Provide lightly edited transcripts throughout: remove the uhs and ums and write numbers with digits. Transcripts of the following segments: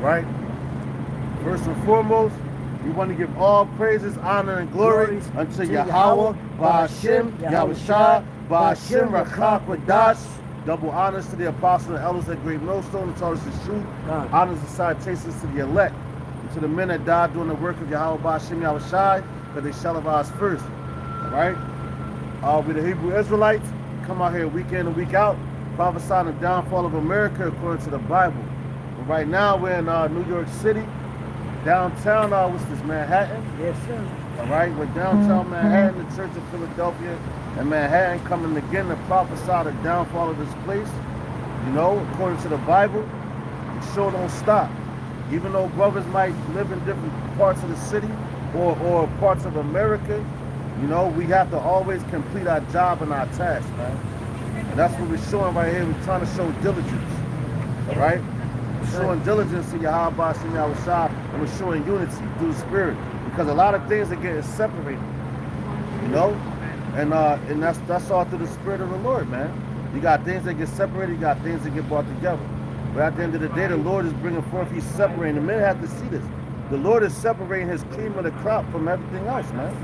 right? First and foremost, we want to give all praises, honor, and glory unto Yahweh, Ba'ashem, Yahushua, Ba'ashem, Rakak, Wadash. Double honors to the apostles and elders at Great Millstone, who taught us the truth. Honors and salutations to the elect, and to the men that died doing the work of Yahweh, Ba'ashem, Yahushua, because they shall have us first. All right? We the Hebrew Israelites come out here week in and week out, prophesying the downfall of America according to the Bible. But right now we're in New York City, downtown. What's this, Manhattan? Yes, sir. All right, we're downtown Manhattan, the Church of Philadelphia and Manhattan, coming again to prophesy the downfall of this place. You know, according to the Bible, it sure don't stop. Even though brothers might live in different parts of the city or parts of America, you know, we have to always complete our job and our task, man. And that's what we're showing right here. We're trying to show diligence, all right? We're showing diligence to Yahweh, Ba'ashem, Yahushua, and we're showing unity through the Spirit. Because a lot of things are getting separated, you know? And that's all through the Spirit of the Lord, man. You got things that get separated, you got things that get brought together. But at the end of the day, the Lord is bringing forth, he's separating. The men have to see this. The Lord is separating his cream of the crop from everything else, man.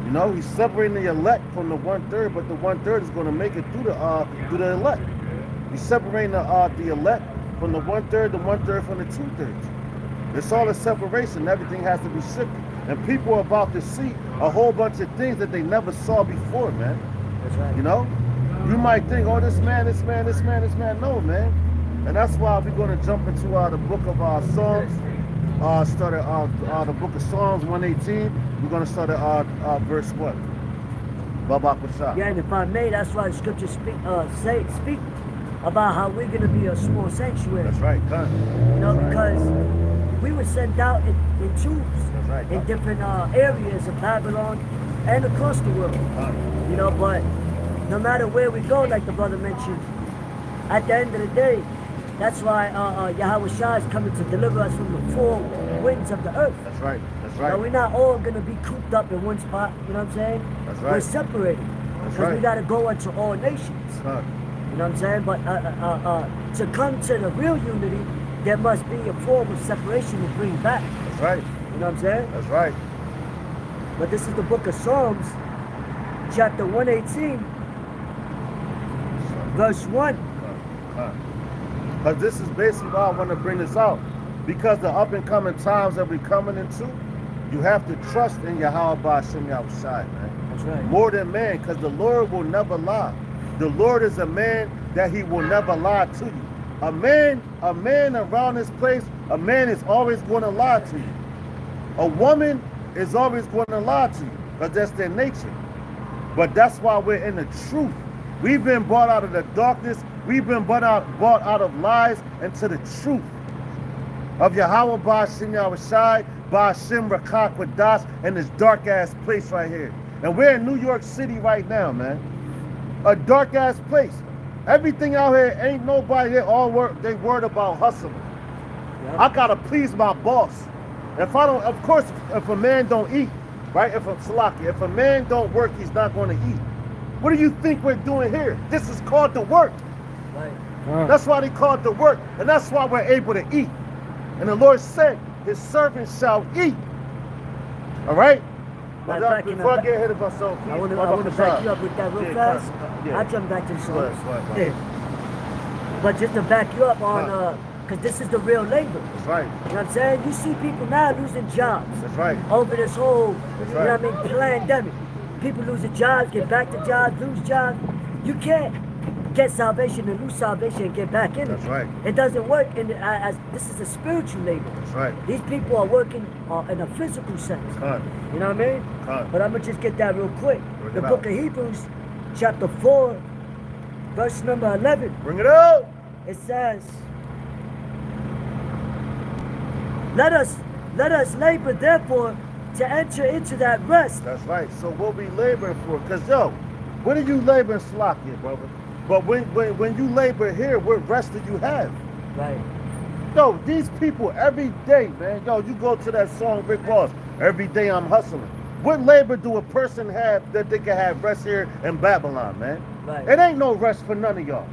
You know, he's separating the elect from the 1/3, but the 1/3 is going to make it through the elect. He's separating the elect from the 1/3, the 1/3 from the 2/3. It's all a separation. Everything has to be shifted. And people are about to see a whole bunch of things that they never saw before, man. That's right. You know? You might think, oh, this man. No, man. And that's why we're going to jump into the book of Psalms. Start at the book of Psalms 118. We're going to start at verse what? Babak Bashar. Yeah, and if I may, that's why the scriptures speak about how we're going to be a small sanctuary. That's right, God. You know, because we were sent out in troops right, in different areas of Babylon and across the world. You know, but no matter where we go, like the brother mentioned, at the end of the day, that's why Yahweh Shah is coming to deliver us from the four winds of the earth. That's right. That's right. Now, we're not all going to be cooped up in one spot. You know what I'm saying? That's right. We're separated. Because we got to go into all nations. Right. You know what I'm saying? But to come to the real unity, there must be a form of separation to bring back. That's right. You know what I'm saying? That's right. But this is the book of Psalms, chapter 118, verse 1. Because this is basically why I want to bring this out. Because the up and coming times that we're coming into, you have to trust in Yahweh Ba'ashem Yahushua, man. That's right. More than man, because the Lord will never lie. The Lord is a man that he will never lie to you. A man around this place, a man is always going to lie to you. A woman is always going to lie to you, because that's their nature. But that's why we're in the truth. We've been brought out of the darkness. We've been brought out of lies into the truth of Yahweh Ba'ashem Yahushua, Ba'ashem Rakak Wadash, in this dark ass place right here. And we're in New York City right now, man. A dark ass place. Everything out here ain't nobody. They worried about hustling. Yep. I gotta please my boss. If I don't, of course, if a man don't eat, right? If a man don't work, he's not going to eat. What do you think we're doing here? This is called the work. Right. That's why they call it the work, and that's why we're able to eat. And the Lord said, his servants shall eat. All right? Before I get ahead of myself, please, I want to back you up with that real fast. Yeah. I'll jump back to the Psalms. Right. But just to back you up on, because this is the real labor. That's right. You know what I'm saying? You see people now losing jobs. That's right. Over this whole, That's you know right. what I mean, pandemic. People losing jobs, get back to jobs, lose jobs. You can't get salvation and lose salvation and get back in it. That's right. It doesn't work as this is a spiritual labor. That's right. These people are working in a physical sense. You know what I mean? But I'm going to just get that real quick. The book of Hebrews, chapter 4, verse number 11. Bring it out. It says, let us labor therefore to enter into that rest. That's right. So we'll be laboring for it. Because, yo, when are you laboring Slovakia, brother? But when you labor here, what rest do you have? Right. Yo, these people every day, man. Yo, you go to that song, Rick Ross, every day I'm hustling. What labor do a person have that they can have rest here in Babylon, man? Right. It ain't no rest for none of y'all.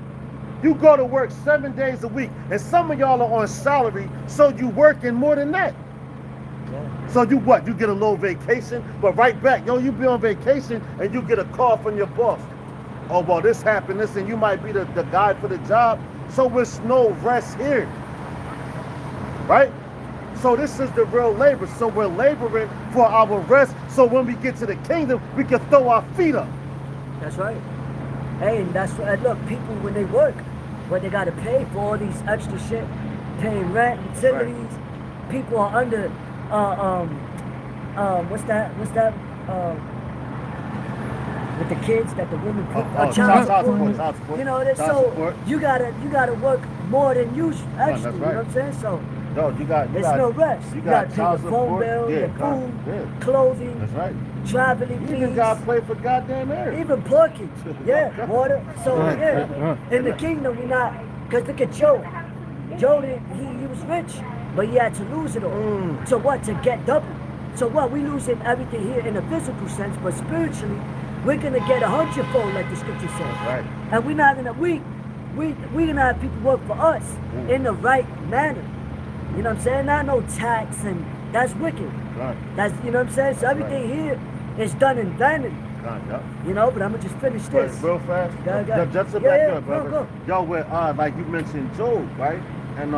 You go to work 7 days a week, and some of y'all are on salary, so you working more than that. Yeah. So you what? You get a little vacation, but right back, yo, you be on vacation and you get a call from your boss. Oh, well, this happened, this, and you might be the guy for the job. So it's no rest here, right? So this is the real labor. So we're laboring for our rest. So when we get to the kingdom, we can throw our feet up. That's right. Hey, and that's what, look, people when they work, when they got to pay for all these extra shit, paying rent, utilities, Right. people are under, what's that, with the kids that the women put, child support. You know, so you gotta work more than usual, actually, that's you know what right. I'm saying? So, No, you got no rest. You gotta got pay child your phone support. bill, Yeah, your food, clothing, That's right. traveling You fees. even got to play for goddamn air. Even parking, yeah, water. So yeah, in the kingdom we not. Cause look at Job. Job, he was rich, but he had to lose it all. So what? To get double. So what? We losing everything here in a physical sense, but spiritually, we're gonna get 100-fold, like the scripture says. Right. And we're not gonna we gonna have people work for us in the right manner. You know what I'm saying? Not no tax, and that's wicked. Right. That's, you know what I'm saying? So everything here is done in vanity. You know, but I'm gonna just finish this. Real fast. Go. Just to Yeah, back up, brother. go. Yo, with like you mentioned Job, right? And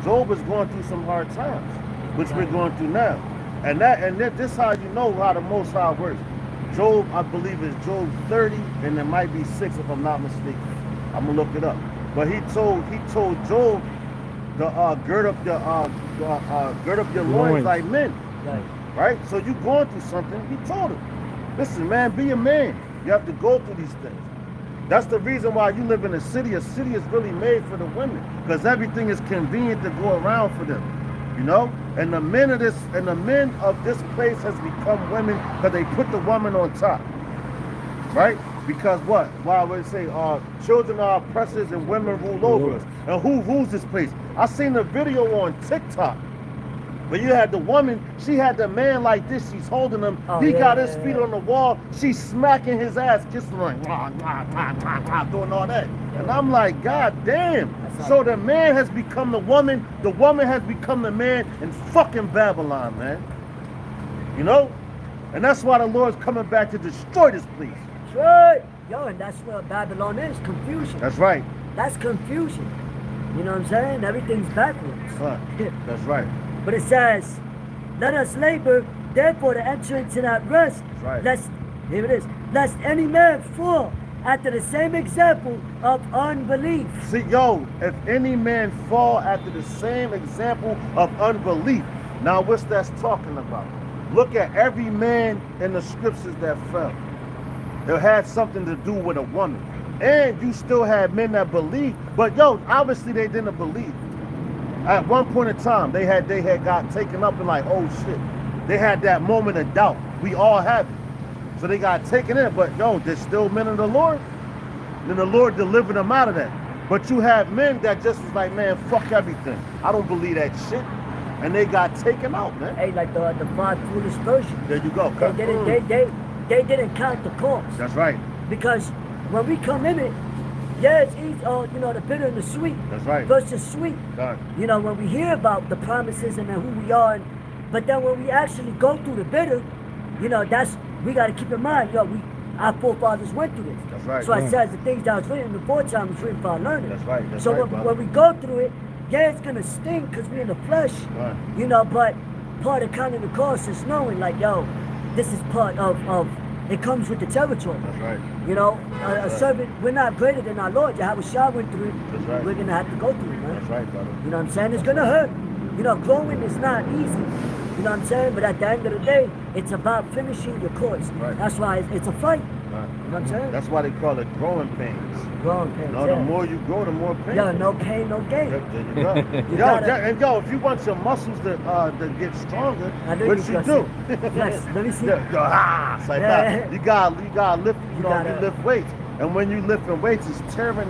Job is going through some hard times, which we're going through now. And this is how you know how the Most High works. Job, I believe, is Job 30, and it might be 6 if I'm not mistaken. I'm gonna look it up. But he told Job to gird up your loins like men. Right? So you going through something, he told him. Listen, man, be a man. You have to go through these things. That's the reason why you live in a city. A city is really made for the women, because everything is convenient to go around for them. You know? And the men of this place has become women because they put the woman on top. Right? Because what? Why would it say children are oppressors and women rule over us? And who rules this place? I seen a video on TikTok. But you had the woman, she had the man like this, she's holding him. He got his feet on the wall, she's smacking his ass, kissing him, like, doing all that. And I'm like, God damn. So the man has become the woman has become the man in fucking Babylon, man. You know? And that's why the Lord's coming back to destroy this place. That's right. Yo, and that's what Babylon is, confusion. That's right. That's confusion. You know what I'm saying? Everything's backwards. That's right. But it says, let us labor, therefore, to enter into that rest. That's right. Here it is. Lest any man fall after the same example of unbelief. See, yo, if any man fall after the same example of unbelief, now what's that talking about? Look at every man in the scriptures that fell. It had something to do with a woman. And you still had men that believed, but yo, obviously they didn't believe. At one point in time, they had got taken up and like, oh shit. They had that moment of doubt. We all have it. So they got taken in, but yo, there's still men of the Lord. Then the Lord delivered them out of that. But you have men that just was like, man, fuck everything. I don't believe that shit. And they got taken out, man. Hey, like the 5 foolish versions. There you go. They didn't count the cost. That's right. Because when we come in it, yeah, it's easy, you know, the bitter and the sweet. That's right. Versus sweet. God. You know, when we hear about the promises and who we are, but then when we actually go through the bitter, you know, we got to keep in mind, our forefathers went through this. That's right. So it says the things that was written in the foretime was written for our learning. That's right. So when we go through it, yeah, it's going to sting because we're in the flesh. Right. You know, but part of counting the cost is knowing, like, yo, this is part of it comes with the territory. That's right. You know, a servant, we're not greater than our Lord. Yahweh Shah went through it. That's right. We're going to have to go through it, man. That's right, brother. You know what I'm saying? It's going to hurt. You know, growing is not easy. You know what I'm saying? But at the end of the day, it's about finishing your course. Right. That's why it's a fight. Right. You know what I'm saying? That's why they call it growing pains. Growing pains, You know, the more you grow, the more pain. Yeah, no pain, no gain. There you go. Yo, if you want your muscles to get stronger, what you do? Yes, let me see. It's like that. You gotta lift. You lift weights, and when you lifting weights, it's tearing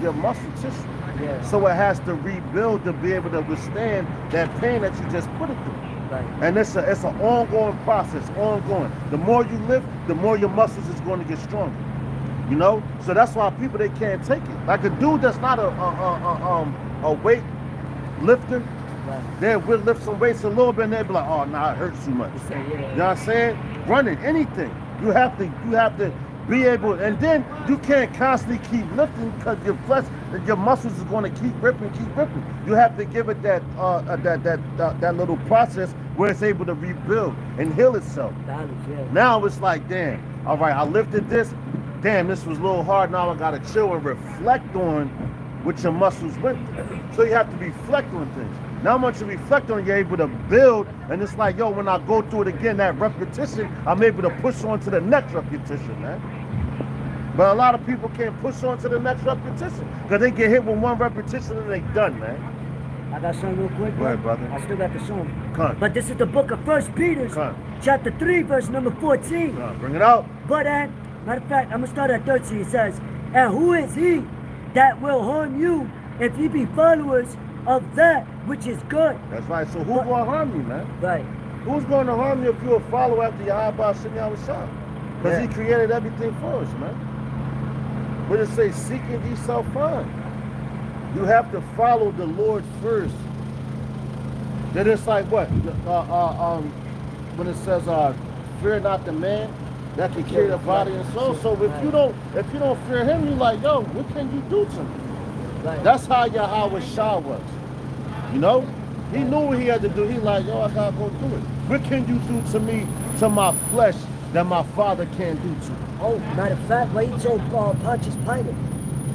your muscle tissue. Yeah. So it has to rebuild to be able to withstand that pain that you just put it through. Right. And it's an ongoing process, ongoing. The more you lift, the more your muscles is going to get stronger. You know, so that's why people they can't take it. Like a dude that's not a weight lifter, Right. they will lift some weights a little bit and they'll be like, oh nah, it hurts too much. You say, You know what I'm saying? Running, anything. You have to be able, and then you can't constantly keep lifting because your flesh, your muscles is going to keep ripping. You have to give it that little process where it's able to rebuild and heal itself. balance, yeah. Now it's like, damn, all right, I lifted this. Damn, this was a little hard. Now I gotta chill and reflect on what your muscles went through. So you have to reflect on things. Now once you reflect on it, you're able to build, and it's like, yo, when I go through it again, that repetition, I'm able to push on to the next repetition, man. But a lot of people can't push on to the next repetition because they get hit with one repetition and they done, man. I got something real quick, Go ahead, brother. I still got the song. Come on. But this is the book of 1 Peter, Come on. chapter 3, verse number 14. Come on, bring it out. But matter of fact, I'm gonna start at 13. It says, and who is he that will harm you if ye be followers of that which is good? That's right. So who's going to harm you, man? Right. Who's going to harm you if you're a follower after Yahweh Shem Yahushua? Because Yeah. he created everything for us, man. What does it say? Seek and ye shall find. You have to follow the Lord first. Then it's like what? When it says, fear not the man that can carry the body and soul. So if you don't fear him, you're like, yo, what can you do to me? Right. That's how Yahweh Shah was. You know? He knew what he had to do. He like, yo, I gotta go do it. What can you do to me, to my flesh, that my father can't do to me? Oh, matter of fact, when he told Pontius Pilate,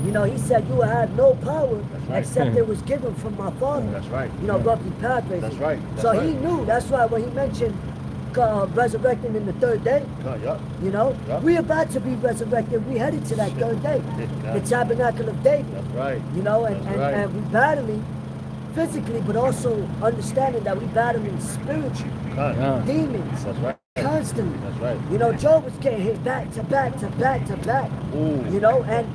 you know, he said, you will have no power right. except it was given from my father. That's right. You know, roughly paraphrasing. That's right. That's So right. he knew. That's why when he mentioned resurrecting in the third day, Yeah. you know, Yeah. we about to be resurrected. We headed to that third day, Yeah. the tabernacle of David. That's right. You know, and That's right. we battling physically, but also understanding that we battling spiritually, demons, That's right. constantly. That's right. You know, Job was getting hit back to back to back to back. Ooh. You know, and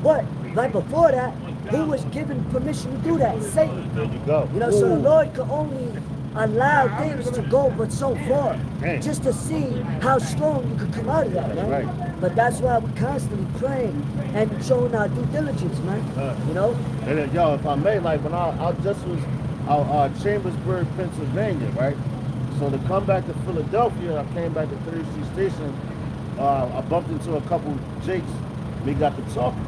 what? Right before that, who was given permission to do that? Satan. There you go. You know, so the Ooh. Lord could only allow things to go but so far, Dang. just to see how strong you could come out of that, That's man. right. But that's why we're constantly praying and showing our due diligence, man. You know? And then, yo, if I may, like when I just was out Chambersburg, Pennsylvania, right? So to come back to Philadelphia, I came back to 33 Station. I bumped into a couple Jakes. We got to talking.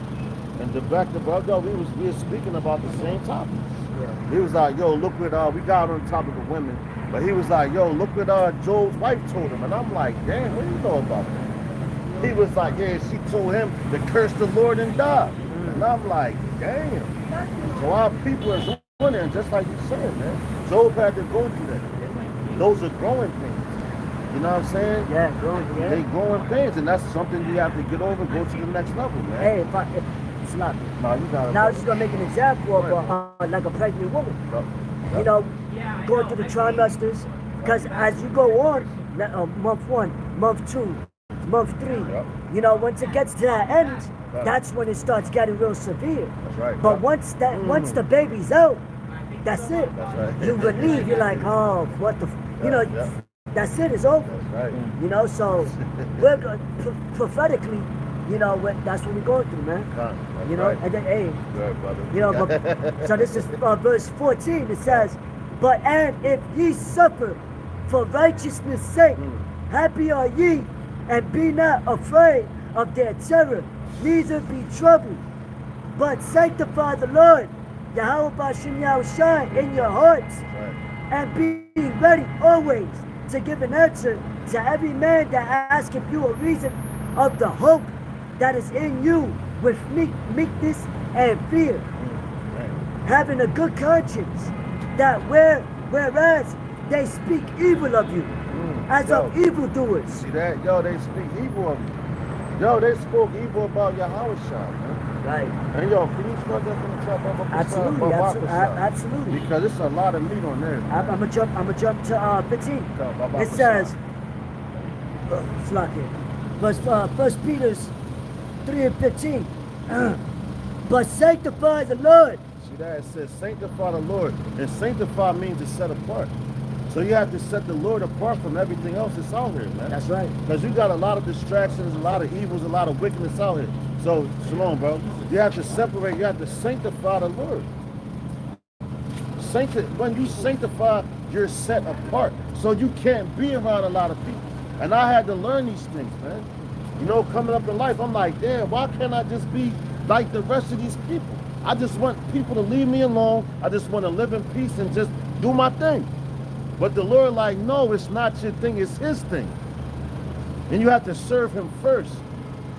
And the back of brother, we were speaking about the same topic. Yeah. He was like, yo, look what we got on the topic of women. But he was like, yo, look what Joel's wife told him. And I'm like, damn, what do you know about that? He was like, yeah, she told him to curse the Lord and die. And I'm like, damn. So our people is on there, just like you said, man. Job had to go through that. Those are growing pains. You know what I'm saying? Yeah, growing, yeah. They growing pains, and that's something you have to get over, go to the next level, man. Hey, if it's not. No, you got it. Now I'm just gonna make an example of like a pregnant woman. Yep. You know, going through the trimesters, because as you go on, month 1, month 2, month 3, Yep. you know, once it gets to that end, Right. that's when it starts getting real severe. That's right. But Yep. once the baby's out, that's it. That's right. You relieve. You're like, oh, what the, you know, Yep. that's it. It's over. That's right. You know, so we're prophetically, you know, that's what we're going through, man. That's You know, right. and then hey, Good, brother. you know, but, so this is verse 14. It says, but and if ye suffer for righteousness' sake, happy are ye, and be not afraid of their terror, neither be troubled, but sanctify the Lord, Yahweh B'Shem Yahushua, in your hearts, Right. and be ready always to give an answer to every man that asketh you a reason of the hope that is in you with meekness and fear, Right. having a good conscience, that whereas they speak evil of you, as Yo. of evildoers. See that? Yo, they speak evil of you. Yo, they spoke evil about Yahweh Shah, man. Right. And yo, can you start that from the top up? Absolutely, absolutely. Because it's a lot of meat on there. I'm gonna jump to 15. Baba It says, it's like it. Verse 1 Peter 3 and 15. But sanctify the Lord. See that? It says sanctify the Lord. And sanctify means to set apart. So you have to set the Lord apart from everything else that's out here, man. That's right. Because you got a lot of distractions, a lot of evils, a lot of wickedness out here. So, shalom, bro. You have to separate, you have to sanctify the Lord. When you sanctify, you're set apart. So you can't be around a lot of people. And I had to learn these things, man. You know, coming up in life, I'm like, damn, why can't I just be like the rest of these people? I just want people to leave me alone. I just want to live in peace and just do my thing. But the Lord, like, no, it's not your thing, it's his thing. And you have to serve him first.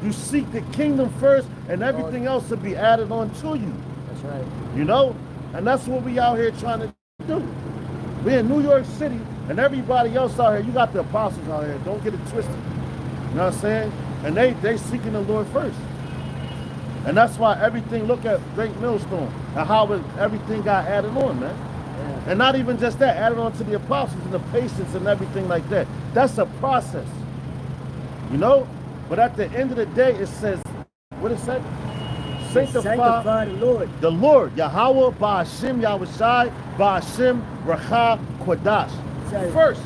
You seek the kingdom first, and everything else will be added on to you. That's right. You know? And that's what we out here trying to do. We're in New York City, and everybody else out here, you got the apostles out here, don't get it twisted. You know what I'm saying? And they seeking the Lord first. And that's why everything, look at Great Millstone, and how everything got added on, man. Yeah. And not even just that, added on to the apostles and the patience and everything like that. That's a process. You know? But at the end of the day, it says, what it say? Sanctify the Lord, Yahweh, Ba'ashim, Yahushai, Ba'ashim, Racha, Kodash. First.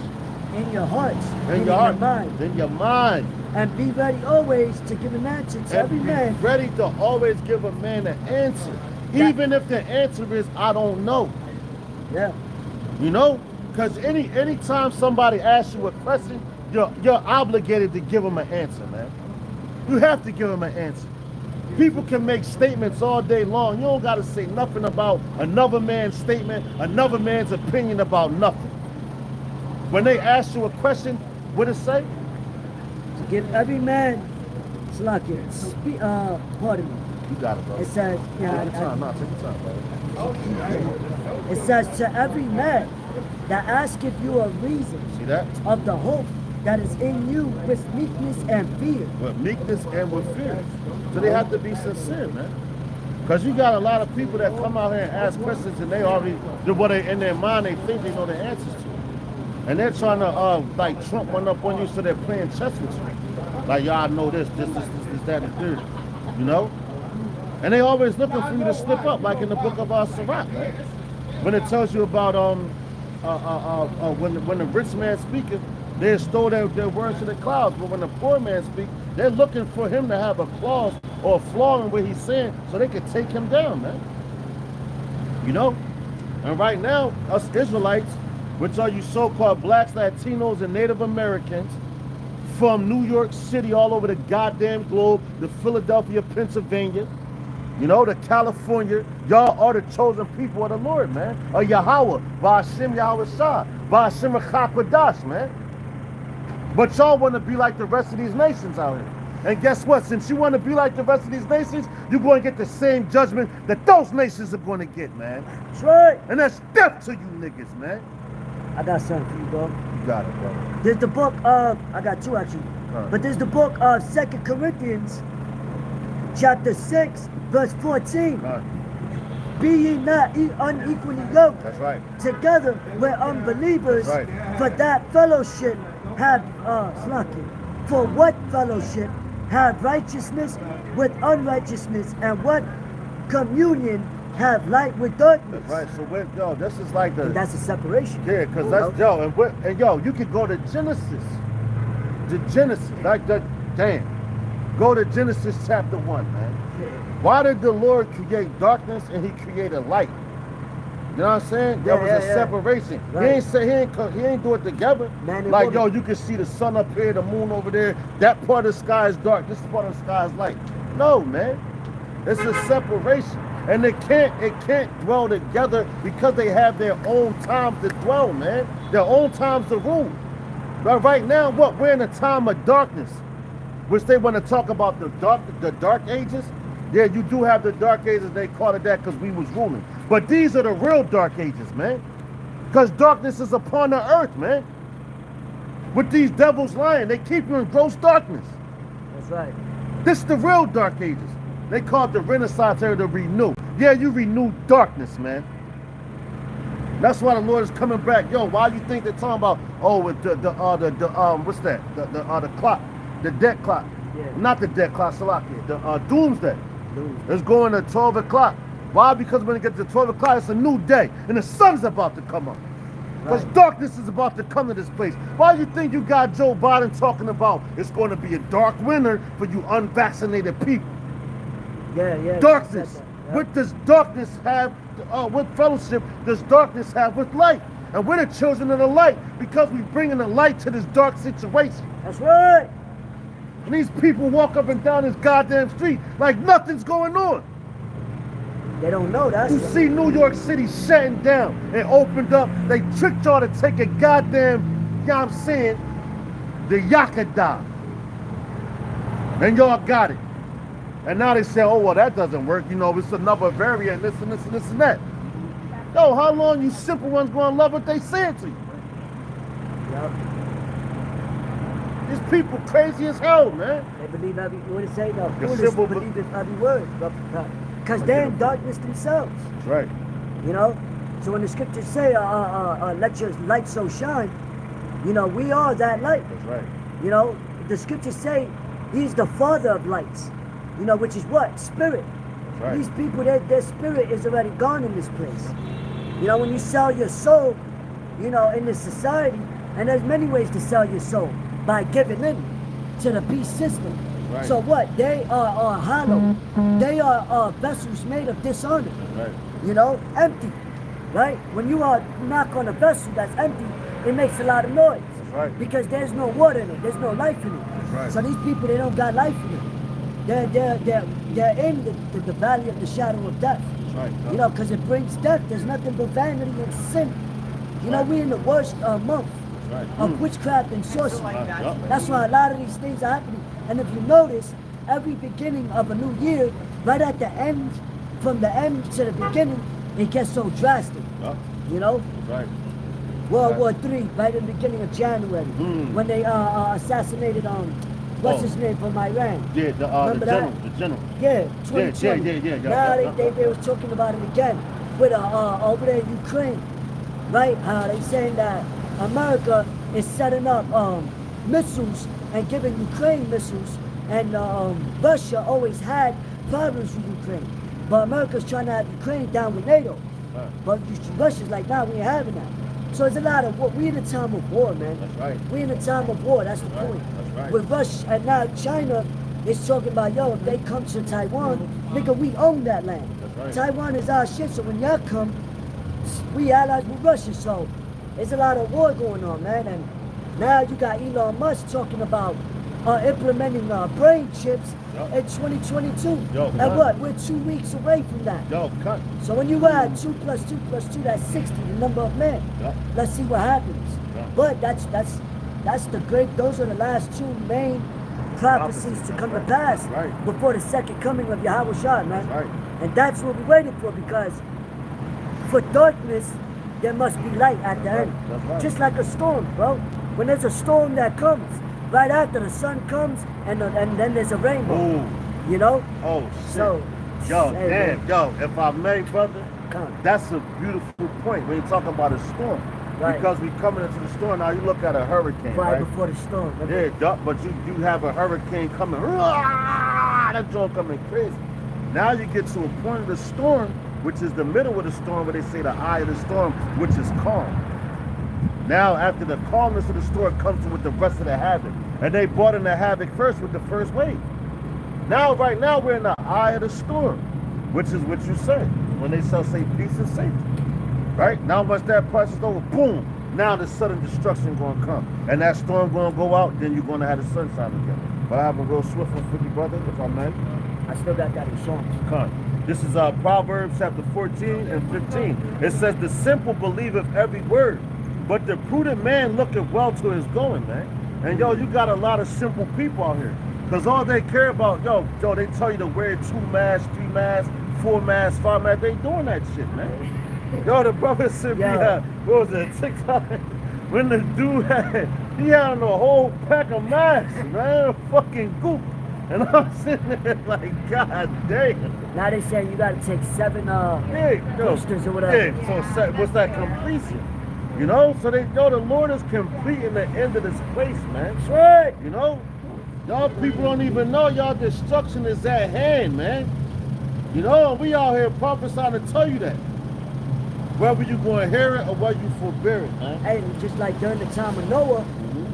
In your hearts. In your heart. Mind. In your mind. And be ready always to give an answer to every man. Be ready to always give a man an answer. Even if the answer is, I don't know. Yeah. You know? Because anytime somebody asks you a question, you're obligated to give them an answer, man. You have to give them an answer. People can make statements all day long. You don't got to say nothing about another man's statement, another man's opinion about nothing. When they ask you a question, what it say? To give every man, pardon me. You got it, bro. It says, yeah, take your time, take your time, bro. It says, to every man that asketh you a reason. See that? Of the hope that is in you with meekness and fear. With meekness and with fear. So they have to be sincere, man. Because you got a lot of people that come out here and ask questions and they already, what they in their mind, they think they know the answers to. And they're trying to, like, trump one up on you so they're playing chess with you. Like, y'all know this, that, and this. You know? And they always looking for you to slip up, like in the book of Sirach, right? When it tells you about when the rich man speaketh, they extol their words to the clouds. But when the poor man speaks, they're looking for him to have a clause or a flaw in what he's saying so they can take him down, man. You know? And right now, us Israelites, which are you so-called blacks, Latinos, and Native Americans, from New York City all over the goddamn globe, the Philadelphia, Pennsylvania, you know, the California, y'all are the chosen people of the Lord, man. Of Yahweh, Ba'ashim Yahushai, Ba'ashim Kodash, man. But y'all want to be like the rest of these nations out here. And guess what? Since you want to be like the rest of these nations, you're going to get the same judgment that those nations are going to get, man. That's right. And that's death to you niggas, man. I got something for you, bro. You got it, bro. There's the book of, I got two actually. But there's the book of 2 Corinthians, chapter 6, verse 14. Be ye not unequally yoked. That's right. Together with unbelievers. That's right. For that fellowship have, for what fellowship have righteousness with unrighteousness, and what communion have light with darkness? That's right. So yo, this is like the. And that's a separation. Yeah, because that's yo, you could go to Genesis. To Genesis, like that. Damn. Go to Genesis chapter 1, man. Why did the Lord create darkness and he created light? You know what I'm saying? There was a separation. Right. He ain't say he ain't do it together. Like, yo, you can see the sun up here, the moon over there. That part of the sky is dark. This part of the sky is light. No, man. It's a separation. And it can't dwell together because they have their own times to dwell, man. Their own times to rule. But right now, what? We're in a time of darkness. Which they want to talk about the dark ages. Yeah, you do have the dark ages. They call it that because we was ruling. But these are the real dark ages, man. Because darkness is upon the earth, man. With these devils lying, they keep you in gross darkness. That's right. This is the real dark ages. They call it the Renaissance era, the renew. Yeah, you renew darkness, man. That's why the Lord is coming back. Yo, why you think they're talking about, what's that? The clock, the dead clock. Yeah. Not the dead clock, Salakia. The doomsday. It's going to 12 o'clock. Why? Because when it gets to 12 o'clock, it's a new day. And the sun's about to come up. Because darkness is about to come to this place. Why do you think you got Joe Biden talking about it's going to be a dark winter for you unvaccinated people? Yeah. Darkness. I said that. What does darkness have? What fellowship does darkness have with light? And we're the children of the light because we bringing the light to this dark situation. That's right. And these people walk up and down this goddamn street like nothing's going on. They don't know that. You see New York City shutting down and opened up. They tricked y'all to take a goddamn, you know what I'm saying, the Yakada. And y'all got it. And now they say, oh, well, that doesn't work. You know, it's another variant, this and this and this and that. Yo, how long you simple ones gonna love what they saying to you? Yep. These people crazy as hell, man. They believe every, what it say? The The foolish simple believe in every word. Because they're in darkness themselves. That's right. You know? So when the scriptures say, let your light so shine, you know, we are that light. That's right. You know, the scriptures say he's the father of lights. You know, which is what? Spirit. That's right. These people, their spirit is already gone in this place. You know, when you sell your soul, you know, in this society, and there's many ways to sell your soul, by giving in to the beast system. Right. So what? They are hollow. They are vessels made of dishonor. Right. You know, empty. Right? When you knock on a vessel that's empty, it makes a lot of noise. That's right. Because there's no water in it. There's no life in it. That's right. So these people, they don't got life in it. They're in the valley of the shadow of death. That's right. You know, because it brings death. There's nothing but vanity and sin. You know, we're in the worst month Right. of witchcraft and sorcery. Yeah. That's why a lot of these things are happening. And if you notice, every beginning of a new year, right at the end, from the end to the beginning, it gets so drastic. Yeah. You know? Right. World War III, right in the beginning of January, when they assassinated what's his name from Iran? Yeah, the Remember general. that? The general. Yeah, 2020. Yeah. Now they was talking about it again with over there in Ukraine, right? They saying that America is setting up missiles and giving Ukraine missiles, and Russia always had problems with Ukraine, but America's trying to have Ukraine down with NATO. Right. But Russia's like, nah, we ain't having that. So it's a lot of war. We in a time of war, man. That's right. We in a time of war. That's the Right. point. That's right. With Russia and now China is talking about, yo, if they come to Taiwan, nigga, we own that land. That's right. Taiwan is our shit. So when y'all come, we allies with Russia. So there's a lot of war going on, man. And now you got Elon Musk talking about implementing brain chips Yep. in 2022. Yo, And cut. what? We're 2 weeks away from that. Yo, cut. So when you add 2 plus 2 plus 2, that's 60, the number of men. Yeah. Let's see what happens. Yeah. But that's the great, those are the last 2 main prophecies to come to pass Right. before the second coming of Yahweh Shah, man. Right. And that's what we're waiting for, because for darkness, there must be light at the end. That's right. Just like a storm, bro. When there's a storm that comes, right after the sun comes, and then there's a rainbow. Ooh. You know? Oh, shit. So, Yo, hey, damn. man. Yo, if I may, brother, Come. that's a beautiful point when you're talking about a storm. Right. Because we coming into the storm, now you look at a hurricane, Right right? before the storm. Yeah, but you have a hurricane coming. That joint coming crazy. Now you get to a point of the storm, which is the middle of the storm, where they say the eye of the storm, which is calm. Now, after the calmness of the storm comes with the rest of the havoc. And they brought in the havoc first with the first wave. Now, right now, we're in the eye of the storm, which is what you say when they say peace and safety. Right? Now, once that process is over, boom, now the sudden destruction going to come. And that storm going to go out, then you're going to have the sunshine again. But I have a real swift one for you, brother, if I may. I still got that in Psalms. Come. This is Proverbs chapter 14 and 15. It says, the simple believeth every word, but the prudent man looketh well to his going, man. And yo, you got a lot of simple people out here. Because all they care about, yo, they tell you to wear 2 masks, 3 masks, 4 masks, 5 masks. They doing that shit, man. Yo, the brother sent me, what was it, TikTok? When the dude he had on a whole pack of masks, man, fucking goop. And I'm sitting there like, God damn. Now they say you gotta take 7 boosters or whatever. Yeah, so what's that completion? You know, so the Lord is completing the end of this place, man. That's right. You know, y'all people don't even know y'all destruction is at hand, man. You know, we out here prophesying to tell you that. Whether you going to hear it or whether you forbear it, man. Hey, just like during the time of Noah,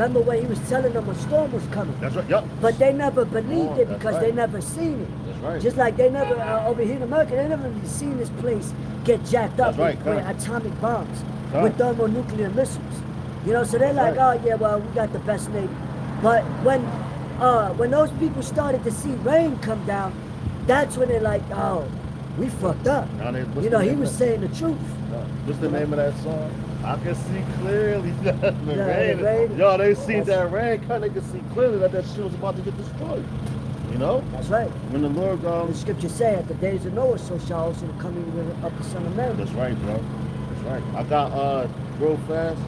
Remember when he was telling them a storm was coming? That's right. Yup. But they never believed it That's because right. they never seen it. That's right. Just like they never, over here in America, they never really seen this place get jacked up That's right, with correct. atomic bombs, Correct. with thermonuclear missiles. You know, so they're That's like, right. oh yeah, well, we got the best Navy. But when those people started to see rain come down, that's when they're like, oh, we fucked up. Now what's You know, the he name was of- saying the truth. What's the name of that song? I can see clearly that the Yeah, rain. the rain. Yo, they seen that rain coming. They could see clearly that shit was about to get destroyed. You know? That's right. When the Lord The scriptures say at the days of Noah, so shall also the coming of the Son of Man. That's right, bro. That's right. I got real fast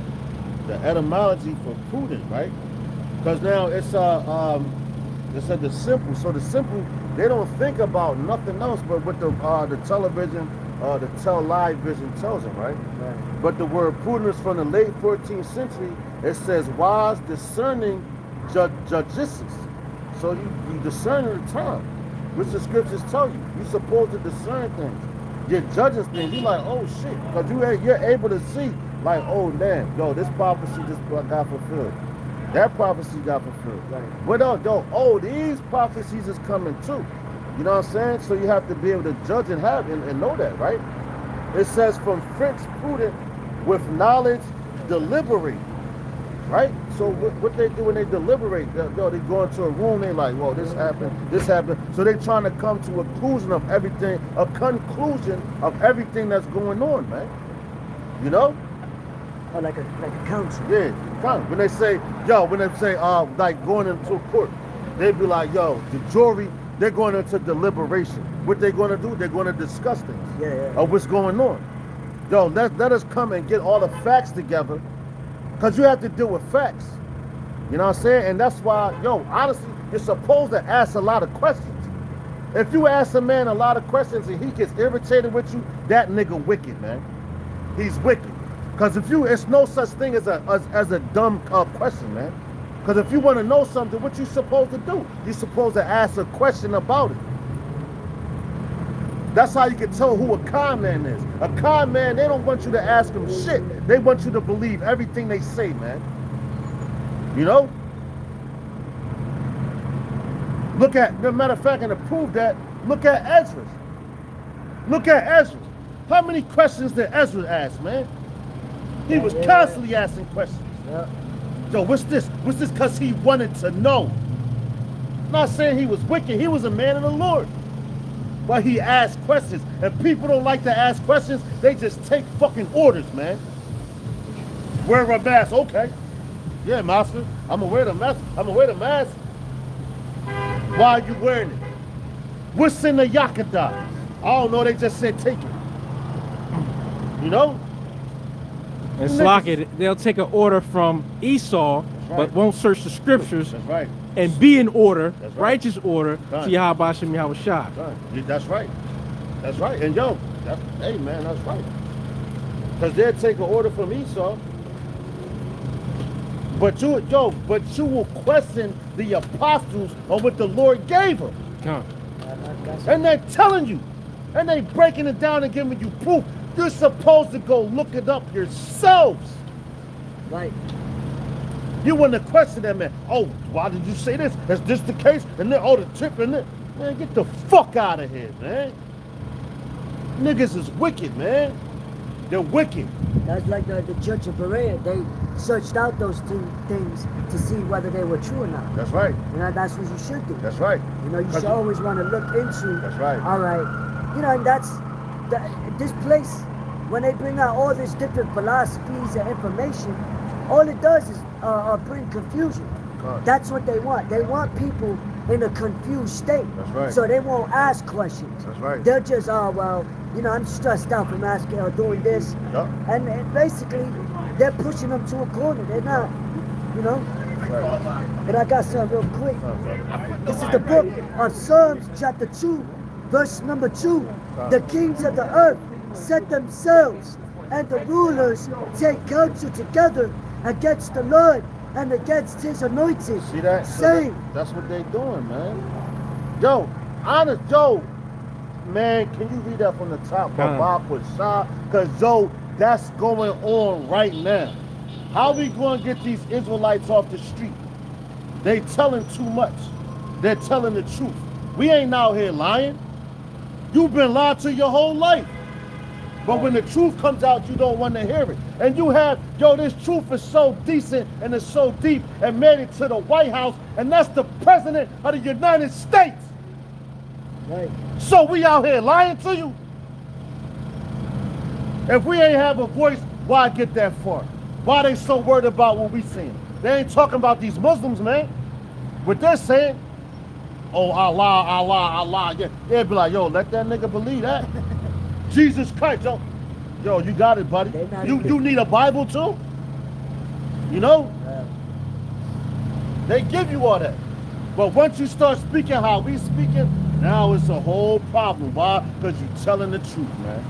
the etymology for prudent, right? Because now it said the simple. So the simple, they don't think about nothing else but what the television, the live vision tells them, right? Right. But the word prudent is from the late 14th century. It says wise, discerning, judicious. So you discern the term, which the scriptures tell you. You're supposed to discern things. You're judging things. You're like, oh shit, because you're able to see, like, oh damn, yo, this prophecy just got fulfilled. That prophecy got fulfilled. Right. But oh, these prophecies is coming too. You know what I'm saying? So you have to be able to judge and have and know that, right? It says from French prudent, with knowledge, deliberate. Right? So what they do when they deliberate, they go into a room, they like, whoa, this happened. So they're trying to come to a conclusion of everything that's going on, man. You know? Or like a council. Yeah, when they say, like going into a court, they'd be like, yo, the jury, they're going into deliberation. What they're going to do, they're going to discuss things Yeah. of what's going on. Yo, let us come and get all the facts together, because you have to deal with facts. You know what I'm saying? And that's why, honestly, you're supposed to ask a lot of questions. If you ask a man a lot of questions and he gets irritated with you, that nigga wicked, man. He's wicked. Because it's no such thing as a dumb question, man. Because if you want to know something, what you supposed to do? You're supposed to ask a question about it. That's how you can tell who a con man is. A con man, they don't want you to ask them shit. They want you to believe everything they say, man. You know? Look at, as a matter of fact, and to prove that, look at Ezra. Look at Ezra. How many questions did Ezra ask, man? He was constantly asking questions. Yeah. Yo, what's this? What's this? Because he wanted to know. I'm not saying he was wicked. He was a man of the Lord. But he asked questions. And people don't like to ask questions. They just take fucking orders, man. Wear a mask. Okay. Yeah, master. I'm going to wear the mask. I'm going to wear the mask. Why are you wearing it? What's in the Yakada? I don't know. They just said take it. You know? And Slock it, they'll take an order from Esau, right. but won't search the scriptures That's right. and be in order, That's right. righteous order, Right. to Yahweh Shem Yahweh Shah. That's right. That's right. And hey man, that's right. Because they'll take an order from Esau. But you will question the apostles on what the Lord gave them. Come. And they're telling you. And they breaking it down and giving you proof. You're supposed to go look it up yourselves. Right. You want to question that man. Oh, why did you say this? Is this the case? And then, the trip and then. Man, get the fuck out of here, man. Niggas is wicked, man. They're wicked. That's like the Church of Berea. They searched out those two things to see whether they were true or not. That's right. You know, that's what you should do. That's right. You know, you should always want to look into. That's right. All right. You know, and this place, when they bring out all these different philosophies and information, all it does is bring confusion. God. That's what they want. They want people in a confused state. That's right. So they won't ask questions. That's right. They'll just, I'm stressed out from asking or doing this. Yup. And basically, they're pushing them to a corner. They're not, you know. Right. And I got something real quick. This is the book of Psalms, chapter 2, verse number 2. The kings of the earth set themselves, and the rulers take counsel together against the Lord and against his anointed. See that? Saying, That's what they doing, man. Yo, man, can you read that from the top? Babak with Shah? Because, that's going on right now. How we going to get these Israelites off the street? They telling too much. They're telling the truth. We ain't out here lying. You've been lied to your whole life. But when the truth comes out, you don't want to hear it. And you have, yo, this truth is so decent and it's so deep and made it to the White House, and that's the President of the United States. Right. So we out here lying to you? If we ain't have a voice, why get that far? Why they so worried about what we saying? They ain't talking about these Muslims, man. What they're saying, oh, Allah, Allah, Allah. Yeah, they'd be like, yo, let that nigga believe that. Jesus Christ, yo, you got it, buddy. You need a Bible too? You know? They give you all that. But once you start speaking how we speaking, now it's a whole problem. Why? Because you're telling the truth, man.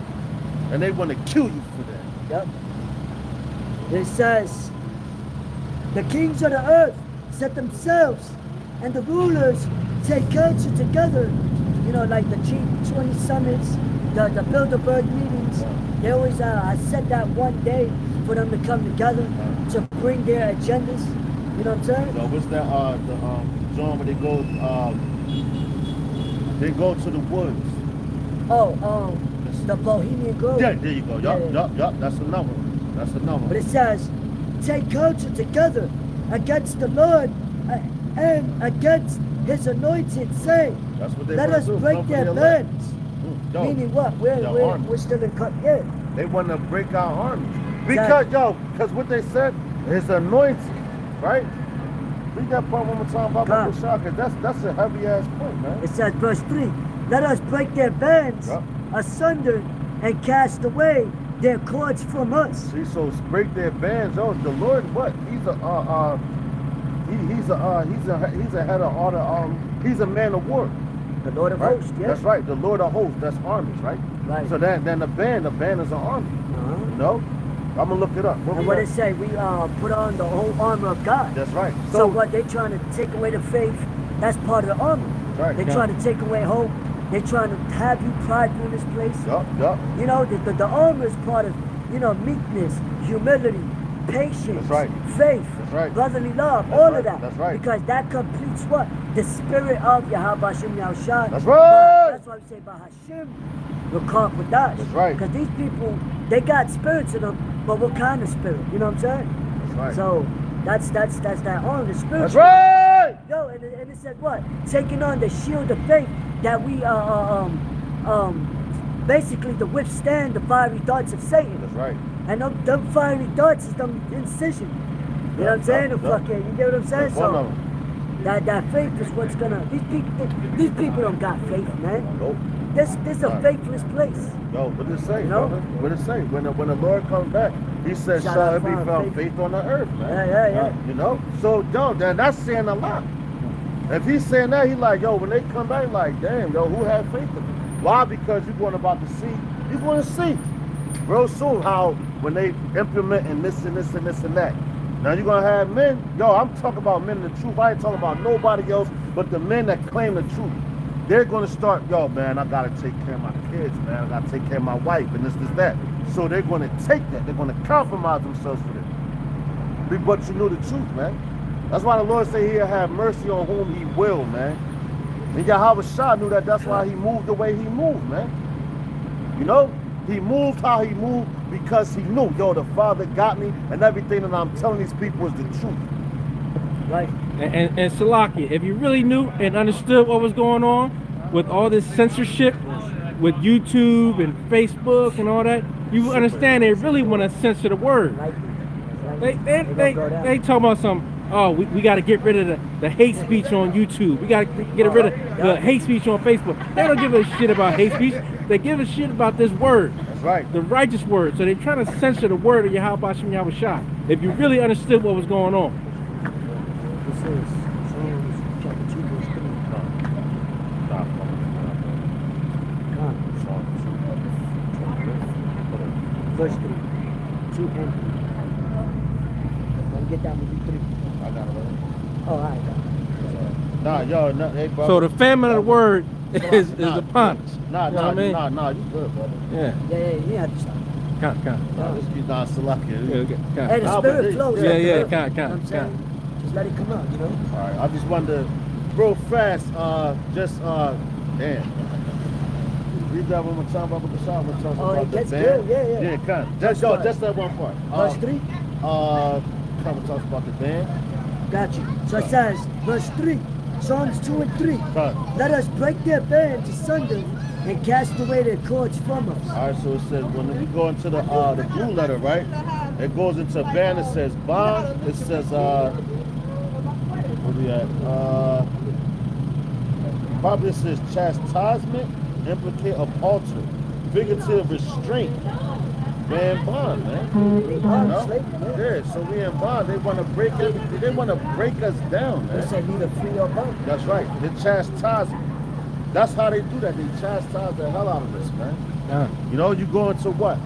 And they want to kill you for that. Yep. It says, the kings of the earth set themselves, and the rulers take counsel together. You know, like the G20 summits, the Bilderberg meetings. They always, I said that one day for them to come together to bring their agendas. You know what I'm saying? So what's that? The zone where they go to the woods. Oh, the Bohemian Grove. Yeah, there you go. Yup. That's another one. But it says, take counsel together against the Lord and against his anointed, saying, That's what they let wanna us do, break come for their their land. bands. Yo, Meaning what? We're still in cut. Yeah. they want to break our armies. Because what they said is anointed, right? Read that part one more time about God. Bashar, because that's a heavy ass point, man. It says, verse 3, let us break their bands Yup. asunder and cast away their cords from us. See, so break their bands. Oh, the Lord, what? He's a head of all the he's a man of war. The Lord of Right? hosts, yeah. That's right. The Lord of hosts. That's armies, right? Right. So then the band is an army. Uh-huh. No, I'm gonna look it up. And what it say? We put on the whole armor of God. That's right. So what they trying to take away the faith? That's part of the armor. Right. They trying to take away hope. They trying to have you prideful in this place. Yup. You know, the armor is part of, you know, meekness, humility, patience, That's right. faith, That's right. brotherly love, That's all right. of that. That's right. Because that completes what? The spirit of Yahweh Hashem Yahushua. That's right. That's why we say about Hashem will conquer that. That's right. Because these people, they got spirits in them, but what kind of spirit? You know what I'm saying? That's right. So that's that armor, the spirit. That's right. Yo, and it said what? Taking on the shield of faith that we basically to withstand the fiery darts of Satan. That's right. And them fiery darts is them incision. You know what I'm saying? The fucking, you get what I'm saying? That's one of So them. that faith is what's gonna. These people don't got faith, man. Nope. This a Right. faithless place. Yo, what did it say, You know? brother? What did it say? When the Lord comes back, he said, Shall shall I it be find found faith? faith on the earth, man? Yeah. You know? So, yo, that's saying a lot. If he's saying that, he like, yo, when they come back, like, damn, yo, who had faith in him? Why? Because you're going about to see. You're going to see real soon how when they implementing this and this and this and that. Now you're going to have men. Yo, I'm talking about men of the truth. I ain't talking about nobody else but the men that claim the truth. They're going to start, yo, man, I got to take care of my kids, man. I got to take care of my wife and this, that. So they're going to take that. They're going to compromise themselves for it. But you know the truth, man. That's why the Lord say he'll have mercy on whom he will, man. And Yahweh Shah knew that. That's why he moved the way he moved, man. You know? He moved how he moved because he knew, yo, the Father got me, and everything that I'm telling these people is the truth. Right. And Salaki, if you really knew and understood what was going on with all this censorship with YouTube and Facebook and all that, you understand they really want to censor the word. They talk about some. Oh, we got to get rid of the hate speech on YouTube. We got to get rid of the hate speech on Facebook. They don't give a shit about hate speech. They give a shit about this word. That's right. The righteous word. So they're trying to censor the word of Yahweh Hashem Yahushua. If you really understood what was going on. This is Psalms chapter 2, verse 3. Verse 3. 2 and 3. Let me get down with you 3. I got it right. Oh, all right. Nah, yo, nah, hey, brother. So the famine of the word is upon us. Nah, You know what I mean? nah, you good, brother. Yeah. Yeah, you have to stop. Con. Nah, this be not Salakia. Yeah, okay, con. Hey, the Nah, but spirit they- flows. Yeah, like the yeah, river. con, You know what I'm saying? Just let it come out, you know? All right, I just wanted to, real fast, damn. Read that one more time about the shot. What talks Oh, about it the gets band. good, yeah. Yeah, kind. Verse Just what? just that one part. Verse 3? Come and talk about the band. Got you. So it says, verse 3, Psalms 2 and 3. Cut. Let us break their bands asunder and cast away their cords from us. All right, so it says when we go into the blue letter, right? It goes into band. It says bond. It says where we at? Probably it says chastisement, implicate of altar, figurative restraint. Man, bond, man. They You bond know? slavery, Yeah, so we in bond. They want to break everything. They want to break us down, They man. say neither free or bond. That's right. They chastise. That's how they do that. They chastise the hell out of us, man. You know, you go into what?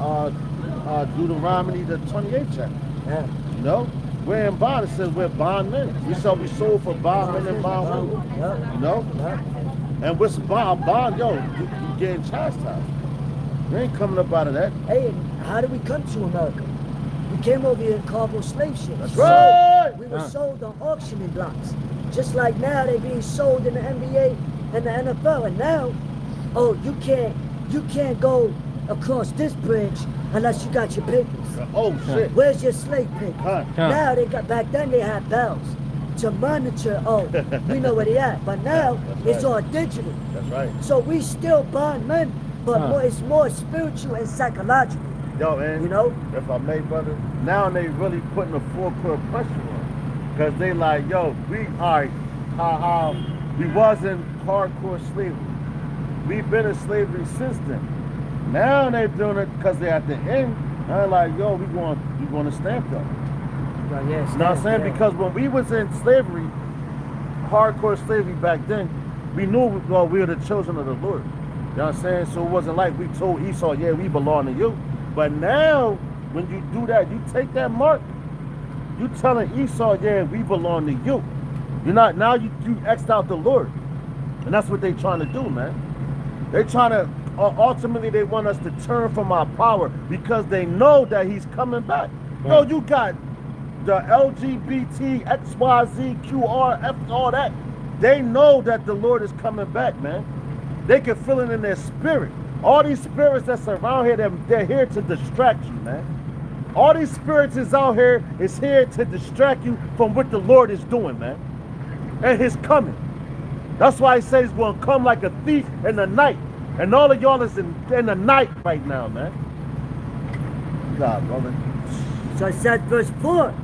Deuteronomy, the 28th chapter. Yeah. You know, we're in bond. It says we're bondmen. We shall be sold for bondmen and bondwomen. Yeah. You know, Yeah. and what's bond? Yo, you getting chastised. You ain't coming up out of that. Hey, and how did we come to America? We came over here in cargo slave ships. That's right. We were sold on auctioning blocks. Just like now they're being sold in the NBA and the NFL. And now, oh, you can't go across this bridge unless you got your papers. Oh shit. Where's your slave paper? Huh. Now they got, back then they had bells to monitor, oh, we know where they at. But now That's it's right. all digital. That's right. So we still bond men, but Huh. it's more spiritual and psychological. Yo, man. You know? If I may, brother, now they really putting a full court pressure on. Because they like, yo, we, all right, we was in hardcore slavery. We've been in slavery since then. Now they're doing it because they're at the end. They're like, yo, we going to stamp them. Well, yes, You know what I'm saying? yeah. Because when we was in slavery, hardcore slavery back then, we knew we were the children of the Lord. You know what I'm saying? So it wasn't like we told Esau, yeah, we belong to you. But now, when you do that, you take that mark, you telling Esau, yeah, we belong to you. You're not, now you X'd out the Lord. And that's what they trying to do, man. They trying to, ultimately they want us to turn from our power because they know that he's coming back. Yo, you got the LGBT, XYZ, QR, F, all that. They know that the Lord is coming back, man. They can feel it in their spirit. All these spirits that's around here, they're here to distract you, man. All these spirits is out here is here to distract you from what the Lord is doing, man. And his coming. That's why he says he's going to come like a thief in the night. And all of y'all is in the night right now, man. God, brother. So it says, verse 4,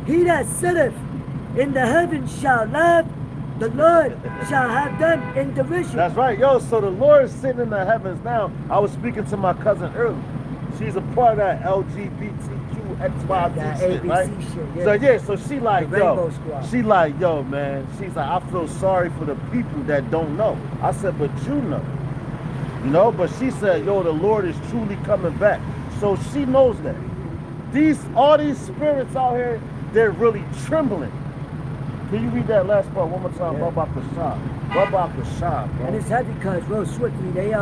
he that sitteth in the heavens shall laugh, the Lord shall have them in derision. That's right, yo. So the Lord is sitting in the heavens now. I was speaking to my cousin earlier. She's a part of that LGBTQ XYZ That shit, ABC right? shit, yeah. So yeah, so she like, The yo, Rainbow Squad. she like, yo, man. She's like, I feel sorry for the people that don't know. I said, but you know. You know, but she said, yo, the Lord is truly coming back. So she knows that. All these spirits out here, they're really trembling. Can you read that last part one more time? Yeah. Rabbi Kashab. Rabbi Kashab, bro. And it's heavy because real swiftly they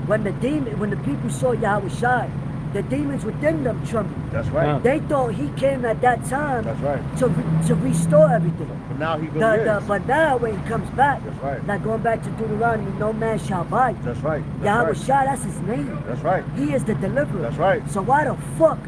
when the people saw Yahweh Shai, the demons within them trembled. That's right. Yeah. They thought he came at that time That's right. to restore everything. But now he goes, But now when he comes back, That's right. now going back to Deuteronomy, no man shall bite. That's right. That's Yahweh right. Shai, that's his name. That's right. He is the deliverer. That's right. So why the fuck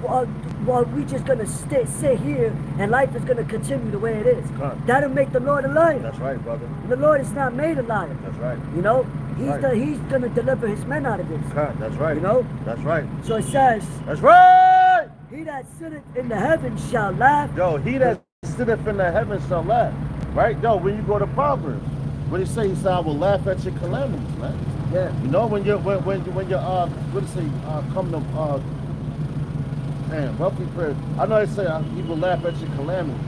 are we just gonna sit here and life is gonna continue the way it is? Right. That'll make the Lord a liar. That's right, brother. The Lord is not made a liar. That's right. You know, Right. he's gonna deliver his men out of this. That's right. You know? That's right. So it says, That's right. he that sitteth in the heavens shall laugh. Yo, he that sitteth in the heavens shall laugh. Right? Yo, when you go to Proverbs, what he say? He said, I will laugh at your calamities, man. Yeah. You know, when you're what did it say? Come to man, wealthy prayer. I know they say he will laugh at your calamities.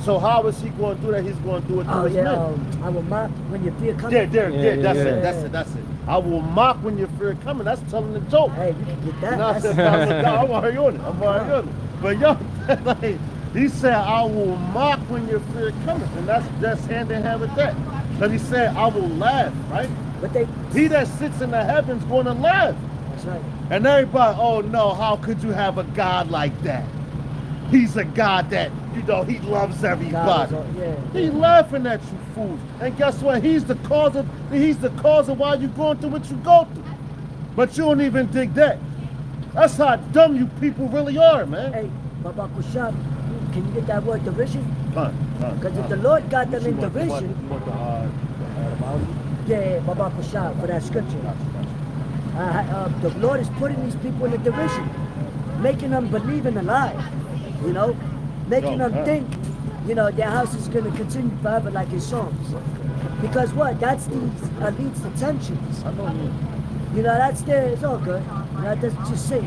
So how is he going to do that? He's going to do it to Oh his yeah. men. I will mock when your fear comes. Yeah, Yeah, that's yeah, it. yeah. That's it. I will mock when your fear coming. That's telling the joke. Hey, you can get that. You know what I said? I'm already on it. I'm already on it. But yo, like, he said, I will mock when your fear coming. And that's hand in hand with that. Because he said, I will laugh, right? But they. He that sits in the heavens going to laugh. That's right. And everybody, oh no, how could you have a God like that? He's a God that, you know, he loves God everybody. was, yeah. He's laughing at you fools. And guess what? He's the cause of why you're going through what you go through. But you don't even dig that. That's how dumb you people really are, man. Hey, Baba Kushab, can you get that word derision? Because if the Because Lord got them in derision, You want the yeah, Baba Kushab, for that scripture. The Lord is putting these people in a derision, making them believe in a lie, you know, making them think, you know, their house is going to continue forever like his Psalms. Because what? That's these elites' intentions. I know you. You know, that's their, it's all good. That doesn't just say.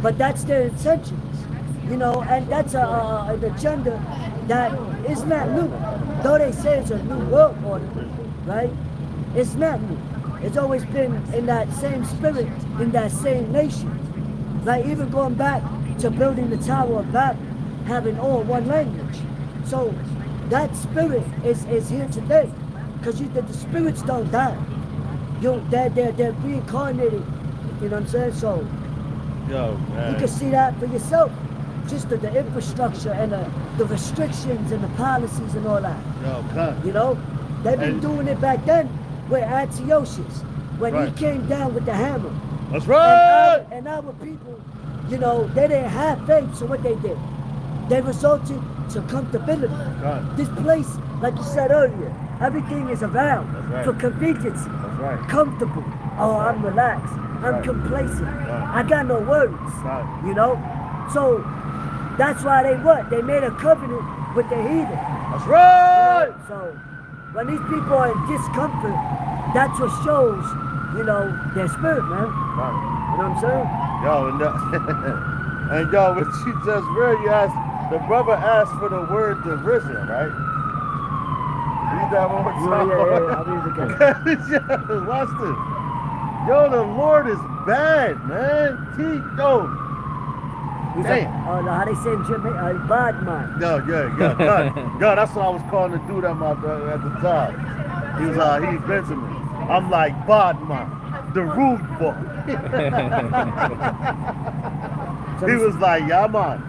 But that's their intentions, you know, and that's an agenda that is not new. Though they say it's a new world order, right? It's not new. It's always been in that same spirit, in that same nation. Like even going back to building the Tower of Babel, having all one language. So that spirit is here today. Because the spirits don't die. They're reincarnated. You know what I'm saying? So Yo, man. you can see that for yourself. Just the infrastructure and the restrictions and the policies and all that. Yo, cut. You know? They've been And- doing it back then with Antiochus. When Right. he came down with the hammer. That's right. And our people, you know, they didn't have faith, so what they did? They resulted to comfortability. Right. This place, like you said earlier, everything is around That's right. for convenience. That's right. Comfortable. Oh, I'm relaxed. I'm Right. complacent. Right. I got no worries. Right. You know? So that's why they what? They made a covenant with the heathen. That's right. So when these people are in discomfort, that's what shows, you know, their spirit, man. Right. You know what I'm saying? Yo, and yo, what you just read, you asked, the brother asked for the word derision, right? Read that one more time. Yeah. I'll read it again. Yo, watch this. Yo, the Lord is bad, man. He's Damn. how they say in Jamaica, bad man. Yeah. God, that's what I was calling the dude at the job. He's Benjamin. I'm like, bad man, the rude boy. He was like, yeah, man.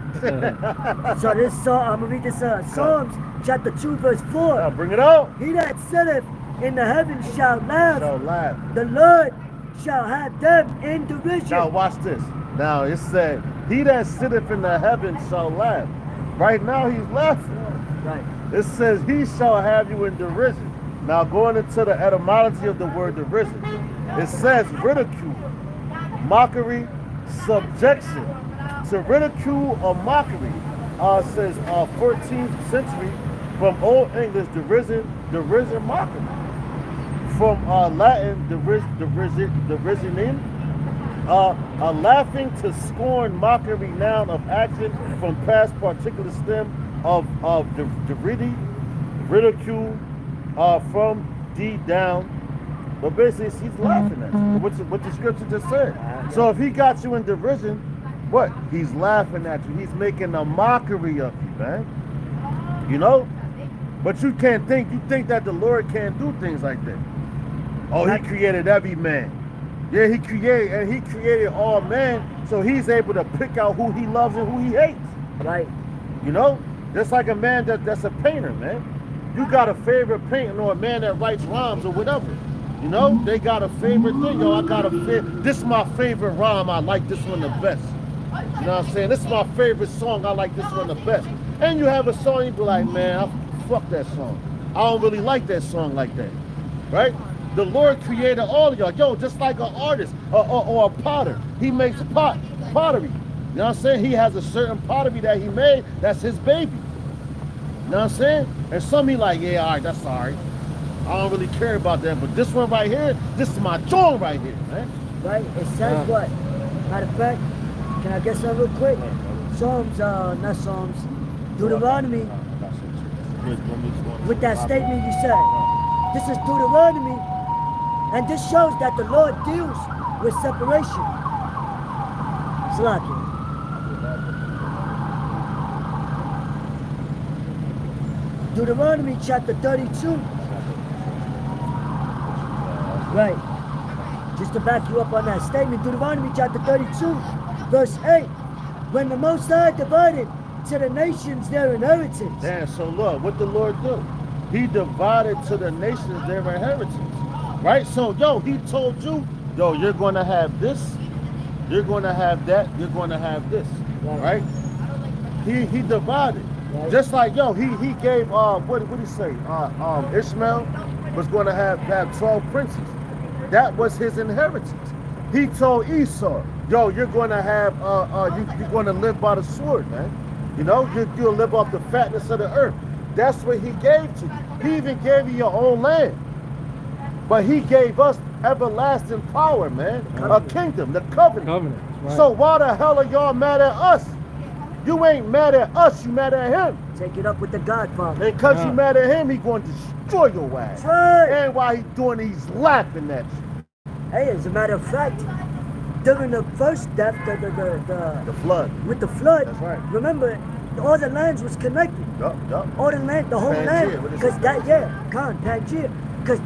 So this song, I'm gonna read this Psalms chapter 2 verse 4. Now bring it out. He that sitteth in the heavens shall laugh. No, laugh. The Lord shall have them in derision. Now watch this. Now it said, he that sitteth in the heavens shall laugh. Right now he's laughing. Right. It says he shall have you in derision. Now going into the etymology of the word derision, it says ridicule, mockery, subjection. To ridicule or mockery, says 14th century, from Old English derision, mockery. From Latin derisionem, a laughing to scorn, mockery, noun of action from past particular stem of deridi, ridicule, from D down. But basically, he's laughing at you. What the scripture just said. So if he got you in derision, what? He's laughing at you. He's making a mockery of you, man. You know? But you can't think. You think that the Lord can't do things like that. Oh, he created every man. Yeah, he created all men, so he's able to pick out who he loves and who he hates. Right. You know? Just like a man that's a painter, man. You got a favorite painter or a man that writes rhymes or whatever. You know? They got a favorite thing. Yo, I got a this is my favorite rhyme. I like this one the best. You know what I'm saying? This is my favorite song. I like this one the best. And you have a song, you be like, man, fuck that song. I don't really like that song like that. Right? The Lord created all of y'all. Yo, just like an artist or a potter. He makes pottery. You know what I'm saying? He has a certain pottery that he made. That's his baby. You know what I'm saying? And some he like, yeah, all right, that's all right. I don't really care about that. But this one right here, this is my joint right here, man. Right? It says what? Matter of fact, can I get some real quick? Psalms, not Psalms, Deuteronomy. With that statement you said. This is Deuteronomy. And this shows that the Lord deals with separation. Slaki. Deuteronomy chapter 32. Right. just to back you up on that statement, Deuteronomy chapter 32, verse 8. When the Most High divided to the nations their inheritance. Damn, so look, what the Lord do? He divided to the nations their inheritance. Right? So, yo, he told you, yo, you're going to have this, you're going to have that, you're going to have this. Right? He divided. Right. Just like, yo, he gave, what did he say? Ishmael was going to have 12 princes. That was his inheritance. He told Esau, yo, you're going to have, you're going to live by the sword, man. You know, you'll live off the fatness of the earth. That's what he gave to you. He even gave you your own land. But he gave us everlasting power, man. A kingdom, the covenant. Covenant. Right. So why the hell are y'all mad at us? You ain't mad at us, you mad at him. Take it up with the Godfather. And because you mad at him, he going to destroy your ass. That's right. And while he's doing it, he's laughing at you. Hey, as a matter of fact, during the first death, The flood. with the flood, That's right. remember, all the lands was connected. Yup. All the land, the whole Pangaea, land. what is Because it? Pangaea. Because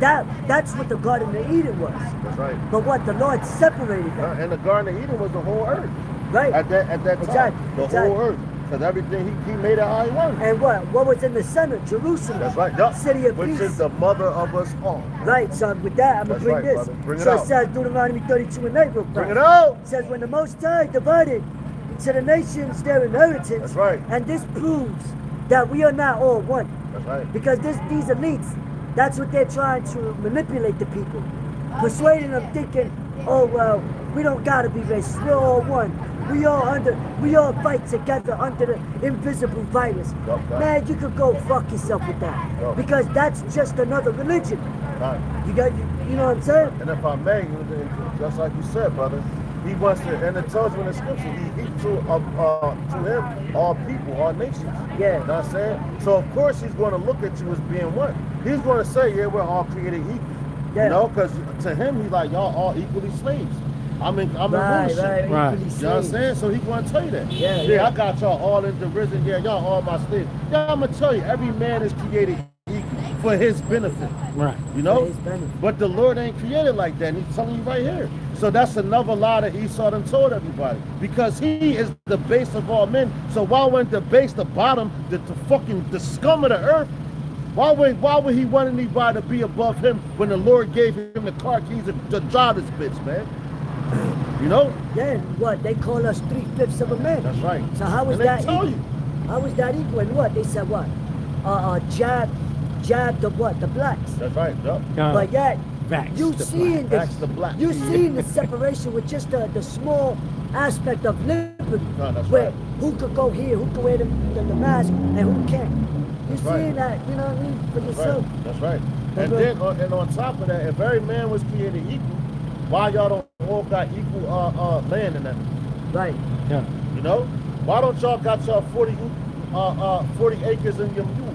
that's what the Garden of Eden was. That's right. But what, the Lord separated them. And the Garden of Eden was the whole earth. Right. At that time. Exactly, The whole earth. Because everything, he made it how he wanted. And what was in the center? Jerusalem. That's right. Yup. City of Which peace. is the mother of us all. Right, son. With that, I'm going That's to bring right, this. brother. Bring it So out. it says Deuteronomy 32 and 8 real quick. Bring it out. It says, when the Most High divided to the nations their inheritance. That's right. And this proves that we are not all one. That's right. Because these elites, that's what they're trying to manipulate the people. Persuading them thinking, oh, well, we don't got to be racist. We're all one. We all fight together under the invisible virus. Yup. Man, you could go fuck yourself with that. Yup. Because that's just another religion. Right. You know what I'm saying? And if I may, just like you said, brother, he wants to, and it tells you in the scripture, he to him, all people, all nations. Yeah. You know what I'm saying? So of course he's going to look at you as being one. He's going to say, yeah, we're all created equal. Yeah. You know, because to him, he's like, y'all all equally slaves. I'm in Right. rulership. Right. You know what I'm saying? So he's going to tell you that. Yeah. I got y'all all in derision. Yeah, y'all all my slaves. Yeah, I'm going to tell you, every man is created equal for his benefit. Right. You know? For his benefit. But the Lord ain't created like that. And he's telling you right here. So that's another lie that Esau done told everybody. Because he is the base of all men. So why wouldn't the base, the bottom, the scum of the earth, why would he want anybody to be above him when the Lord gave him the car keys to drive this bitch, man? You know? Then what? They call us 3/5 of a man. That's right. So how was And that they tell equal? you. How was that equal? And what? They said what? Jab the what? The blacks. That's right. Yup. But yet, Vax you the seeing Vax the black. you seeing the separation with just the small aspect of liberty, No, that's where right. who could go here, who could wear the mask, and who can't. You That's right. seeing that? You know what I mean? For yourself. Right. That's right. But And look- then, and on top of that, if every man was created equal, why y'all don't all got equal land in that? Right. Yeah. You know? Why don't y'all got y'all 40 acres in your mules?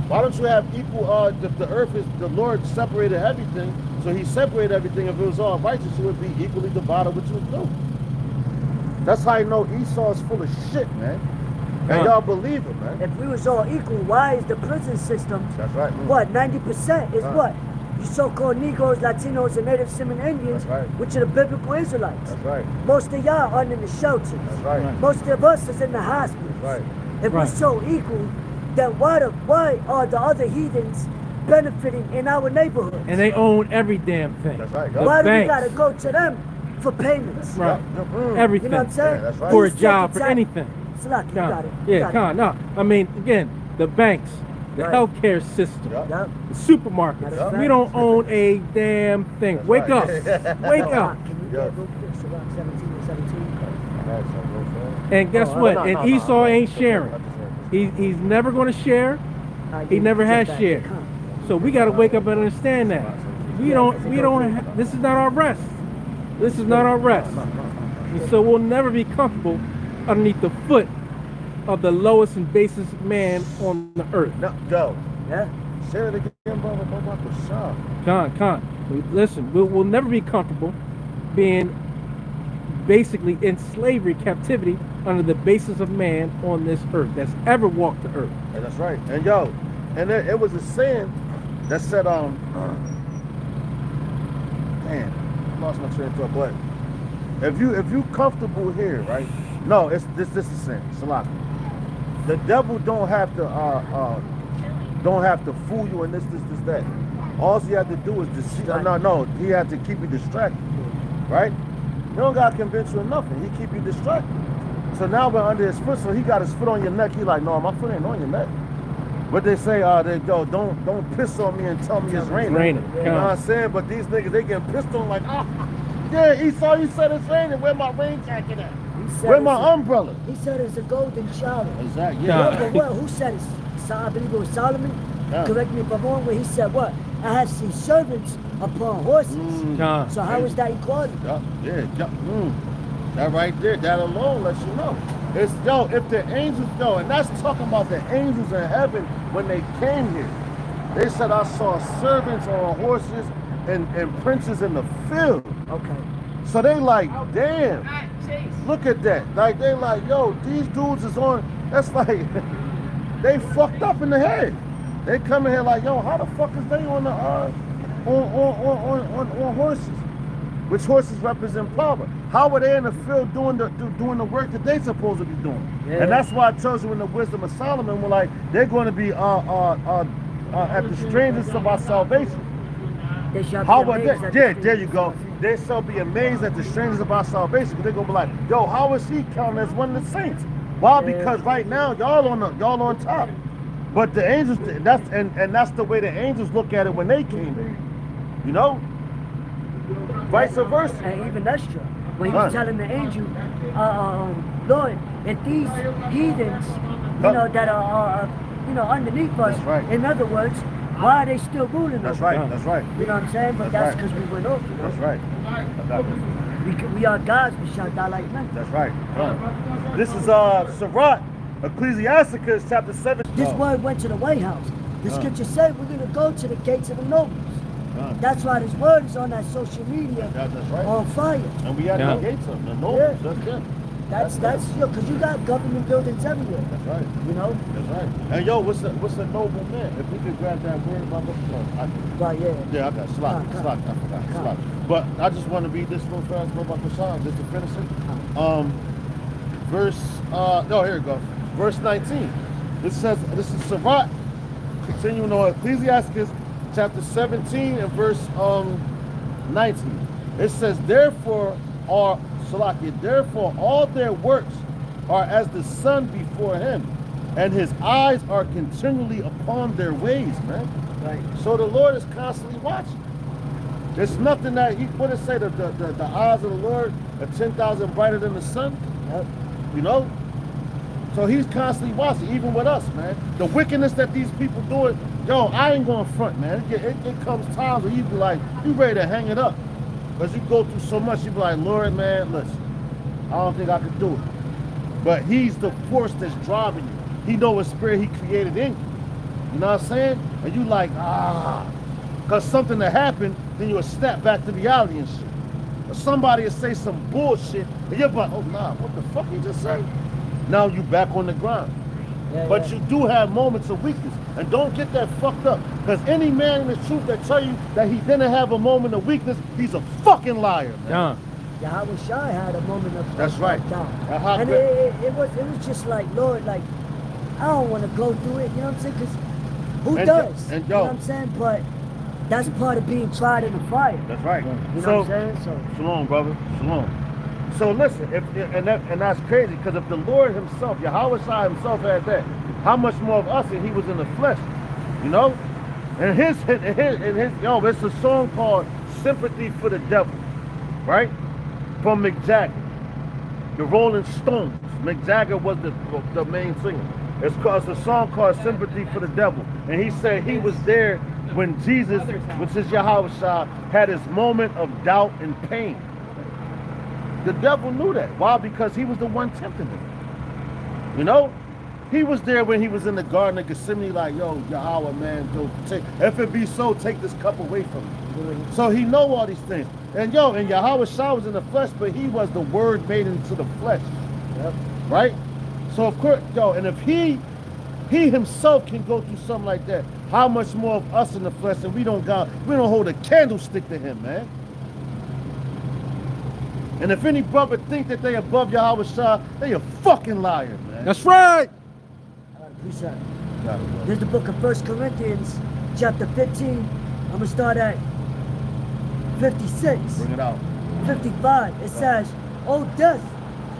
Why don't you have equal, the earth is, the Lord separated everything, so he separated everything. If it was all righteous, it would be equally divided what you would do. That's how you know Esau is full of shit, man. And y'all believe it, man. If we was all equal, why is the prison system, That's right. what, 90% is Right. what? You so-called Negroes, Latinos, and Native Seminole Indians, That's right. which are the biblical Israelites. That's right. Most of y'all are in the shelters. That's right. Right. Most of us is in the hospitals. Right. If we're Right. so equal, then why are the other heathens benefiting in our neighborhoods? And they own every damn thing. That's right. The Why do we banks, gotta go to them for payments? Right. Mm. Everything. You know what I'm saying? Yeah, that's right. For a These job, for second anything. Salaki, you got it. You Yeah, got it. con. No, I mean, again, the banks, the Right. healthcare system, Yup. Yup. the supermarkets. That's We right. don't own a damn thing. That's Wake right. up. Wake Oh, up. Can you Yeah. get real quick? Sirach 17 and 17. And guess Oh, what? no, And no, Esau no. ain't sharing. He's never going to share. He never has shared. So we got to wake up and understand that. We don't this is not our rest. This is not our rest. And so we'll never be comfortable underneath the foot of the lowest and basest man on the earth. No, go. Yeah. Say it again, brother. Go back to shop. Con. Listen, we'll never be comfortable being basically in slavery, captivity, under the basis of man on this earth that's ever walked the earth. And that's right. And yo, and it was a saying that said, man, lost my train of thought. But if you comfortable here, right? No, it's this is sin. Salaki. The devil don't have to fool you and this, that. All he had to do is deceive. No, he had to keep you distracted, right? He don't gotta convince you of nothing. He keep you distracted. So now we're under his foot. So he got his foot on your neck. He like, no, my foot ain't on your neck. But they say, don't piss on me and tell me it's raining. You know what I'm saying? But these niggas, they getting pissed on like, yeah, Esau, you said it's raining. Where my rain jacket at? Where my umbrella? He said it's a golden shower. Exactly. Yeah. Yeah. But what? Who said it? I believe it was Solomon. Yeah. Correct me if I'm wrong. Where he said what? I have seen servants upon horses. So how is that equality? Yeah. That right there, that alone lets you know. It's if the angels and that's talking about the angels in heaven when they came here. They said I saw servants on horses and princes in the field. Okay. So they like, damn, look at that. Like they like, yo, these dudes is on. That's like they fucked up in the head. They come in here like, yo, how the fuck is they on the on horses? Which horses represent power? How are they in the field doing the work that they supposed to be doing? Yeah. And that's why I told you in the wisdom of Solomon, we're like, they're going to be at the strangest of our salvation. They shall how be about that? Yeah, there you go. They shall be amazed at the strangers of our salvation. Because they're gonna be like, yo, how is he counting as one of the saints? Why? Yeah. Because right now y'all on top. But the angels, that's the way the angels look at it when they came in. You know? Vice versa. And even that's true. When he was telling the angel, Lord, if these heathens, that are underneath us, right. In other words, why are they still ruling us? That's right. That's right. You know what I'm saying? But that's because we went off. That's right. We are gods, we shall die like men. That's right. This is Sirach, Ecclesiasticus chapter 7. This word went to the White House. The scripture said we're going to go to the gates of the nobles. That's why this word is on that social media that's right. On fire. And we had the gates of the nobles. Yeah. That's because you got government buildings everywhere. That's right. You know. That's right. And yo, what's a noble man? If we could grab that word about right, yeah. Yeah, I got slot. I forgot. Slot. But I just want to read this real fast. Go about the song just to finish it. Here we go. Verse 19. This is Sirach, continuing on Ecclesiasticus chapter 17 and verse 19. It says, therefore all their works are as the sun before him, and his eyes are continually upon their ways, man. Right. So the Lord is constantly watching. There's nothing that what it say, the eyes of the Lord are 10,000 brighter than the sun. Yep. You know? So he's constantly watching, even with us, man. The wickedness that these people doing, yo, I ain't going front, man. It comes times where you be like, you ready to hang it up. Because you go through so much, you be like, Lord, man, listen, I don't think I could do it. But he's the force that's driving you. He know what spirit he created in you. You know what I'm saying? And you like, because something that happened, then you'll snap back to reality and shit. Or somebody will say some bullshit, and you're like, oh, nah, what the fuck he just say? Now you back on the grind. But you do have moments of weakness. And don't get that fucked up. Because any man in the truth that tell you that he didn't have a moment of weakness, he's a fucking liar, man. Yahweh Shai had a moment of That's right. And it was just like, Lord, like, I don't want to go through it, you know what I'm saying? Because who does? You know what I'm saying? But that's part of being tried in the fire. That's right. You know what I'm saying? So shalom, brother. Shalom. So listen, and that's crazy, because if the Lord himself, Yahweh Shai himself had that, how much more of us if he was in the flesh, you know? And his it's a song called Sympathy for the Devil, right? From Mick Jagger, the Rolling Stones. Mick Jagger was the main singer. It's a song called Sympathy for the Devil. And he said he was there when Jesus, which is Yahweh Shai, had his moment of doubt and pain. The devil knew that. Why? Because he was the one tempting him. You know? He was there when he was in the Garden of Gethsemane, like, yo, Yahweh, man, if it be so, take this cup away from me. So he know all these things. And Yahweh Shai was in the flesh, but he was the word made into the flesh. Yep. Right? So of course, and if he himself can go through something like that, how much more of us in the flesh, and we don't hold a candlestick to him, man. And if any brother think that they above Yahweh Shah, they a fucking liar, man. That's right. Precept. Got it, bro. There's the book of 1 Corinthians, chapter 15. I'm going to start at 56. Bring it out. 55. It says, O death,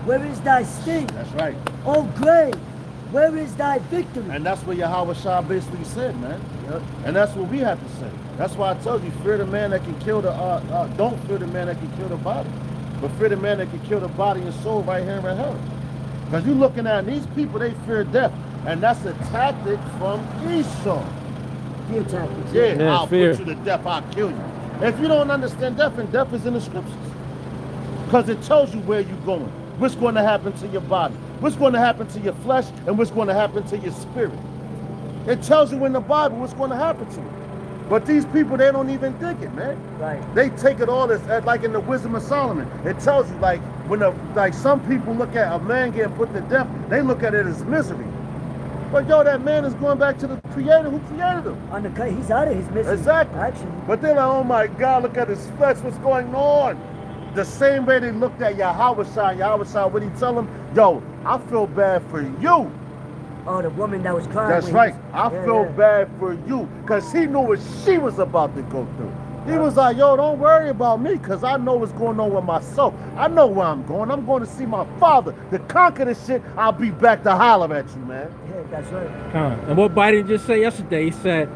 where is thy sting? That's right. O grave, where is thy victory? And that's what Yahweh Shah basically said, man. Yep. And that's what we have to say. That's why I told you, fear the man that can kill the, don't fear the man that can kill the body, but fear the man that can kill the body and soul right here in hell. Because you're looking at these people, they fear death. And that's a tactic from Esau. Fear tactics. Yeah, Yeah, I'll fear. put you to death, I'll kill you. If you don't understand death, and death is in the scriptures. Because it tells you where you're going, what's going to happen to your body, what's going to happen to your flesh, and what's going to happen to your spirit. It tells you in the Bible what's going to happen to you. But these people, they don't even dig it, man. Right. They take it all as like in the Wisdom of Solomon. It tells you like when like some people look at a man getting put to death, they look at it as misery. But yo, that man is going back to the creator who created him. He's out of his misery. Exactly. Actually. But they're like, oh my God, look at his flesh, what's going on? The same way they looked at Yahweh Shah, what he tell him? Yo, I feel bad for you. Oh, the woman that was crying. That's when right. he was- I yeah, feel yeah. bad for you because he knew what she was about to go through. He was like, yo, don't worry about me because I know what's going on with myself. I know where I'm going. I'm going to see my father. To conquer this shit, I'll be back to holler at you, man. Yeah, that's right. And what Biden just said yesterday, he said,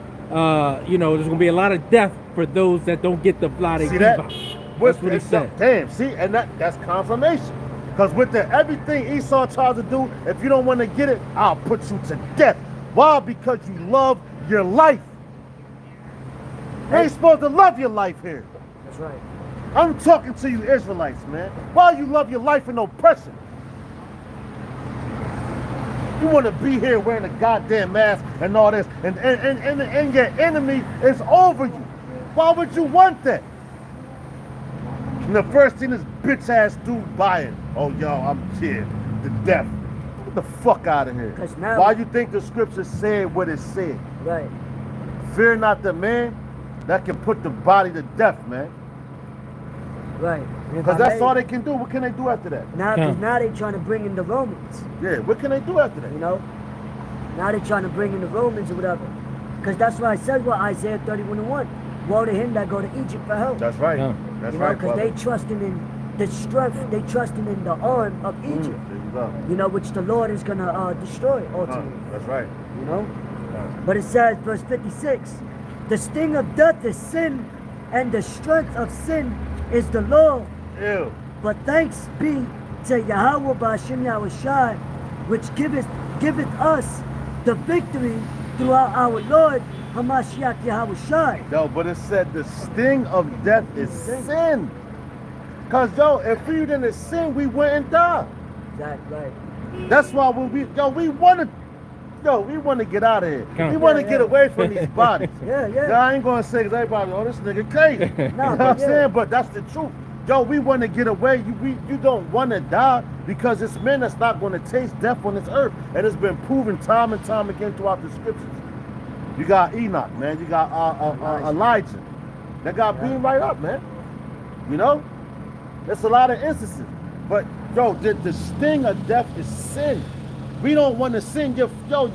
you know, there's gonna be a lot of death for those that don't get the Vlade See that? That's what he said. Damn, see, and that's confirmation. Because with everything Esau tries to do, if you don't want to get it, I'll put you to death. Why? Because you love your life. You ain't supposed to love your life here. That's right. I'm talking to you Israelites, man. Why you love your life in oppression? You want to be here wearing a goddamn mask and all this, and your enemy is over you. Why would you want that? And the first thing this bitch ass dude buying, oh yo, I'm here to death. Get the fuck out of here. 'Cause now- Why you think the scripture said what it said? Right. Fear not the man that can put the body to death, man. Right. And if Because I that's may- all they can do. What can they do after that? Now, Yeah. cause now they trying to bring in the Romans. Yeah, what can they do after that? You know. Now they trying to bring in the Romans or whatever. Because that's why I said what Isaiah 31:1. Woe to him that go to Egypt for help. That's right. Yeah. That's You know, right, because brother. they trusting in the strength, they trusting in the arm of Egypt. There you go. You know, which the Lord is gonna destroy ultimately. That's right. You know. But it says, verse 56, the sting of death is sin, and the strength of sin is the law. Ew. But thanks be to Yahweh Ba'ashem Yahushai, which giveth us the victory throughout our Lord Hamashiach Yahushai. Yo, but it said the sting of death is sin. Because, yo, if we didn't sin, we wouldn't die. Exactly right. That's why when we want to get out of here. Come on. We want to Yeah, get yeah. away from these bodies. Yeah, yeah. Yo, I ain't going to say because everybody, oh, this nigga crazy. You know what I'm yeah. saying? But that's the truth. Yo, we want to get away. You don't want to die because it's men that's not going to taste death on this earth. And it's been proven time and time again throughout the scriptures. You got Enoch, man. You got Elijah. That got beaten right up, man. You know? There's a lot of instances. But, yo, the sting of death is sin. We don't want to sin. Your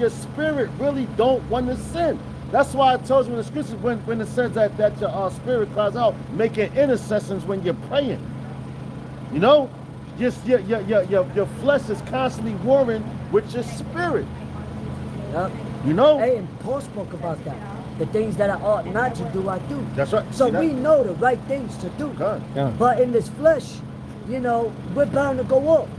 spirit really don't want to sin. That's why I told you in the scriptures when it says that your spirit cries out, making intercessions when you're praying. You know? Just your flesh is constantly warring with your spirit. Yep. You know? Hey, and Paul spoke about that. The things that I ought not to do, I do. That's right. So See that? we know the right things to do. God. Yeah. But in this flesh, you know, we're bound to go off.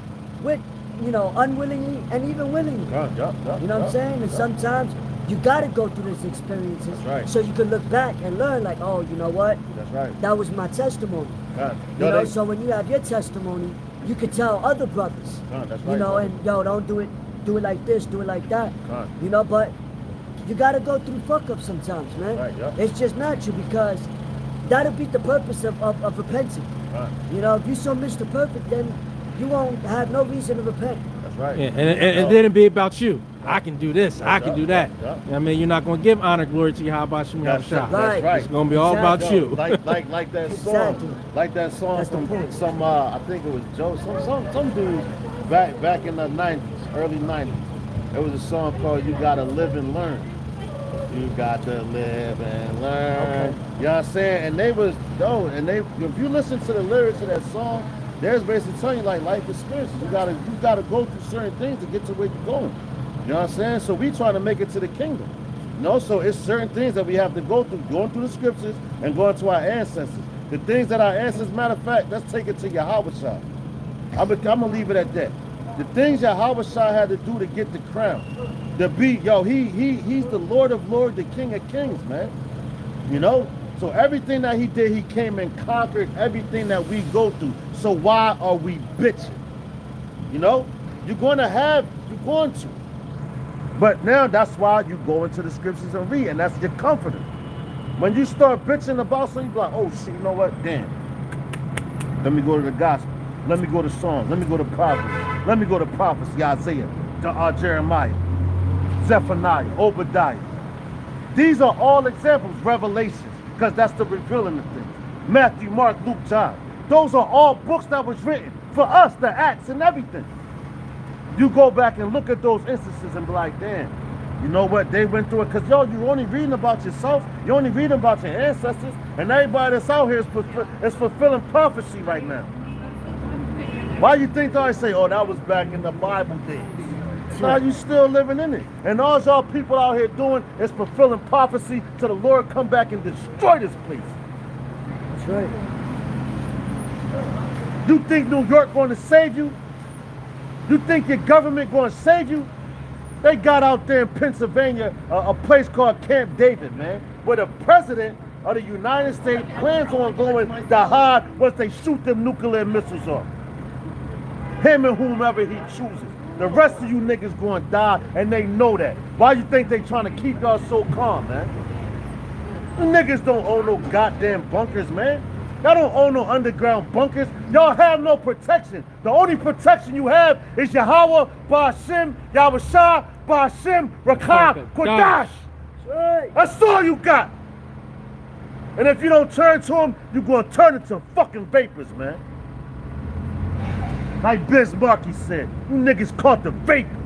With, you know, unwillingly and even willingly. Yeah, You know what I'm saying? And sometimes you got to go through these experiences That's right. so you can look back and learn like, oh, you know what? That's right. That was my testimony. God. You know, so when you have your testimony, you can tell other brothers. That's You right, know, brother. and yo, don't do it like this, do it like that. God. You know, but you got to go through fuck ups sometimes, man. Right, yeah. It's just natural because that'll be the purpose of repenting. God. You know, if you so Mr. Perfect, then you won't have no reason to repent. That's right. Yeah, and then it'd be about you. I can do this, I can do that. I mean, you're not going to give honor, glory to Yahweh Shem That's Yahushua. right. right. It's going to be all about Exactly. you. Like that song, Exactly. like that song That's the from point. some I think it was Joe, some dude back in the 90s, early 90s. It was a song called "You Gotta Live and Learn." You got to live and learn. Okay. You know what I'm saying? And they was if you listen to the lyrics of that song, there's basically telling you like life experiences. You gotta go through certain things to get to where you're going. You know what I'm saying? So we trying to make it to the kingdom. You know, so it's certain things that we have to go through, going through the scriptures and going to our ancestors. The things that our ancestors, matter of fact, let's take it to Yahweh Shah. I'm gonna leave it at that. The things Yahweh Shah had to do to get the crown, to be, he's the Lord of Lords, the King of Kings, man. You know? So everything that he did, he came and conquered everything that we go through. So why are we bitching? You know? You're going to. But now that's why you go into the scriptures and read, and that's your comforter. When you start bitching about something, you be like, oh shit, you know what? Damn. Let me go to the gospel. Let me go to Psalms. Let me go to Proverbs. Let me go to prophecy, Isaiah, Jeremiah, Zephaniah, Obadiah. These are all examples, revelations, because that's the revealing of things. Matthew, Mark, Luke, John. Those are all books that was written for us, the Acts and everything. You go back and look at those instances and be like, damn, you know what? They went through it. Because, you're only reading about yourself. You're only reading about your ancestors. And everybody that's out here is fulfilling prophecy right now. Why you think I say, oh, that was back in the Bible days? Now you still living in it. And all y'all people out here doing is fulfilling prophecy till the Lord come back and destroy this place. That's right. You think New York going to save you? You think your government going to save you? They got out there in Pennsylvania a place called Camp David, man, where the president of the United States plans on going to hide once they shoot them nuclear missiles off. Him and whomever he chooses. The rest of you niggas going to die, and they know that. Why you think they trying to keep y'all so calm, man? You niggas don't own no goddamn bunkers, man. Y'all don't own no underground bunkers. Y'all have no protection. The only protection you have is Yahweh, Ba'ashem, Yahweh Shah, Ba'ashem, Rakah, Kodash. That's right. That's all you got. And if you don't turn to him, you're going to turn into fucking vapors, man. Like Biz Markie said, you niggas caught the vapors.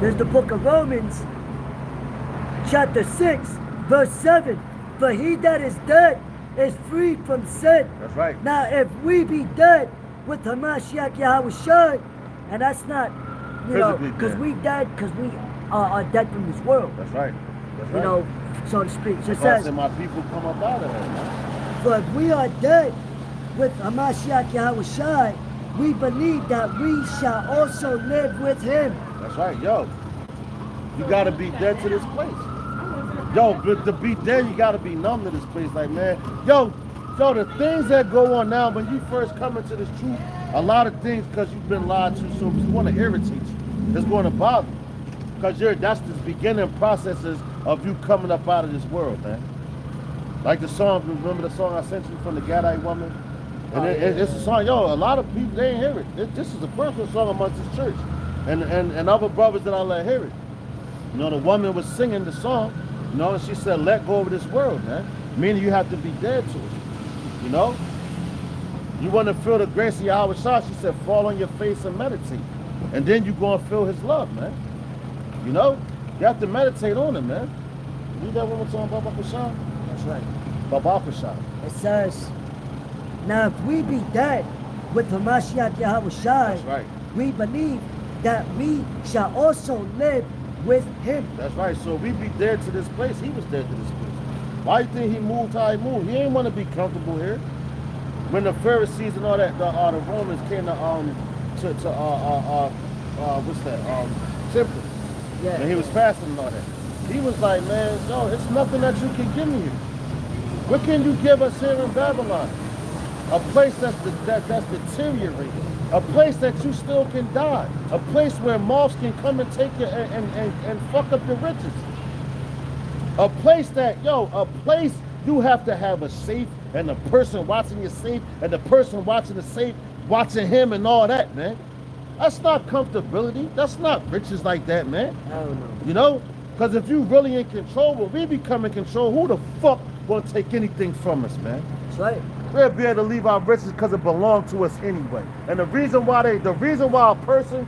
There's the book of Romans, chapter 6, verse 7. For he that is dead is free from sin. That's right. Now, if we be dead with Hamashiach Yahweh Shai, and that's not, Physically because dead. we dead because we are dead from this world, That's right. That's you right. know, so to speak. So it God says, said my people come up out of there, man. for if we are dead with Hamashiach Yahweh Shai, we believe that we shall also live with him. That's right, yo. You gotta be dead to this place. Yo, but to be dead, you gotta be numb to this place. Like, man, yo, the things that go on now, when you first come into this truth, a lot of things, because you've been lied to, so it's going to irritate you. It's going to bother you. Because that's the beginning processes of you coming up out of this world, man. Like the song, remember the song I sent you from the Gadite woman? And it's a song, yo, a lot of people, they ain't hear it. This is a personal song amongst this church. And other brothers that I let hear it. You know, the woman was singing the song, you know, and she said, let go of this world, man. Meaning you have to be dead to it, you know? You want to feel the grace of Yahweh Shah, she said, fall on your face and meditate. And then you go and feel his love, man. You know? You have to meditate on it, man. Read that one more time, Baba Shah? That's right. Baba Shah. It says, now if we be dead with Hamashiach Yahweh Shai, That's right. we believe that we shall also live with him. That's right. So we be dead to this place. He was dead to this place. Why you think he moved how he moved? He ain't want to be comfortable here. When the Pharisees and all that, the Romans came to what's that? Temple. Yeah. And he was fasting and all that. He was like, man, yo, it's nothing that you can give me here. What can you give us here in Babylon? A place that's deteriorated. A place that you still can die. A place where moths can come and take you and fuck up your riches. A place that, you have to have a safe, and the person watching your safe, and the person watching the safe watching him and all that, man. That's not comfortability. That's not riches like that, man. I don't know. You know? Because if you really in control, when we become in control, who the fuck gonna take anything from us, man? That's right. We'll be able to leave our riches because it belongs to us anyway. And the reason why a person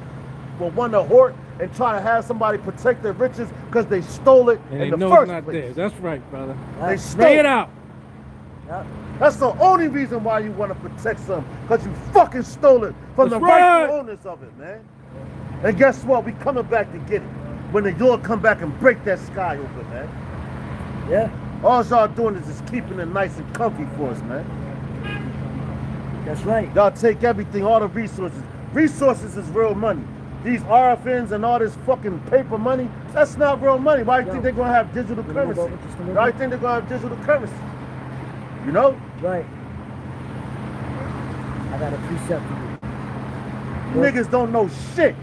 will want to hoard and try to have somebody protect their riches because they stole it And in they the know first it's not place. there. That's right, brother. They Right. stole Bring it out. Yep. That's the only reason why you want to protect something, because you fucking stole it from That's the rightful right. owners of it, man. And guess what? We coming back to get it. When the Lord come back and break that sky open, man. Yeah. All y'all doing is just keeping it nice and comfy for us, man. That's right. Y'all take everything, all the resources. Resources is real money. These RFNs and all this fucking paper money, that's not real money. Why do you Yo. think they're gonna have digital Wanna move currency? over just a little Why do you bit? think they're gonna have digital currency? You know? Right. I got a precept for you. You niggas don't know shit.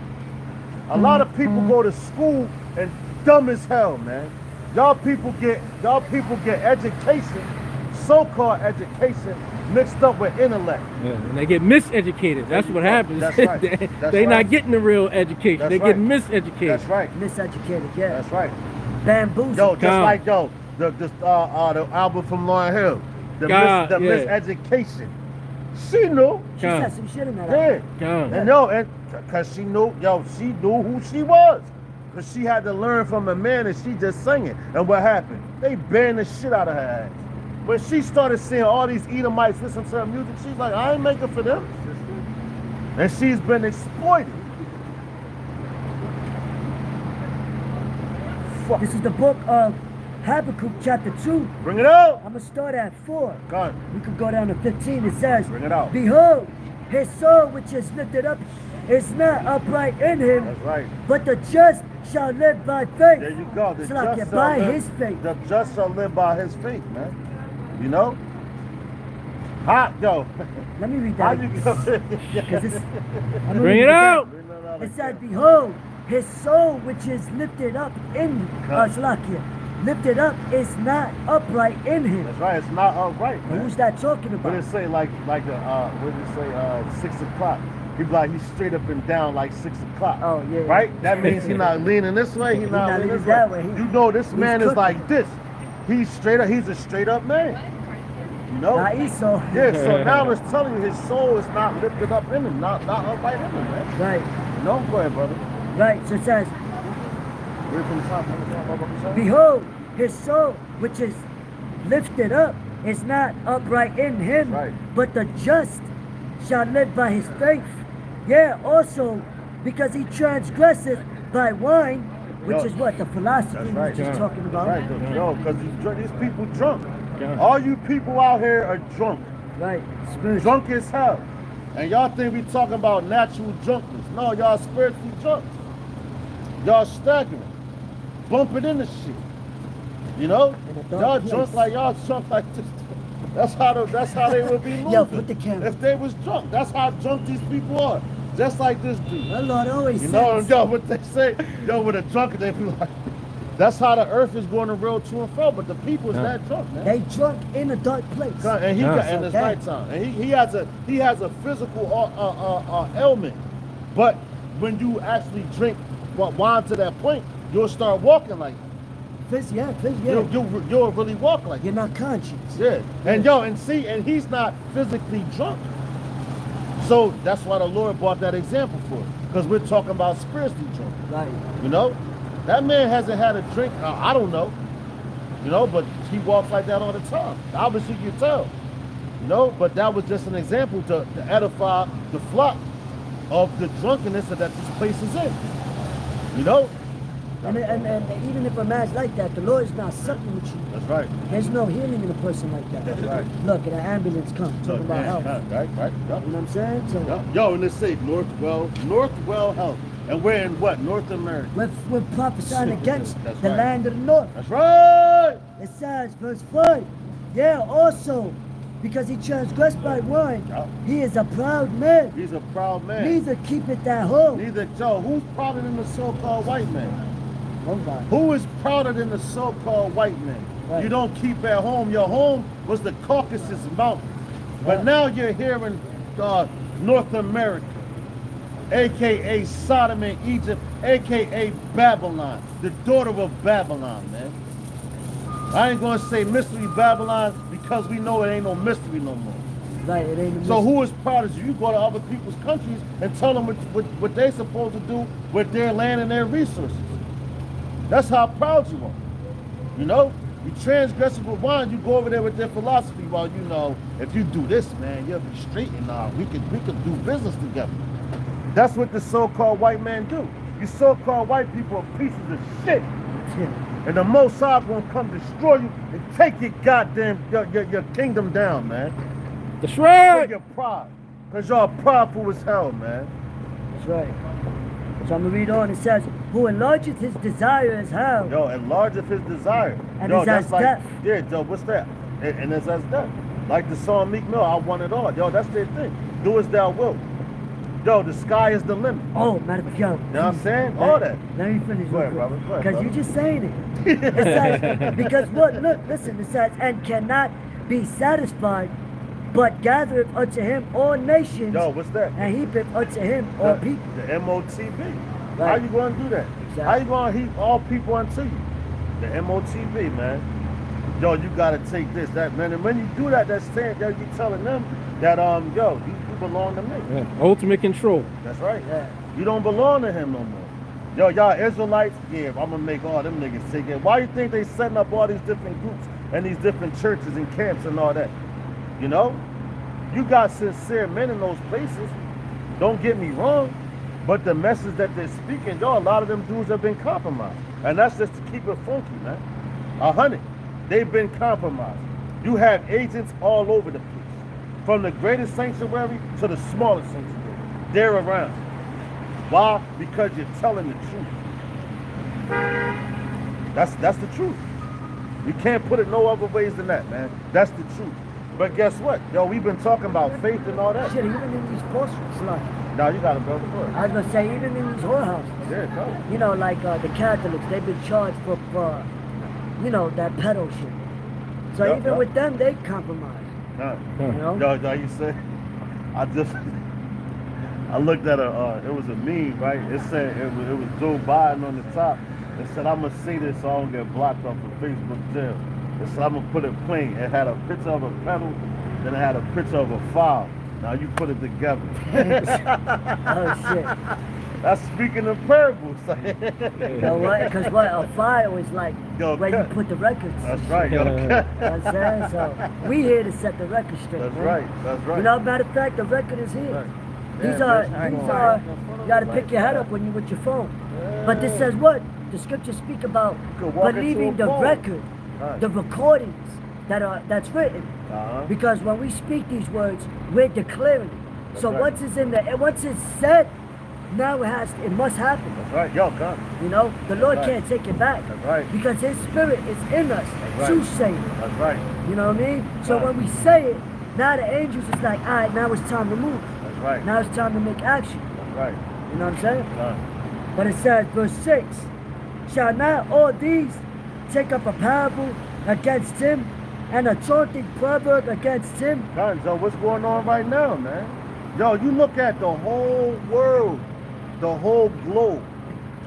A lot of people go to school and dumb as hell, man. Y'all people get education, so-called education, mixed up with intellect. Yeah, and they get miseducated. That's what happens. That's right. they That's they right. not getting the real education. That's they right. get miseducated. That's right. Miseducated, yeah. That's right. Bamboozled. Yo, just God. like the album from Lauryn Hill, the God, yeah. miseducation. She knew. She God. said some shit in that. Yeah. God. And yo, and cause she knew who she was. Cause she had to learn from a man and she just sang it. And what happened? They banned the shit out of her ass. When she started seeing all these Edomites listen to her music, she's like, I ain't making for them. And she's been exploited. Fuck. This is the book of Habakkuk chapter 2. Bring it out. I'm going to start at 4. God. We could go down to 15. It says, Bring it out. Behold, his soul which is lifted up is not upright in him, That's right. but the just shall live by faith. There you go. The It's like just by shall live- his faith. The just shall live by his faith, man. You know? Hot, yo. Let me read How that. you go? Because it's, I'm gonna Bring read it out. It said, Behold, his soul which is lifted up in Slakia, lifted up is not upright in him. That's right. It's not upright, And man. who's that talking What did about? it say? Like what did it say? 6 o'clock. He be like, he's straight up and down like 6 o'clock. Oh, yeah. Right? That means he's not leaning this way. He's not leaning this that way. way. You know this man is cooking. like this. He's straight up. He's a straight up man. You know? Not Esau. Yeah. So now it's telling you his soul is not lifted up in him, not upright in him, man. Right, You know? Go ahead, brother. right. So it says, Read from the top. From the top, what you say? Behold, his soul which is lifted up is not upright in him, Right. but the just shall live by his faith. Yeah, also because he transgresseth by wine, which Yo, is what the philosophy That's we right. were just Yeah. talking about. Right, though. Yo, because these people drunk. Yeah. All you people out here are drunk. Right, spiritual. Drunk as hell. And y'all think we talking about natural drunkenness. No, y'all spiritually drunk. Y'all staggering. Bumping into shit. You know? In a dark Y'all place. drunk like y'all drunk like this. That's how they would be moving. Yo, put the camera. If they was drunk. That's how drunk these people are. Just like this dude. My Lord always You know, says, yo, what they say, yo, with a drunk, they be like, that's how the earth is going to roll to and fro, but the people's Yeah. that drunk, man. they drunk in a dark place. And he Yeah. got, and it's Okay. nighttime, and he has a physical ailment, but when you actually drink wine to that point, you'll start walking like Yeah, you'll really walk like You're not conscious. yeah. And yo, and he's not physically drunk. So that's why the Lord brought that example for us, because we're talking about spiritually drunk. Right. You know, that man hasn't had a drink. I don't know. You know, but he walks like that all the time. Obviously, you can tell. You know, but that was just an example to edify the flock of the drunkenness that this place is in. You know, And even if a man's like that, the Lord is not sucking with you. that's right. There's no healing in a person like that. That's right. Look, an ambulance comes talking about health. Right. Yep. You know what I'm saying? So Yep. Yo, and let's say Northwell Health, and we're in what? North America. we're prophesying against That's the right. land of the north. That's right. It says, verse 5, yeah, also, because he transgressed by wine, Yep. he is a proud man. He's a proud man. Neither keepeth that home. Neither Joe. Who's prouder than the so-called white man? Hold on. Who is prouder than the so-called white man? Right. You don't keep at home. Your home was the Caucasus Mountain. But Yeah. now you're here North America, aka Sodom and Egypt, aka Babylon, the daughter of Babylon, man. I ain't gonna say mystery Babylon because we know it ain't no mystery no more. Right, it ain't a So mystery. who is proud of you? You go to other people's countries and tell them what they supposed to do with their land and their resources. That's how proud you are. You know? You transgressive with wine, you go over there with their philosophy. Well, you know, if you do this, man, you'll be straight and we could do business together. That's what the so-called white man do. You so-called white people are pieces of shit. And the Most High gonna come destroy you and take your goddamn your kingdom down, man. That's For right. your pride. Cause y'all prideful as hell, man. That's right. So I'm gonna read on. It says, "Who enlargeth his desire as hell." Yo, enlargeth his desire. And Yo, it's that's as like, death. yeah, Joe, what's that? And it's as death. Like the song Meek Mill, I want it all. Yo, that's their thing. Do as thou wilt. Yo, the sky is the limit. Oh, matter of fact, yo. You know what I'm saying? All that. Let me finish. Go ahead, brother. Go ahead, Because brother. you're just saying it. It says, because what? Look, listen. It says, "And cannot be satisfied, but gathereth unto him all nations, Yo, what's that? and heapeth unto him all people." The MOTB. How Right. you gonna do that? Exactly. How you gonna heap all people unto you? The MOTB, man. Yo, you gotta take this, that, man. And when you do that, that's saying, yo, you telling them that, yo, you belong to me. Yeah. Ultimate control. That's right. Yeah. You don't belong to him no more. Yo, y'all Israelites, yeah, I'm gonna make all them niggas take it. Why you think they setting up all these different groups and these different churches and camps and all that? You know? You got sincere men in those places. Don't get me wrong. But the message that they're speaking, yo, a lot of them dudes have been compromised. And that's just to keep it funky, man. 100. They've been compromised. You have agents all over the place. From the greatest sanctuary to the smallest sanctuary. They're around. Why? Because you're telling the truth. That's the truth. You can't put it no other ways than that, man. That's the truth. But guess what? Yo, we've been talking about faith and all that. Shit, even in these prostitutes, like, Now you gotta build the word. I was gonna say, even in these whorehouses, Yeah, go. you know, like the Catholics, they've been charged for you know, that pedo shit. So Yup, even yup. with them, they compromise. Nah. You know? Yo, you say, I looked at it was a meme, right? It said, it was Joe Biden on the top. It said, I'm gonna say this so I don't get blocked off of Facebook jail. It said, I'm gonna put it plain. It had a picture of a pedal, then it had a picture of a file. Now you put it together. Oh shit. That's speaking in parables. You know what? Because what a file is like Yo, where you cut. put the records. That's right, yo. You know what I'm saying? So we here to set the record straight. That's man. right, that's right. You know, matter of fact, the record is here. Right. These Yeah, are, that's these right. are, you gotta pick your head up when you with your phone. But this says what? The scriptures speak about could walk into believing a the phone. record, Right. the recordings that's written. Uh-huh. Because when we speak these words, we're declaring it. So right. once it's said, now it must happen. That's right, yo, come. You know, the Lord right. can't take it back. That's right. Because His Spirit is in us right. to say it. That's right. You know what I mean? So Right. when we say it, now the angels is like, all right, now it's time to move. That's right. Now it's time to make action. That's right. You know what I'm saying? Done. But it says, verse 6, shall not all these take up a parable against him and a taunting proverb against him? Done. So what's going on right now, man? Yo, you look at the whole world, the whole globe.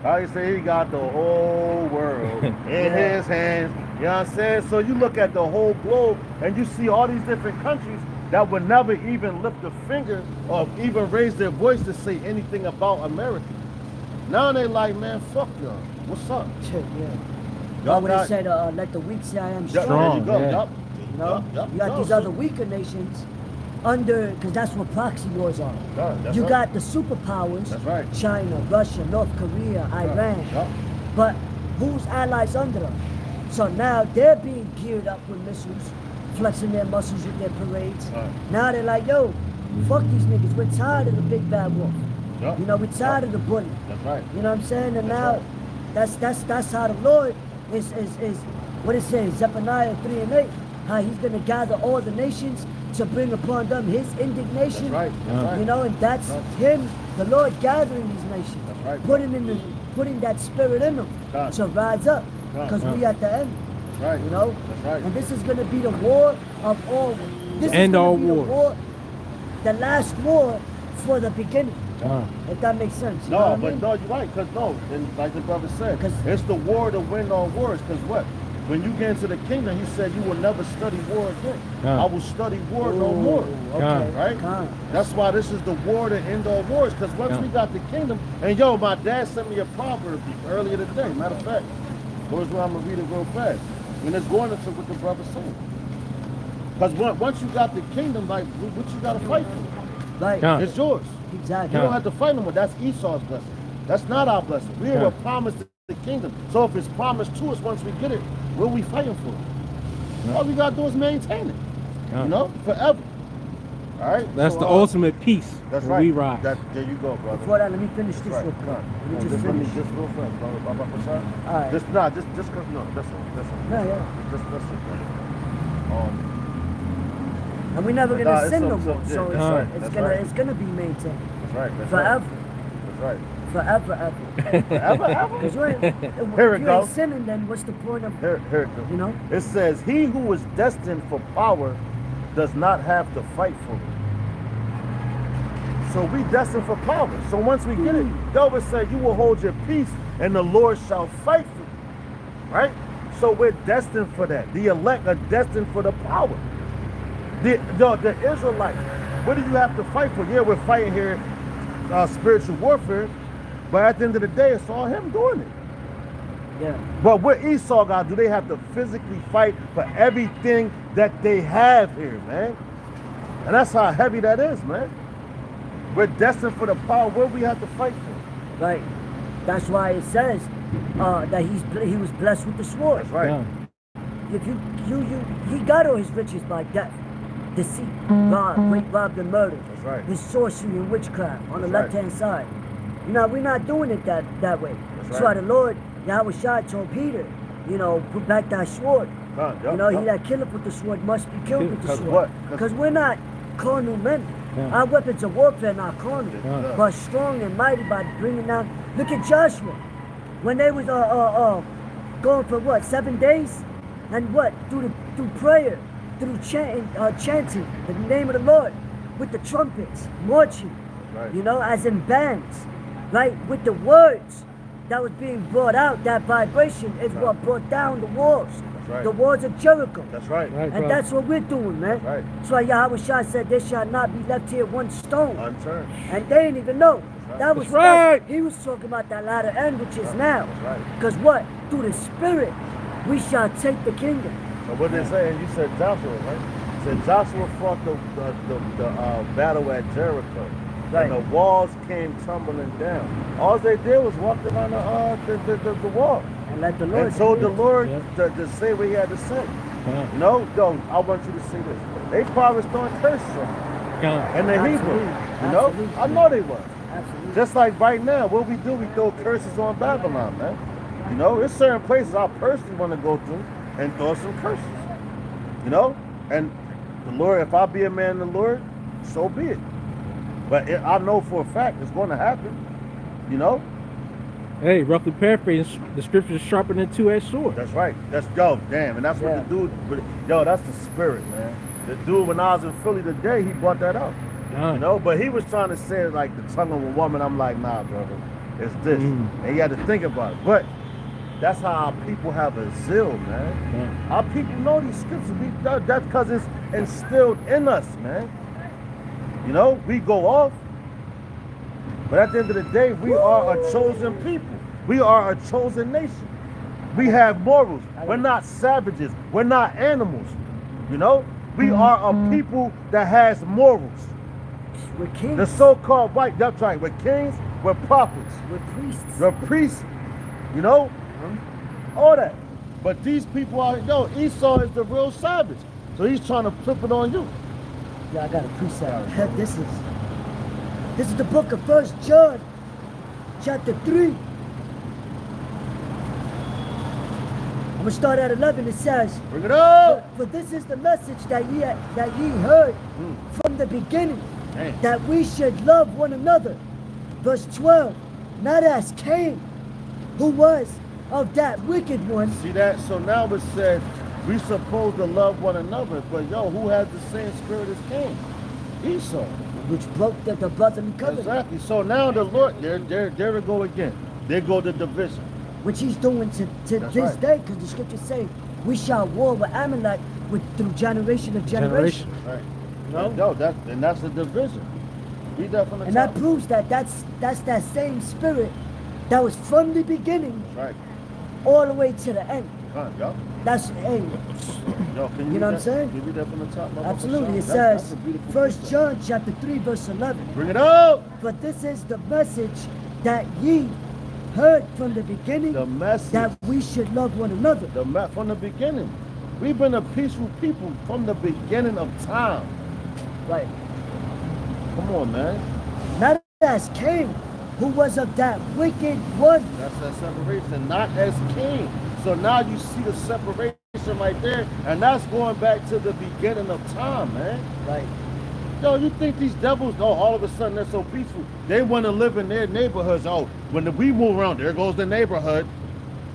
I say he got the whole world in his hands. You know what I'm saying? So you look at the whole globe and you see all these different countries that would never even lift a finger or even raise their voice to say anything about America. Now they like, man, fuck y'all. What's up? Shit, yeah. Y'all Y'all would have got- said, let the weak say I am Yup, strong. there you go. yeah. Yup. You know? Yup, yup, You got yup. these other weaker nations under, because that's what proxy wars are. That's You right. got the superpowers, That's right. China, Russia, North Korea, Iran. Yup. But who's allies under them? So now they're being geared up with missiles, flexing their muscles with their parades. Right. Now they're like, yo, fuck these niggas. We're tired of the big bad wolf. Yup. You know, we're tired of the bully. That's right. You know what I'm saying? And That's now right. that's how the Lord is what it says, Zephaniah 3 and 8, how he's gonna gather all the nations to bring upon them his indignation. That's right. That's right. You know, and that's Right. him, the Lord gathering these nations. That's right. Putting that spirit in them Right. to rise up. Right. Because we at the end. That's right. You know? That's right. And this is gonna be the war of all. This End is gonna all be the wars. war. the last war for the beginning. God. If that makes sense. You know No, what I but mean? no, you're right. Because no, and like the brother said, 'Cause- it's the war to win all wars. Because what? When you get into the kingdom, he said you will never study war again. Yeah. I will study war no more. Okay. Right? Con. That's why this is the war to end all wars. Because once Yeah. we got the kingdom, and yo, my dad sent me a proverb earlier today. Matter of fact, here's where I'm gonna read it real fast. And it's going into what the brother saying. Because once you got the kingdom, like what you got to fight for? Right. Yeah. It's yours. Exactly. You don't have to fight no more. That's Esau's blessing. That's not our blessing. We Yeah. were promised the kingdom. So if it's promised to us once we get it, what are we fighting for? Yeah. All we gotta do is maintain it. Yeah. You know, forever. All right. That's So, the ultimate peace. That's where right. we ride. There you go, brother. Before that, let me finish this Right. real quick. Come Let on. me just Let me finish. just real fast, brother. All right. Just no, just no, that's all. Yeah, yeah. Just listen, brother. And we're never Nah, gonna it's sin no some- more. some- So yeah, it's, that's right, it's that's gonna right. it's gonna be maintained That's right. That's forever, Right. forever, ever. That's right. Ever. Because you ain't, if Here it you goes. ain't sinning, then what's the point of Here it goes. you know? It says, he who is destined for power does not have to fight for it. So we destined for power. So once we get it, David said, you will hold your peace and the Lord shall fight for you. Right? So we're destined for that. The elect are destined for the power. The Israelites, what do you have to fight for? Yeah, we're fighting here spiritual warfare, but at the end of the day, it's all him doing it. Yeah. But what Esau got, do they have to physically fight for everything that they have here, man? And that's how heavy that is, man. We're destined for the power. What we have to fight for? Right. That's why it says that he was blessed with the sword. That's right. Yeah. If he got all his riches by death, deceit, robbed and murdered. That's right. His sorcery and witchcraft on the That's right. left-hand side. You know, we're not doing it that way. That's right. why the Lord, Yahweh Shai told Peter, you know, put back that sword. You know, he that killeth with the sword must be killed with the Because sword. what? Because we're not carnal men. Yeah. Our weapons of warfare are not carnal, Yeah. but strong and mighty by bringing down. Look at Joshua, when they was going for what 7 days, and what through prayer, through chanting the name of the Lord with the trumpets, marching, Right. you know, as in bands, right, with the words that was being brought out. That vibration is what brought down the walls, right. the walls of Jericho. That's right. Right, And brother. that's what we're doing, man. Right. That's why Yahweh Shai said, there shall not be left here one stone. Unturned. And they didn't even know. That was That's right. He was talking about that latter end, which is now. That's right. Because what? Through the Spirit, we shall take the kingdom. So what they saying? You said Joshua, right? Said Joshua fought the battle at Jericho. Right. And the walls came tumbling down. All they did was walk around the wall. And let the Lord And told the do it. Lord Yeah. to say what he had to say. Yeah. No, I want you to see this. They probably was throwing curses on him. Yeah. And the Absolutely. Hebrew. You know? Absolutely. I know they was. Absolutely. Just like right now, what we do, we throw curses on Babylon, man. You know, there's certain places I personally want to go through and throw some curses. You know? And the Lord, if I be a man in the Lord, so be it. But I know for a fact it's going to happen. You know? Hey, roughly paraphrasing, the scripture is sharper than a two-edged sword. That's right. That's damn. And that's Yeah. what the dude, yo, that's the spirit, man. The dude, when I was in Philly today, he brought that up. Yeah. You know, but he was trying to say it like the tongue of a woman. I'm like, nah, brother, it's this. Mm. And you had to think about it. But that's how our people have a zeal, man. Yeah. Our people know these scriptures. That's because it's instilled in us, man. You know, we go off. But at the end of the day, we are a chosen people. We are a chosen nation. We have morals. We're not savages. We're not animals. You know, we are a people that has morals. We're kings. The so-called white, that's right. We're kings, we're prophets, We're priests. we're priests, you know, all that. But these people are, Esau is the real savage. So he's trying to flip it on you. Yeah, I got a precept. This is the book of 1 John, chapter 3. I'm gonna start at 11. It says, Bring it up. For this is the message that ye heard from the beginning, Dang. that we should love one another. Verse 12, not as Cain, who was of that wicked one. See that? So now it said we supposed to love one another, but who has the same spirit as Cain? Esau. which broke the brotherly covenant, Exactly. So now the Lord, there we go again. There go the division. which he's doing to That's this right. day, because the scriptures say, we shall war with Amalek through generation of generation. Right. No? No, that's the division. Read that from the And top. that proves that's that same spirit that was from the beginning Right. all the way to the end. Yup. That's, hey, Yo, can You read know what I'm that? saying? Can you read that from the top? my brother absolutely. It Sean? That's says, a beautiful 1 precept. John chapter 3, verse 11. Bring it up. But this is the message that ye heard from the beginning, The message. that we should love one another. From the beginning. We've been a peaceful people from the beginning of time. Right. Come on, man. Not as Cain, who was of that wicked one. That's that separation, not as king. So now you see the separation right there, and that's going back to the beginning of time, man. Right. Yo, you think these devils, oh, all of a sudden they're so peaceful. They want to live in their neighborhoods. Oh, when we move around, there goes the neighborhood.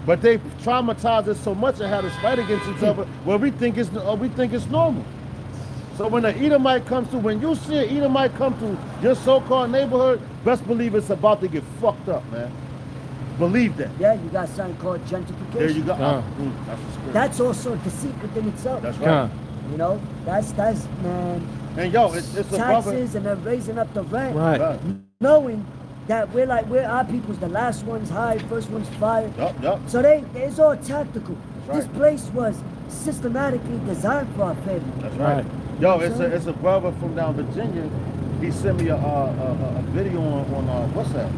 But they traumatize us so much and had us fight against each other where we think it's normal. So when an Edomite comes through, when you see an Edomite come through your so-called neighborhood, best believe it's about to get fucked up, man. Believe that. Yeah, you got something called gentrification. There you go. Uh. That's the spirit. That's also deceit within itself. That's right. Huh. You know, that's man. And yo, it's a brother. Taxes and then raising up the rent, Right. Right. knowing that we're our people's the last ones hired, first ones fired. Yup. So it's all tactical. That's This right. place was systematically designed for our family. That's right. Right. Yo, it's a brother from down Virginia. He sent me a video on WhatsApp,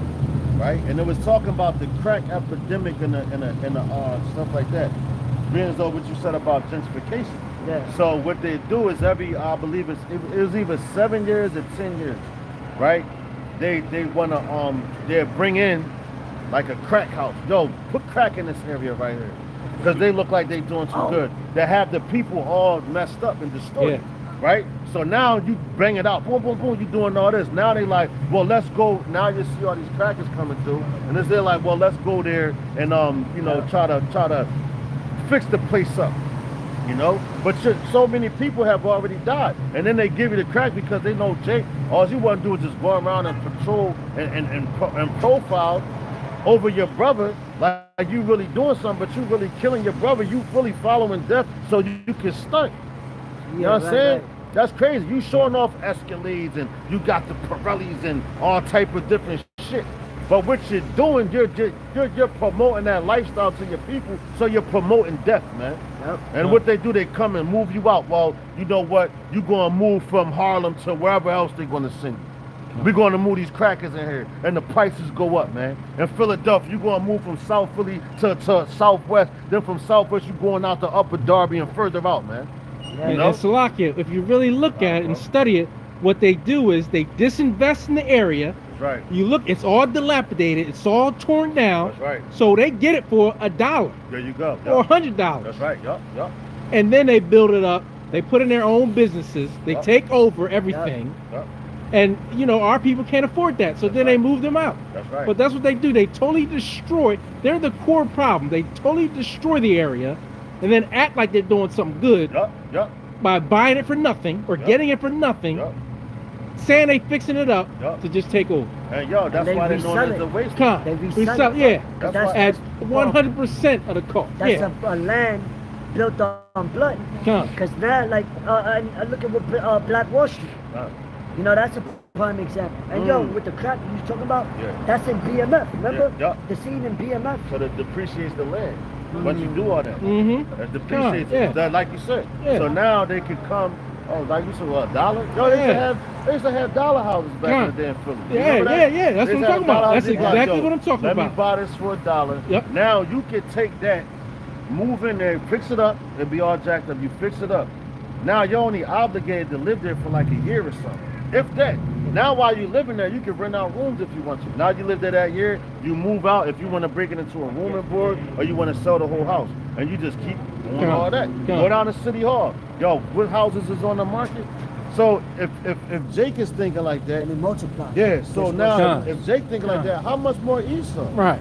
right? And it was talking about the crack epidemic and the stuff like that. Being as though what you said about gentrification. Yeah. So what they do is I believe it was either 7 years or 10 years, right? They wanna they bring in like a crack house. Yo, put crack in this area right here. Because they look like they doing too good. They have the people all messed up and distorted. Right? So now you bring it out. Boom, boom, boom, you doing all this. Now they like, well, let's go. Now you see all these crackers coming through. And they're like, well, let's go there and try to fix the place up. You know? But so many people have already died. And then they give you the crack because they know, Jake, all you want to do is just go around and patrol and profile over your brother like you really doing something, but you really killing your brother. You really following death so you can stunt. You know what I'm saying? Right. That's crazy. You showing off Escalades and you got the Pirellis and all type of different shit. But what you're doing, you're promoting that lifestyle to your people, so you're promoting death, man. Yep. And what they do, they come and move you out. Well, you know what? You're going to move from Harlem to wherever else they're going to send you. We're going to move these crackers in here, and the prices go up, man. In Philadelphia, you're going to move from South Philly to Southwest. Then from Southwest, you're going out to Upper Darby and further out, man. Yeah. And, know? and Salakia, if you really look at it and study it, what they do is they disinvest in the area. That's right. You look, it's all dilapidated, it's all torn down. That's right. So they get it for $1 There you go. or Yup. $100. That's right. Yup. And then they build it up. They put in their own businesses. They Yup. take over everything. Yup. And our people can't afford that. So That's then they right. move them out. That's right. But that's what they do. They totally destroy. They're the core problem. They totally destroy the area and then act like they're doing something good Yup. by buying it for nothing or Yup. getting it for nothing, Yup. saying they fixing it up Yup. to just take over. And yo, that's they why they're known resell as the it. waste. Come, They we resell sell, it. yeah, That's That's- why. at 100% of the cost. That's Yeah, a land built on blood. come. Because now, like, and look at what Black Wall Street. You know, that's a prime example. And yo, with the crack you was talking about, Yeah. that's in BMF. Remember? Yeah. The scene in BMF? So that depreciates the land. Once you do all that, Mm-hmm. that depreciates Yeah. it. That, like you said. Yeah. So now they can come. Oh, like you said, what, $1? Yo, they used to have dollar houses back in the day in Philly. You Yeah, remember that? yeah, that's They what I'm used to have talking about. dollar That's houses. Like, exactly yo, what I'm talking let about. me buy this for $1. Yep. Now you can take that, move in there, fix it up, it'll be all jacked up. You fix it up. Now you're only obligated to live there for like a year or something. If that. Now while you living there, you can rent out rooms if you want to. Now you live there that year, you move out if you want to break it into a room and board or you want to sell the whole house. And you just keep doing Come on. all that. Come Go on. down to City Hall. Yo, what houses is on the market? So if Jake is thinking like that, And it multiplies. yeah, so That's now Come. if Jake thinking like Come. that, how much more Esau? Right.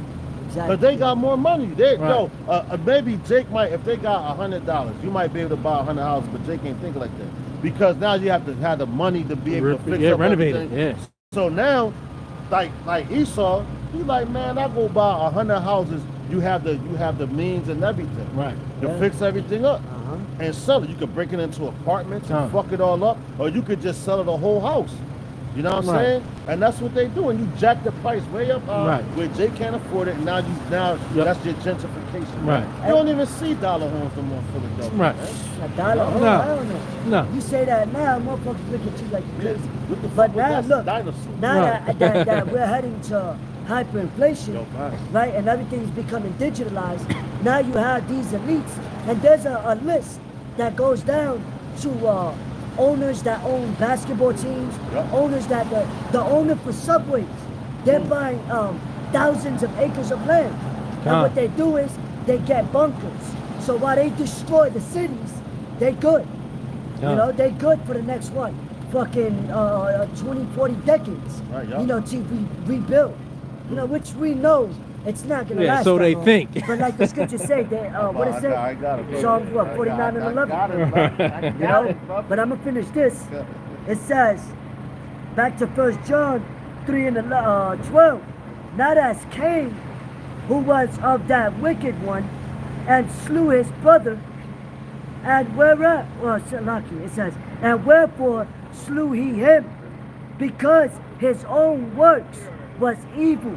Exactly. But they got more money. They Right. maybe Jake might, if they got $100, you might be able to buy 100 houses, but Jake ain't thinking like that because now you have to have the money to be able to fix up renovate it. everything. Yeah. So now, like Esau, he like, man, I go buy 100 houses. You have the means and everything Right. to Yeah. fix everything up Uh-huh. and sell it. You could break it into apartments and Uh. fuck it all up, or you could just sell it the whole house. You know what I'm Right. saying? And that's what they do. And you jack the price way up Right. where Jay can't afford it. And now Yep. that's your gentrification. Right. You don't even see dollar homes no more in Philadelphia. Right. Man. A dollar home, No. I don't know. No. You say that now, motherfuckers look at you like you're crazy. What the But fuck was now, that? look, Dinosaur. now Right. that we're heading to hyperinflation, Yo, man. right, and everything is becoming digitalized, now you have these elites, and there's a list that goes down to owners that own basketball teams, Yeah. owners that the owner for subways, they're buying thousands of acres of land, and Huh. what they do is they get bunkers. So while they destroy the cities, they good. Yeah. You know, they good for the next one, fucking 20, 40 decades. Right, yeah. You know, to rebuild. You know, which we know it's not gonna Yeah, last. so that they long. think. But like the scriptures say, they what it I say? got it, bro. Psalms what, I 49 and got 11. it, bro. I You got know, it, bro. but I'm gonna finish this. It says, back to 1 John 3 and 12. Not as Cain, who was of that wicked one, and slew his brother, and whereat, well, Salaki, it says, and wherefore slew he him, because his own works was evil,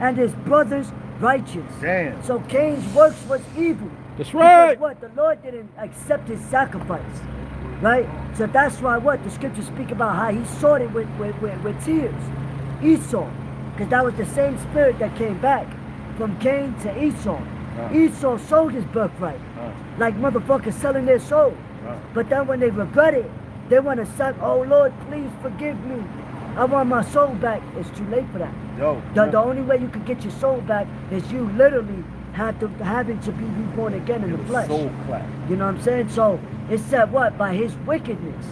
and his brother's righteous. Damn. So Cain's works was evil. That's right. Because what? The Lord didn't accept his sacrifice. Right? So that's why what? The scriptures speak about how he sought it with tears. Esau. Because that was the same spirit that came back from Cain to Esau. Esau sold his birthright. Like motherfuckers selling their soul. But then when they regret it, they want to say, oh Lord, please forgive me. I want my soul back. It's too late for that. Yo. The only way you can get your soul back is you literally having to be reborn again in the flesh. Soul clap. You know what I'm saying? So it said what? By his wickedness.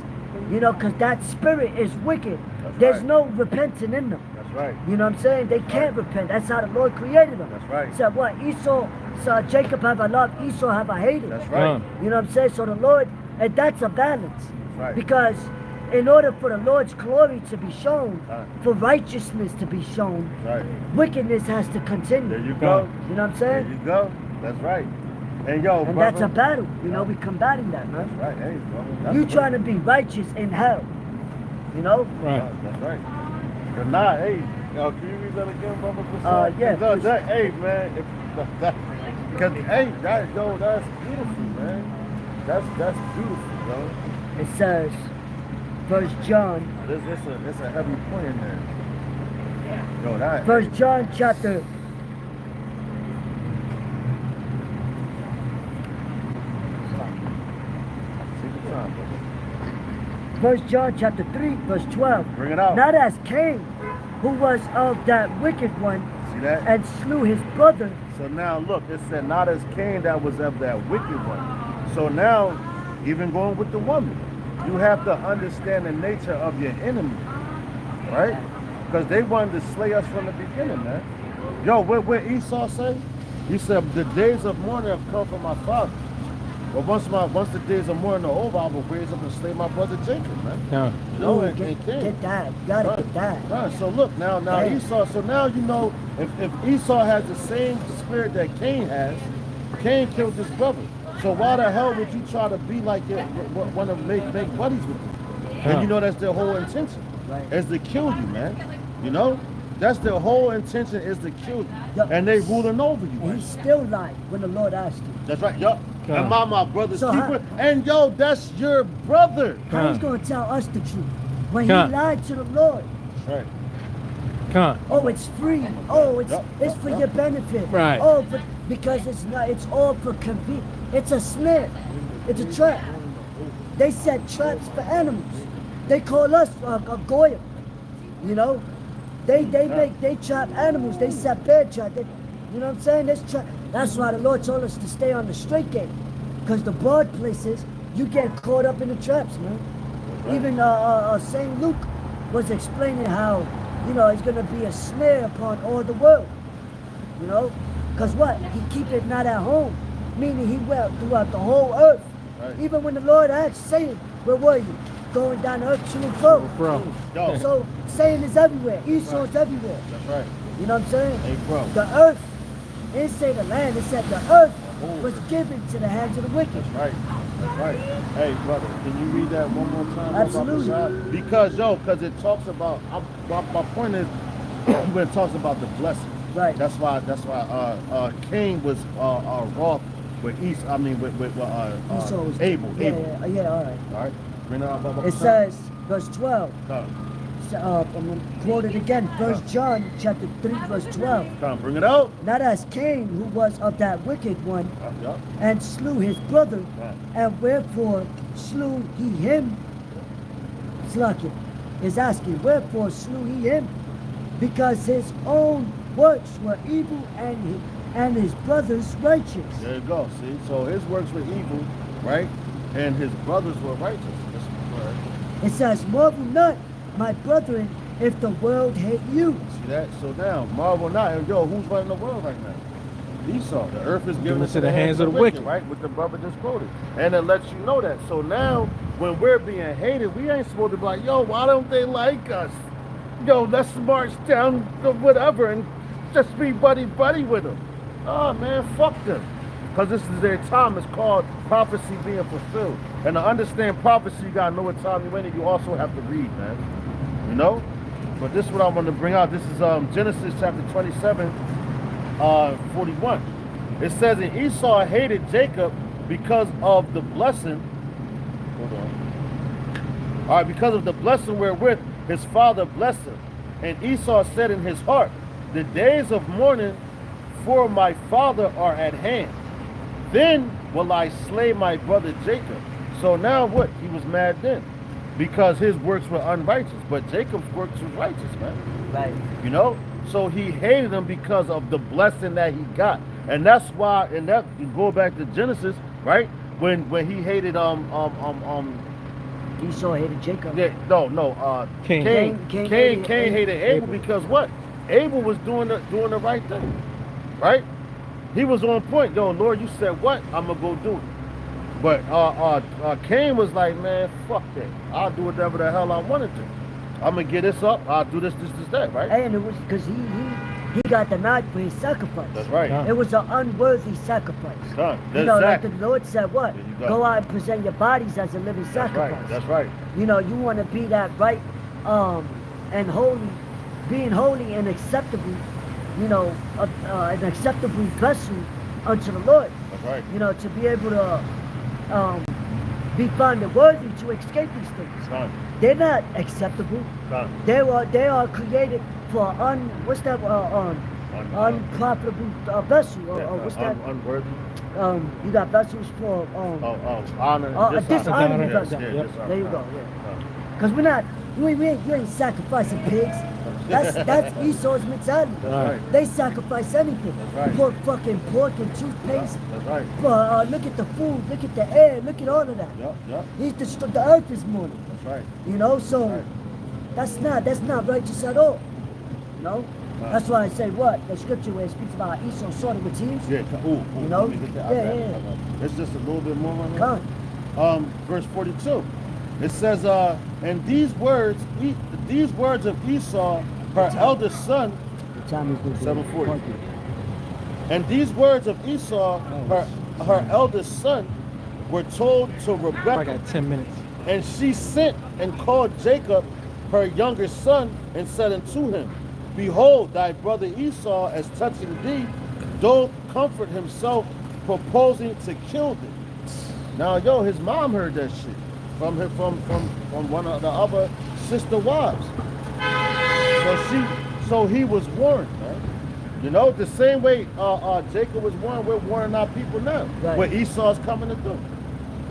You know, because that spirit is wicked. That's There's right. no repenting in them. That's right. You know what I'm saying? They can't repent. That's how the Lord created them. That's right. He said what? Esau, so Jacob have I loved, Esau have I hated. That's right. You know what I'm saying? So the Lord, and that's a balance. Right. Because in order for the Lord's glory to be shown, Right. for righteousness to be shown, Right. wickedness has to continue. There you go. You know what I'm There saying? you go. That's right. And yo, And brother. that's a battle. You know, we combating that, That's man. right. Hey, bro. That's You right. trying to be righteous in hell. You know? Right. That's right. But nah, hey, yo, can you read that again, brother? Yeah, No, please. that, hey, man. Because, hey, that's beautiful, man. That's beautiful, bro. It says, 1 John, It's a heavy point in there. Yo, that. 1 John chapter Take your time, brother. 1 John chapter 3, verse 12. Bring it out. Not as Cain, who was of that wicked one, See that? and slew his brother. So now look, it said not as Cain that was of that wicked one. So now, even going with the woman, you have to understand the nature of your enemy, right? Because they wanted to slay us from the beginning, man. Yo, what Esau say? He said, the days of mourning have come from my father. But once the days of mourning are over, I will raise up and slay my brother Jacob, man. Yeah. You know, Ooh, and Cain. get that. You gotta Right. get that. Right. So look now Damn. Esau. So now you know if Esau has the same spirit that Cain has, Cain killed his brother. So why the hell would you try to be like it? Want to make buddies with them? Huh. And you know that's their whole intention, Right. is to kill you, man. You know, that's their whole intention is to kill you, Yup. and they ruling over you. And Man. he still lied when the Lord asked him. That's right. Yup. Huh. And my brother's So keeper. And yo, that's your brother. How he's Huh. gonna tell us the truth when Huh. he lied to the Lord? Right. Come Oh, it's free. Oh, Yup. it's for your benefit. Right. Oh, but because it's not. It's all for convenience. It's a snare. It's a trap. They set traps for animals. They call us a goyim. You know, they trap animals. They set bear trap. You know what I'm saying? That's why the Lord told us to stay on the straight gate, because the broad places you get caught up in the traps, man. Even Saint Luke was explaining how, you know, it's gonna be a snare upon all the world. You know, because what? He keep it not at home, meaning he went throughout the whole earth. Right. Even when the Lord asked Satan, where were you? Going down the earth to and fro. Bro. Yo. So Satan is everywhere. Esau's everywhere. That's right. You know what I'm saying? Hey, bro. The earth, it didn't say the land, it said the earth Oh. was given to the hands of the wicked. That's right. That's right. Hey, brother, can you read that one more time? Absolutely. Because it talks about, my point is, when it talks about the blessing. Right. That's why Cain was wroth with Esau. I mean, with Esau was Abel. Yeah, Abel. yeah, all right. All right. Bring it out. It says, verse 12. Come, I'm going to quote it again. 1 John chapter 3, verse 12. come, bring it out. Not as Cain, who was of that wicked one, Yeah. and slew his brother, Yeah. and wherefore slew he him? Slakin is asking, wherefore slew he him? Because his own works were evil and his brother's righteous. There you go. See, so his works were evil, right? And his brothers were righteous. That's right. It says, marvel not, my brethren, if the world hate you. See that? So now, marvel not. And yo, who's running the world right now? Esau. The earth is given into the hands of the wicked. right? What the brother just quoted. And it lets you know that. So now, when we're being hated, we ain't supposed to be like, yo, why don't they like us? Yo, let's march down the whatever and just be buddy-buddy with them. Oh, man, fuck them. Because this is their time. It's called prophecy being fulfilled. And to understand prophecy, you got to know what time you're in, and you also have to read, man. You know? But this is what I want to bring out. This is Genesis chapter 27, 41. It says, and Esau hated Jacob because of the blessing. Hold on. All right, because of the blessing wherewith his father blessed him. And Esau said in his heart, the days of mourning for my father are at hand. Then will I slay my brother Jacob. So now what? He was mad then. Because his works were unrighteous. But Jacob's works were righteous, man. Right. You know? So he hated him because of the blessing that he got. And that's why, and that you go back to Genesis, right? When he hated Esau hated Jacob. yeah, no, Cain. Cain Cain hated Abel because what? Abel was doing the right thing, right? He was on point. Yo, Lord, you said what? I'm gonna go do it. But Cain was like, man, fuck that. I'll do whatever the hell I wanted to. I'm gonna get this up. I'll do this, that, right? And it was because he got the knife for his sacrifice. That's right. Yeah. It was an unworthy sacrifice. Done. You know, like Exactly. the Lord said, what? There you go. Go out and present your bodies as a living That's sacrifice. right. That's right. You know, you want to be that right and holy, being holy and acceptable, you know, an acceptable vessel unto the Lord. That's right. You know, to be able to be found worthy to escape these things. Done. They're not acceptable. Done. They are created for unprofitable vessel. Or what's that? Unworthy. You got vessels for Honor. a dishonorable Dishonor. vessel. Yeah, dishonor. There you go. Yeah. Because we're not, you ain't sacrificing pigs. That's Esau's mentality. That's right. They sacrifice anything. That's right. Put fucking pork and toothpaste. That's right. Look at the food. Look at the air. Look at all of that. Yep. The earth is mourning. That's right. You know, so Right. that's not righteous at all. You know? Right. That's why I say what? The scripture where it speaks about Esau sorting with teams. Yeah. Ooh. You know? Let me get that. Yeah, I got it. yeah. It's just a little bit more on it. Come. Verse 42. It says, and these words of Esau, her eldest son, The time is good. 7:40. And these words of Esau, her eldest son, were told to I Rebekah, got 10 minutes. and she sent and called Jacob, her younger son, and said unto him, behold, thy brother Esau, as touching thee, doth comfort himself, proposing to kill thee. Now, yo, his mom heard that shit from one of the other sister wives. So he was warned, man. You know, the same way Jacob was warned, we're warning our people now. Right. What Esau's coming to do.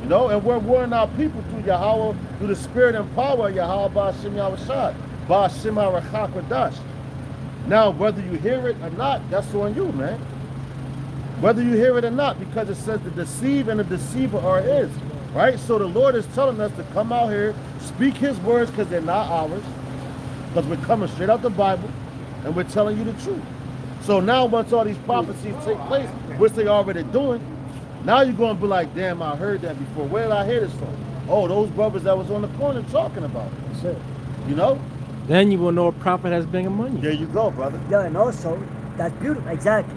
You know, and we're warning our people through Yahweh, through the spirit and power of Yahweh Ba'ashem Yahushua, Ba'ashem Arachak. Now, whether you hear it or not, that's on you, man. Whether you hear it or not, because it says the deceive and the deceiver are his, right? So the Lord is telling us to come out here, speak his words, because they're not ours, because we're coming straight out the Bible, and we're telling you the truth. So now once all these prophecies take place, which they already doing, now you're going to be like, damn, I heard that before. Where did I hear this from? Oh, those brothers that was on the corner talking about it. That's it. You know? Then you will know a prophet has been among you. There you go, brother. Yeah, and also, that's beautiful, exactly.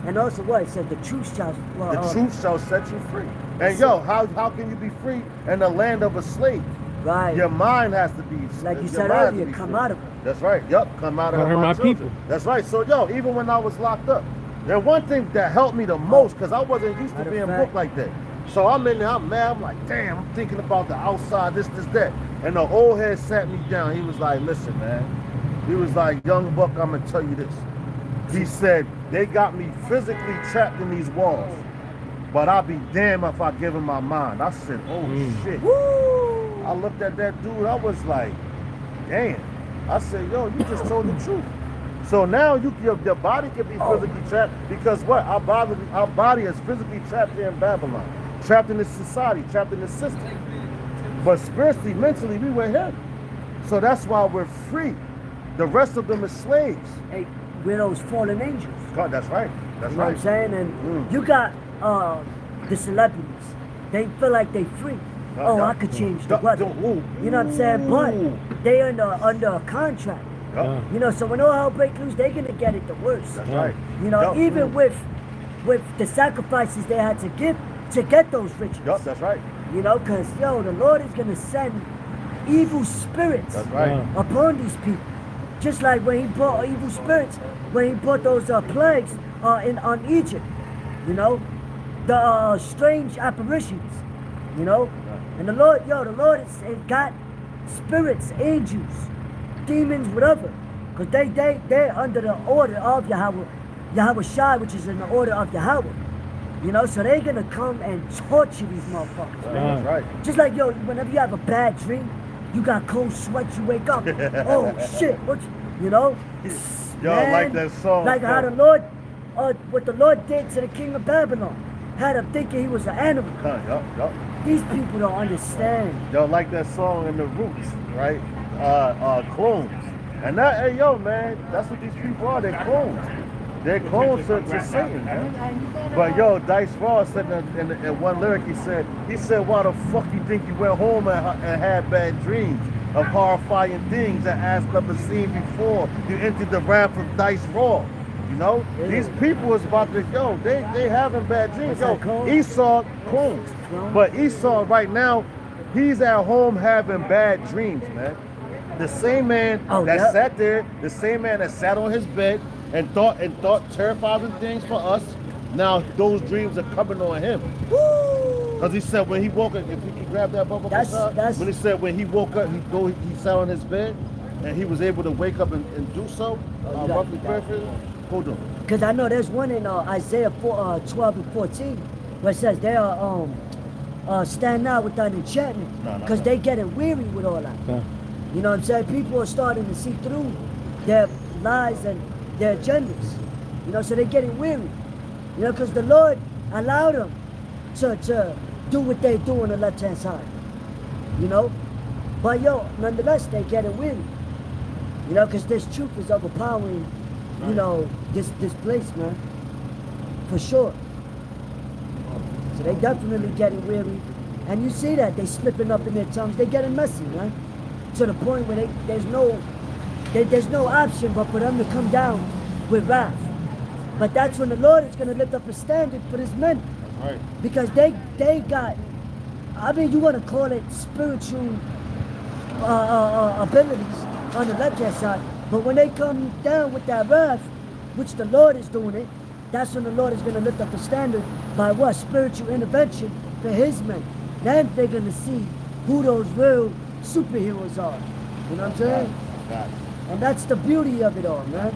And also what? It said the truth shall... The truth shall set you free. And yo, how can you be free in the land of a slave? Right. Your mind has to be... Like you your said mind has to earlier, be come free. out of it. That's right. Yup, come out of I heard my children. people. That's right. So yo, even when I was locked up, the one thing that helped me the most, because I wasn't used to Matter of being fact. booked like that. So I'm in there, I'm mad, I'm like, damn, I'm thinking about the outside, this, that. And the old head sat me down. He was like, listen, man. He was like, young buck, I'm gonna tell you this. He said, they got me physically trapped in these walls, but I'll be damned if I give them my mind. I said, oh shit. Woo! I looked at that dude, I was like, damn. I said, yo, you just told the truth. So now your body can be physically trapped because what? Our body is physically trapped here in Babylon, trapped in this society, trapped in this system. But spiritually, mentally, we were him. So that's why we're free. The rest of them is slaves. Hey, we're those fallen angels. God, that's right. That's You know what right. I'm saying? And you got the celebrities. They feel like they free. Oh, I could change the weather. You know what I'm saying? But they under a contract. You know, so when all hell break loose, they're gonna get it the worst. That's right. You know, even with the sacrifices they had to give to get those riches. Yup, that's right. You know, because yo, the Lord is gonna send evil spirits That's right. upon these people. Just like when he brought evil spirits, when he brought those plagues on Egypt. You know, the strange apparitions. You know, and the Lord has got spirits, angels, demons, whatever, because they're under the order of Yahweh Shai, which is in the order of Yahweh. You know, so they're gonna come and torture these motherfuckers, man. That's right. Just like yo, whenever you have a bad dream, you got cold sweats, you wake up. Oh shit, you know? Yo, like that song. Like how the Lord, what the Lord did to the king of Babylon, had him thinking he was an animal. Yup. These people don't understand. Yo, like that song in the Roots, right? Clones. And that, hey, yo, man, that's what these people are. They're clones. They're clones to Satan, man. But yo, Dice Raw said in one lyric, he said, why the fuck you think you went home and had bad dreams of horrifying things that ass never seen before? You entered the wrath of Dice Raw. You know, these people is about to, yo, they having bad dreams. Yo, Esau clones. But Esau right now, he's at home having bad dreams, man. The same man sat there, the same man that sat on his bed and thought terrifying things for us. Now those dreams are coming on him. Because he said when he woke up, if you can grab that bubble, when he said when he woke up, he sat on his bed and he was able to wake up and do so. Roughly paraphrasing. Hold on. Because I know there's one in Isaiah 12 and 14 where it says they are standing out without enchantment because they getting weary with all that. You know what I'm saying? People are starting to see through their lies and their agendas. You know, so they're getting weary. You know, because the Lord allowed them to do what they do on the left-hand side. You know? But yo, nonetheless, they're getting weary. You know, because this truth is overpowering, you know, this place, man. For sure. So they definitely getting weary. And you see that, they slipping up in their tongues. They getting messy, man. To the point where there's no option but for them to come down with wrath. But that's when the Lord is going to lift up a standard for his men. Right. Because they got, I mean, you want to call it spiritual abilities on the left-hand side. But when they come down with that wrath, which the Lord is doing it, that's when the Lord is going to lift up a standard by what? Spiritual intervention for his men. Then they're going to see who those real superheroes are. You know what I'm saying? Got it. And that's the beauty of it all, man. I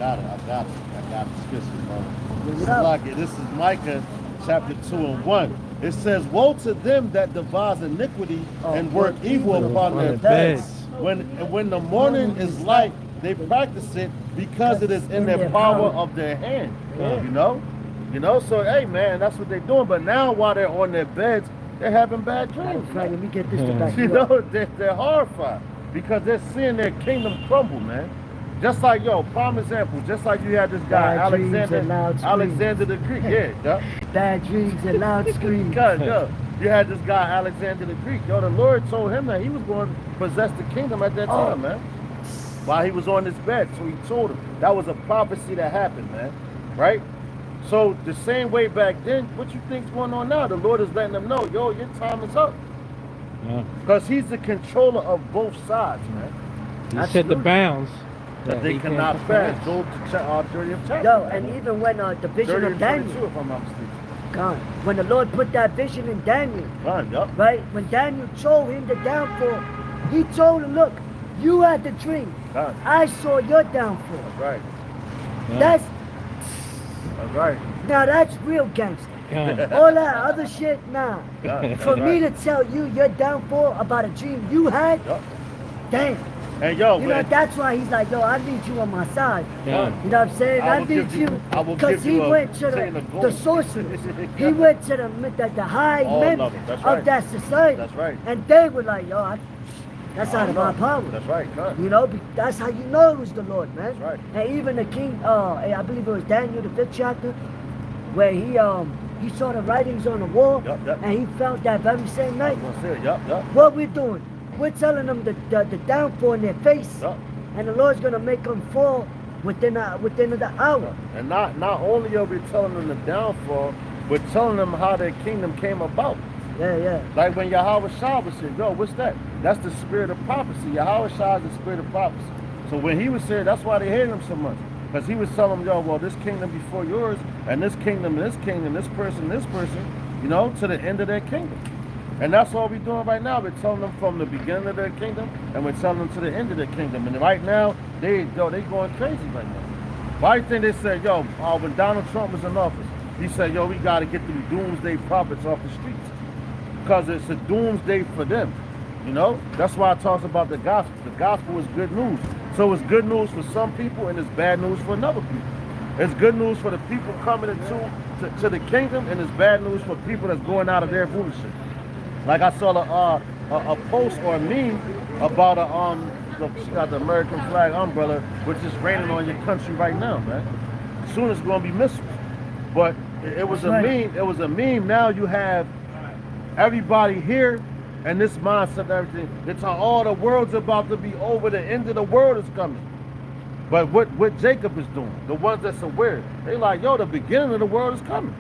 got it. Scripture, brother. Bring it up. This is Micah chapter 2 and 1. It says, woe to them that devise iniquity and work evil upon their beds. When the morning is light, they practice it because it is in their power of their hand. You know? So, hey, man, that's what they're doing. But now while they're on their beds, they're having bad dreams. Let me get this to back You you up. know, they're horrified because they're seeing their kingdom crumble, man. Just like, prime example, just like you had this guy, Bad dreams and loud screams. Alexander the Greek. Yeah. Bad dreams and loud screams. You had this guy, Alexander the Greek. Yo, the Lord told him that he was going to possess the kingdom at that time, man. While he was on his bed. So he told him. That was a prophecy that happened, man. Right? So the same way back then, what you think's going on now? The Lord is letting them know, yo, your time is up. Because he's the controller of both sides, man. He set the bounds. That they he cannot can't pass. Go to 30th chapter. Yo, and even when the vision 30 of and Daniel, 22, if I'm not mistaken. God, when the Lord put that vision in Daniel, Yup. right? When Daniel told him the downfall, he told him, look, you had the dream. God. I saw your downfall. That's right. That's right. now that's real gangster. Yeah. All that other shit, nah. Yeah, For that's me right. to tell you your downfall about a dream you had, Yup. damn. And yo, You know, man, that's why he's like, yo, I need you on my side. Yeah. You know what I'm saying? I I will need give you- you. I will Because give he you a went to chain of the gold. sorcerers. He went to the high All men of it. That's of right. that society. That's right. And they were like, yo, that's out of my power. That's right, God. You know, that's how you know it was the Lord, man. That's right. And even the king, I believe it was Daniel, the 5th chapter, where he saw the writings on the wall, Yup. and he felt that very same I night. was gonna say, yup. What we're doing, we're telling them the downfall in their face, Yup. and the Lord's gonna make them fall within the hour. And not only are we telling them the downfall, we're telling them how their kingdom came about. Yeah. Like when Yahweh Shah was saying, yo, what's that? That's the spirit of prophecy. Yahweh Shah is the spirit of prophecy. So when he was saying, that's why they hated him so much. Because he was telling them, yo, well, this kingdom before yours, and this kingdom, this person, you know, to the end of their kingdom. And that's all we're doing right now. We're telling them from the beginning of their kingdom, and we're telling them to the end of their kingdom. And right now, they going crazy right now. Why do you think they said, yo, when Donald Trump was in office, he said, yo, we got to get the doomsday prophets off the streets. Because it's a doomsday for them. You know? That's why it talks about the gospel. The gospel is good news. So it's good news for some people and it's bad news for another people. It's good news for the people coming to the kingdom, and it's bad news for people that's going out of their foolishness. Like I saw a post or a meme about she got the American flag umbrella, which is raining on your country right now, man. Soon it's going to be missiles. But it was a meme. It was a meme. Now you have everybody here, and this mindset, everything. It's how all the world's about to be over. The end of the world is coming. But what Jacob is doing, the ones that's aware, they like, yo, the beginning of the world is coming.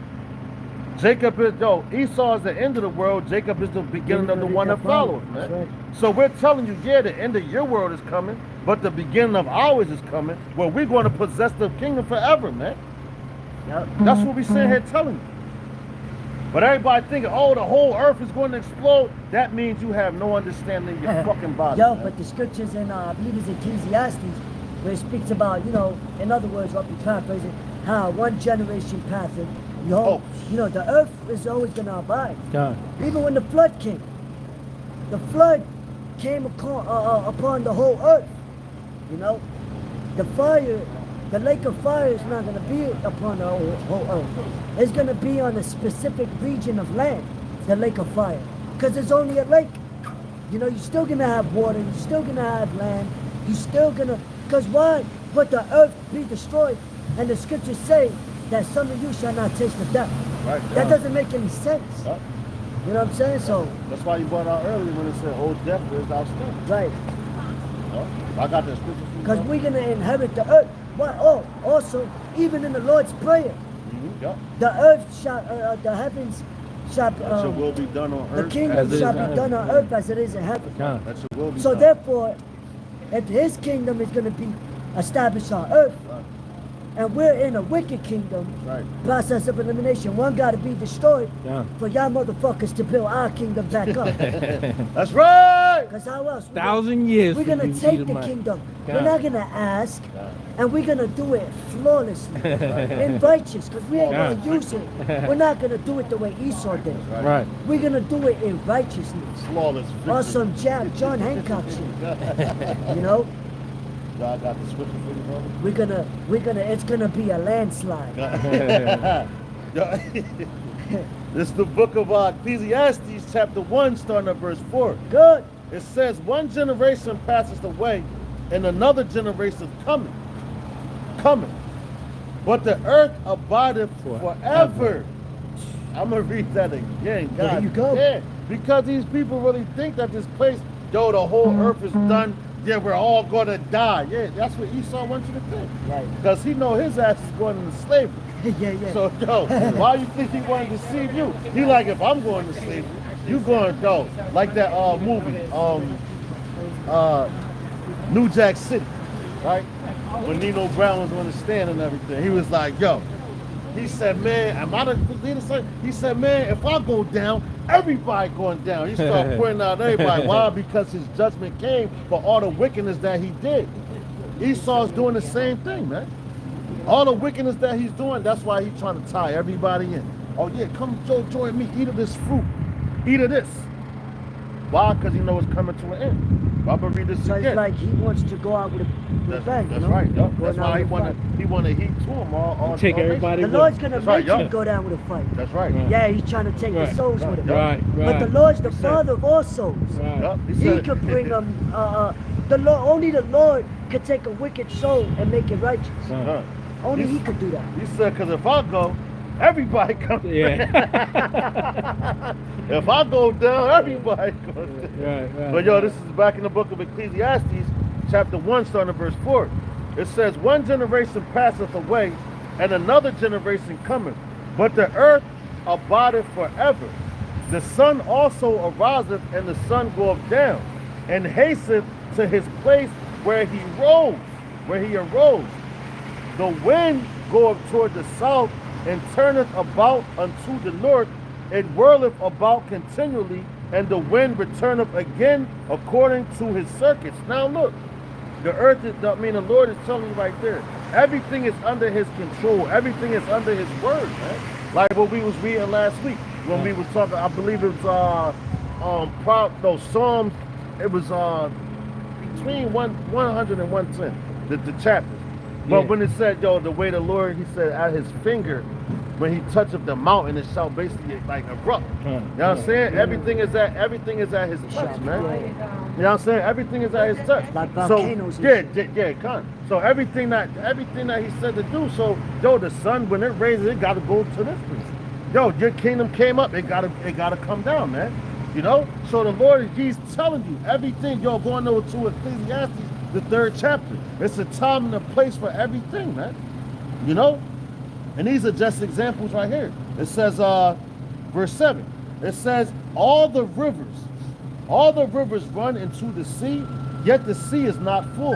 Jacob is, Esau is the end of the world. Jacob is the beginning of the one that follows, man. Right. So we're telling you, yeah, the end of your world is coming, but the beginning of ours is coming, where we're going to possess the kingdom forever, man. Yep. That's what we're sitting here telling you. But everybody thinking, oh, the whole earth is going to explode. That means you have no understanding of your fucking body. Yo, man. but the scriptures in, I believe it's Ecclesiastes, where it speaks about, you know, in other words, I'll be paraphrasing, how one generation passeth, behold, you know, the earth is always going to abide. God. Even when the flood came upon the whole earth. You know, the lake of fire is not going to be upon the whole earth. It's going to be on a specific region of land, the lake of fire, because it's only a lake. You know, you're still going to have water, you're still going to have land, you're still going to, because why would the earth be destroyed? And the scriptures say that some of you shall not taste the death. Right. That doesn't make any sense. Huh? You know what I'm saying? So, That's why you brought out earlier when it said, oh, death is thou still. right. I got that scripture for you. Because we're going to inherit the earth. But also, even in the Lord's Prayer, Yup. the earth shall, the heavens shall, That your will be done on the earth. kingdom as it shall is be in done heaven. on earth as it is in heaven. God. That your will be So done. therefore, if his kingdom is going to be established on earth, Right. and we're in a wicked kingdom, Right. process of elimination, one got to be destroyed Yeah. for y'all motherfuckers to build our kingdom back up. That's right. Because how else? 1,000 years. We're for going you to take the Edomites. kingdom. God. We're not going to ask, God. and we're going to do it flawlessly and righteous, because we ain't God. going to use it. We're not going to do it the way Esau did. Right. We're going to do it in righteousness. Flawless victory. Or some John Hancock shit. You know? God got the scripture for you, brother. It's going to be a landslide. This is the book of Ecclesiastes, chapter 1, starting at verse 4. Good. It says, one generation passes away, and another generation coming. But the earth abideth forever. I'm gonna read that again. God, There you go. Yeah, because these people really think that this place, yo, the whole earth is done. Yeah, we're all gonna die. Yeah, that's what Esau wants you to think. Right. Because he know his ass is going into slavery. Yeah. So, yo, why you think he wanted to deceive you? He like, if I'm going to slavery, you going, yo, like that movie, New Jack City, right? When Nino Brown was on the stand and everything, he was like, yo, he said, man, am I the leader? He said, man, if I go down, everybody going down. He started pointing out everybody. Why? Because his judgment came for all the wickedness that he did. Esau's doing the same thing, man. All the wickedness that he's doing, that's why he's trying to tie everybody in. Oh yeah, come join me, eat of this fruit. Eat of this. Why? Because he knows it's coming to an end. I'm gonna read this So again. it's like he wants to go out with a bang. That's you know? right. Yup. Going That's out why with a fight. he wanna heat to him all Take all everybody nations. The Lord's gonna That's make right, him yup. go down with a fight. That's right. Right. Yeah, he's trying to take Right. the souls with him. Right. But the Lord's the He said- Father of all souls. Right. Yup. He said- could bring them. The Lord, only the Lord could take a wicked soul and make it righteous. Right. Only He- He could do that. He said, because if I go, everybody comes. Yeah. If I go down, everybody goes down. Right. But yo, this is back in the book of Ecclesiastes, chapter 1, starting at verse 4. It says, one generation passeth away, and another generation cometh, but the earth abideth forever. The sun also ariseth, and the sun goeth down, and hasteth to his place where he arose. The wind goeth toward the south, and turneth about unto the north. It whirleth about continually, and the wind returneth again according to his circuits. Now look, the earth is, the Lord is telling you right there, everything is under his control. Everything is under his word, man. Like what we was reading last week when we was talking, I believe it was Psalms, it was between 100 and 110, the chapters. But Yeah. when it said, yo, the way the Lord, he said, at his finger, when he toucheth the mountain, it shall basically like erupt. You know what I'm saying? Everything is at his touch, man. You know what I'm saying? Everything is at his touch. Like So volcanoes and yeah, con. So everything that he said to do. So yo, the sun when it raises, it gotta go to this place. Yo, your kingdom came up, it gotta come down, man. You know? So the Lord, he's telling you everything. Yo, going over to Ecclesiastes, the 3rd chapter. It's a time and a place for everything, man. You know? And these are just examples right here. It says, verse 7, it says, all the rivers run into the sea, yet the sea is not full.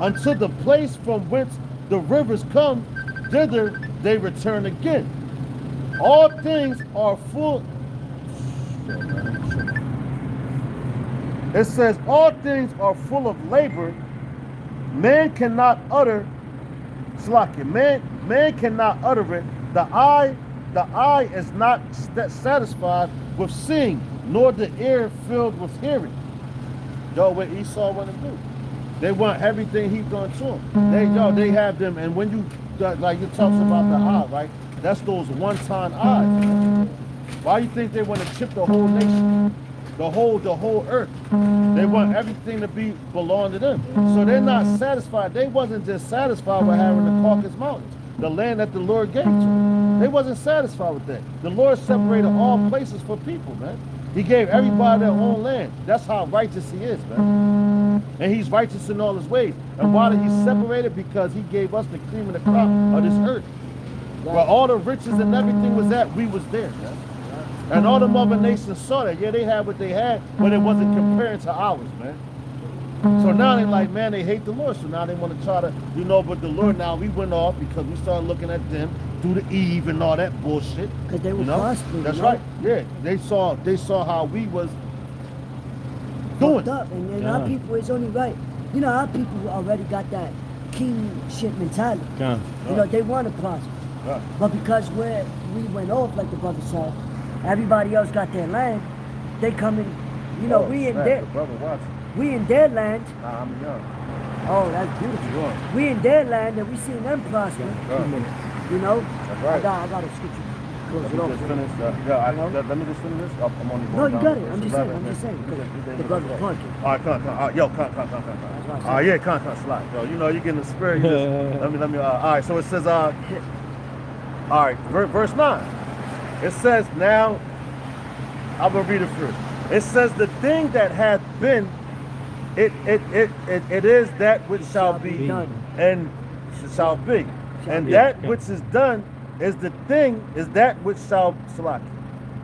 Until the place from whence the rivers come, thither they return again. All things are full. It says, all things are full of labor. Man cannot utter, man cannot utter it. The eye is not satisfied with seeing, nor the ear filled with hearing. Yo, what Esau want to do? They want everything he's done to them. They have them, and when you like you talks about the eye, right? That's those one-time eyes. Why you think they want to chip the whole nation, the whole earth? They want everything to belong to them. So they're not satisfied. They wasn't just satisfied with having the Caucasus Mountains, the land that the Lord gave to them. They wasn't satisfied with that. The Lord separated all places for people, man. He gave everybody their own land. That's how righteous he is, man. And he's righteous in all his ways. And why did he separate it? Because he gave us the cream of the crop of this earth. Where all the riches and everything was at, we was there, man. And all the other nations saw that. Yeah, they had what they had, but it wasn't comparing to ours, man. So now they like, man, they hate the Lord. So now they want to try to, but the Lord now, we went off because we started looking at them through the Eve and all that bullshit. Because they were prospering. That's you know? right. Yeah, they saw how we was doing. Fucked up. And our people, it's only right. Our people already got that kingship mentality. They want to prosper. Right. But because we went off, like the brother said, everybody else got their land, they come in, we in their, Brother Watson. we in their land. Nah, I'm young. Oh, that's beautiful. Young. We in their land and we seen them prosper. Right. That's right. I got to skip you. Close Let it me off. just finish. Let me just finish this. I'm only No, going you down got to it. I'm verse just saying. 11, I'm just man. saying. The brother's punking. All right, come. Yo, come. That's what I All said. right, yeah, come, slide. Yo, you're getting the spirit. You just, let me. All right, so it says, all right, verse 9. It says now, I'm gonna read it first. It says the thing that hath been, it is that which shall be done. and shall be. And be. that which is done is the thing, is that which shall select.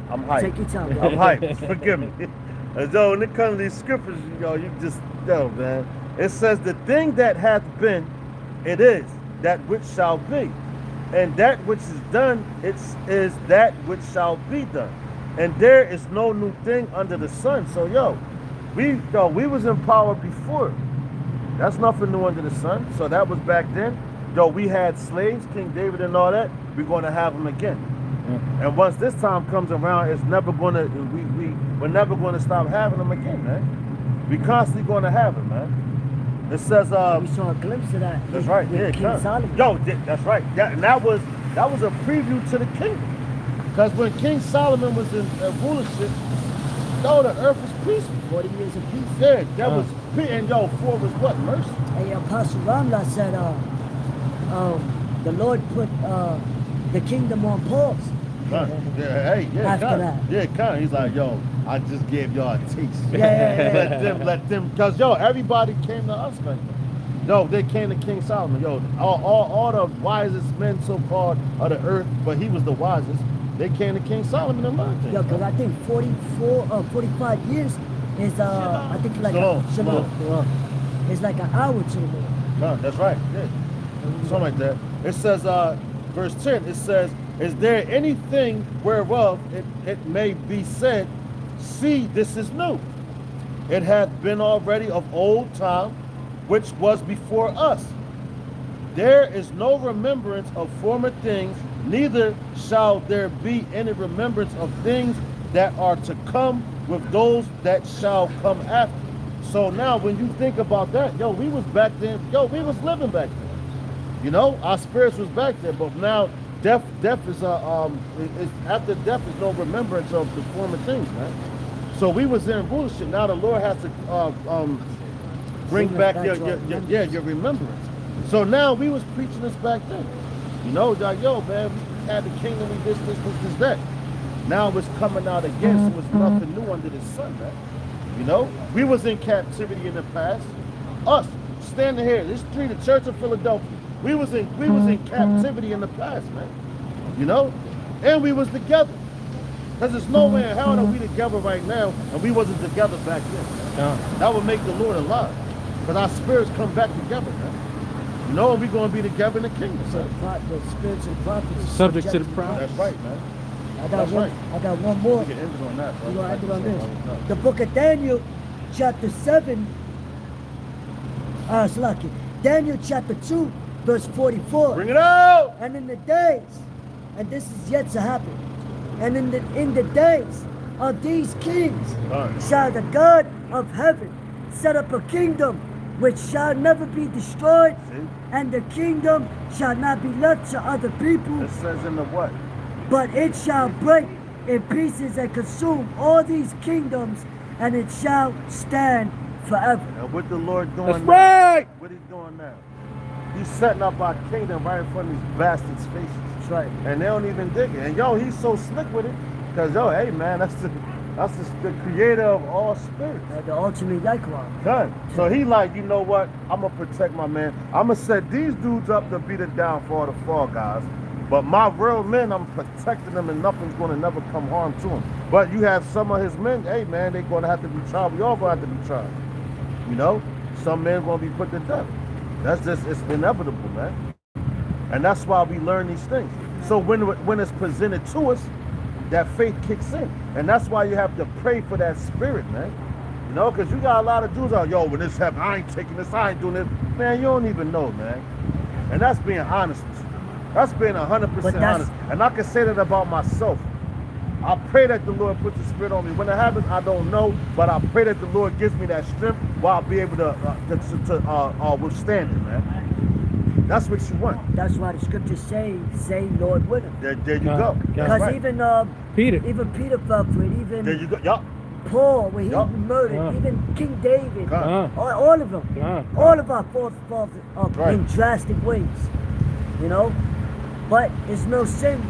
I'm hyped. Take your time, I'm bro. hyped. Forgive me. And so when it comes to these scriptures, you just man. It says the thing that hath been, it is that which shall be. And that which is done, is that which shall be done. And there is no new thing under the sun. So we was in power before. That's nothing new under the sun. So that was back then. We had slaves, King David and all that. We're going to have them again. And once this time comes around, it's never gonna. We're never gonna stop having them again, man. We constantly gonna have them, man. It says, We saw a glimpse of that. that's right, with yeah, King come. Solomon. That's right. And that was a preview to the kingdom. Because when King Solomon was in rulership, the earth was peaceful. 40 years of peace. Yeah, that was and 4 was what? Mercy. Hey, Apostle Ramla said, the Lord put the kingdom on pause. After that. He's like, I just gave y'all a taste. Yeah. let them, because everybody came to us, man. They came to King Solomon. All the wisest men so called of the earth, but he was the wisest. They came to King Solomon and learned things. Because I think 45 years is I think like Shalom. it's like an hour to the Lord. No, that's right. Yeah. Something like that. It says, verse 10, it says, is there anything whereof it may be said, see, this is new? It hath been already of old time, which was before us. There is no remembrance of former things, neither shall there be any remembrance of things that are to come with those that shall come after. So now when you think about that, we was back then, we was living back then. Our spirits was back there, but now death is after death is no remembrance of the former things, man. So we was in rulership. Now the Lord has to bring back your remembrance. So now we was preaching this back then. Like, man, we had the kingdom, we this, that. Now it's coming out again, so it's nothing new under the sun, man. We was in captivity in the past. Us standing here, this street, the Church of Philadelphia. We was in captivity in the past, man. And we was together. Because there's no way in hell that we together right now and we wasn't together back then. That would make the Lord alive. Because our spirits come back together, man. And we're going to be together in the kingdom. So the spirits and prophets are Subject to the prophets. That's right, man. I got one more. We can end it on that, bro. We're going to end it on this. The book of Daniel, chapter 7. Slaki. Daniel chapter 2, verse 44. Bring it out! And in the days, and this is yet to happen, and in the days of these kings shall the God of heaven set up a kingdom which shall never be destroyed, and the kingdom shall not be left to other people. It says in the what? But it shall break in pieces and consume all these kingdoms, and it shall stand forever. And what the Lord doing That's now? right! What he's doing now? He's setting up our kingdom right in front of these bastards' faces. That's right. And they don't even dig it. And he's so slick with it. Because hey man, that's the creator of all spirits. The ultimate icon. Done. So he like, you know what? I'm gonna protect my man. I'm gonna set these dudes up to be the downfall of the fall guys. But my real men, I'm protecting them and nothing's gonna never come harm to them. But you have some of his men, hey man, they're gonna have to be tried. We all gonna have to be tried. Some men gonna be put to death. It's inevitable, man. And that's why we learn these things. So when it's presented to us, that faith kicks in. And that's why you have to pray for that spirit, man. Because you got a lot of dudes out, when this happens, I ain't taking this, I ain't doing this. Man, you don't even know, man. And that's being honest. That's being 100% honest. And I can say that about myself. I pray that the Lord puts the spirit on me. When it happens, I don't know, but I pray that the Lord gives me that strength while I'll be able to withstand it, man. That's what you want. That's why the scriptures say Lord with him. There you go. Because right. even Peter fell for it. Even there you go. Yup. Paul, when he was murdered, even King David, all of them, all of our false in drastic ways, But it's no sin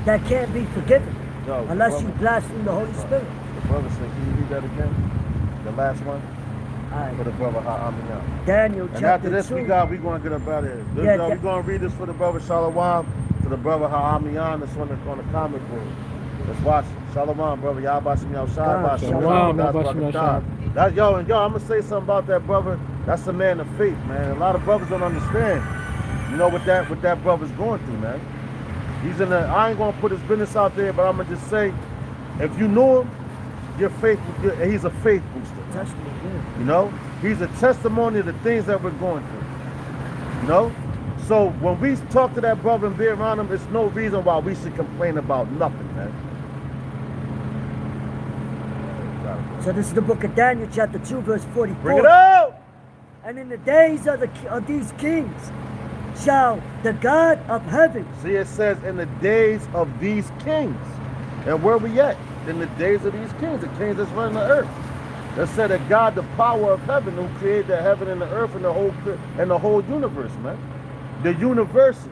that can't be forgiven. Yo, unless you brother. blaspheme the Holy Spirit. The brother said, can you read that again? The last one? All For the right. brother Ha'amiyan. Daniel And chapter after this, 2. we're going to get up out of here. Yeah, We're going to read this for the brother Shalom, to the brother Ha'amiyan that's on the comic book. Let's watch it. Shalom, brother. Y'all bashim y'all shah. Shalom, y'all bashim y'all shah. That's yo, I'm gonna say something about that brother. That's a man of faith, man. A lot of brothers don't understand, you know, what that brother's going through, man. He's in the. I ain't gonna put his business out there, but I'm gonna just say, if you know him, your faith. He's a faith booster. Testament, yeah. You know, he's a testimony of the things that we're going through. You know, so when we talk to that brother and be around him, it's no reason why we should complain about nothing, man. So this is the book of Daniel chapter 2 verse 44. Bring it out. And in the days of these kings shall the God of heaven. See, it says in the days of these kings. And where we at? In the days of these kings, the kings that's running the earth. That said that God, the power of heaven, who created the heaven and the earth and the whole universe, man. The universes,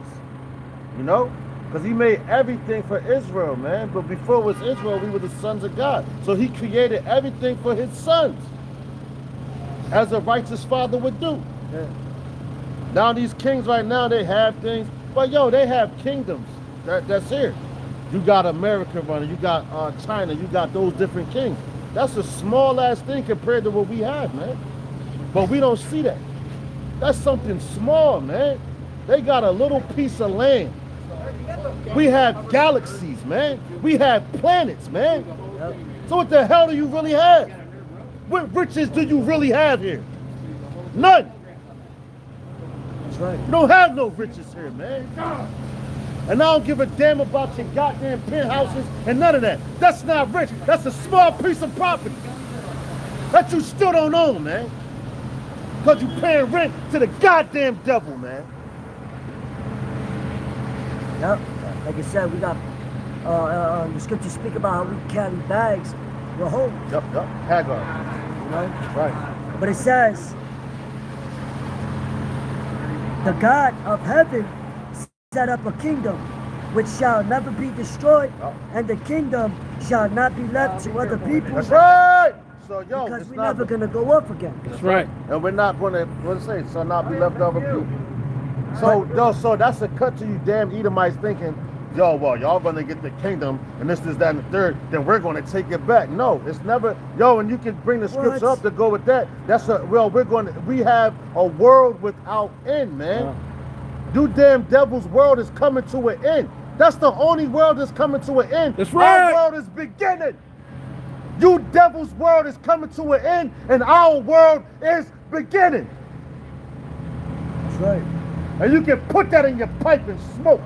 you know, because he made everything for Israel, man. But before it was Israel, we were the sons of God. So he created everything for his sons, as a righteous father would do. Yeah. Now these kings right now, they have things, but yo, they have kingdoms that's here. You got America running, you got China, you got those different kings. That's a small ass thing compared to what we have, man. But we don't see that. That's something small, man. They got a little piece of land. We have galaxies, man. We have planets, man. Yep. So what the hell do you really have? What riches do you really have here? None. That's right. You don't have no riches here, man. And I don't give a damn about your goddamn penthouses and none of that. That's not rich. That's a small piece of property that you still don't own, man. Because you paying rent to the goddamn devil, man. Yep. Like I said, we got the scriptures speak about how we carry bags. We're home, Yup. Hagar. you know. Right. But it says, the God of heaven set up a kingdom which shall never be destroyed, and the kingdom shall not be left to other people. That's right. So yo, Because it's we're not never gonna go up again. That's right. and we're not gonna shall not be left over people. So so that's a cut to you damn Edomites thinking, yo, well, y'all gonna get the kingdom and this, that, and the third, then we're gonna take it back. No, it's never, yo, and you can bring the scripture What? up to go with that. That's a we have a world without end, man. You damn devil's world is coming to an end. That's the only world that's coming to an end. That's right. Our world is beginning. You devil's world is coming to an end, and our world is beginning. That's right. And you can put that in your pipe and smoke.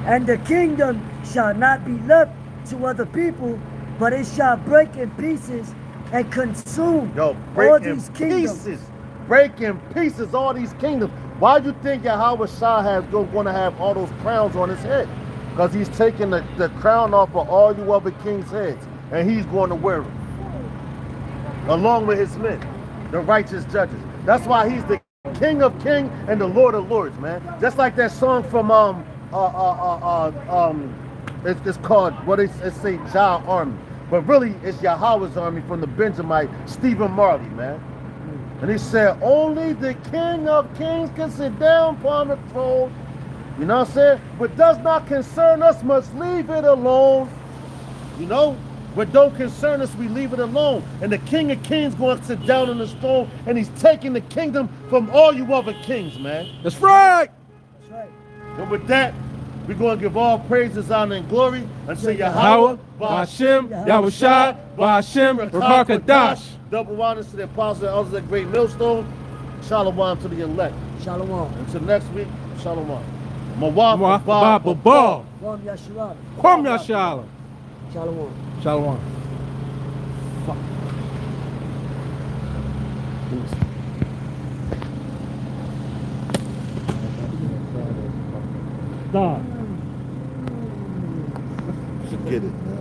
And the kingdom shall not be left to other people, but it shall break in pieces and consume Yo, all break in these kingdoms. pieces. Break in pieces all these kingdoms. Why do you think Yahweh Shah has going to have all those crowns on his head? Because he's taking the crown off of all you other kings' heads, and he's going to wear it, along with his men, the righteous judges. That's why he's the King of Kings and the Lord of Lords, man. Just like that song from it's called what it say Jah Army, but really it's Yahweh's army from the Benjamite Stephen Marley, man. And he said, only the King of Kings can sit down upon the throne. You know what I'm saying? What does not concern us must leave it alone. You know? What don't concern us, we leave it alone. And the King of Kings going to sit down on his throne, and he's taking the kingdom from all you other kings, man. That's right. That's right. And with that, we're going to give all praises, honor, and glory unto Yahweh, Yahweh, Ba'ashem, Yahushua, Ba'ashem, Rakakadash. Double honors to the apostles and elders of the great millstone. Shalom to the elect. Shalom. Until next week, shalom. Mawaf, Mawaf, Babal. Kwam Yasharal. Kwam Yashala. Shalom. Shalom. Fuck. Stop. Forget it, man.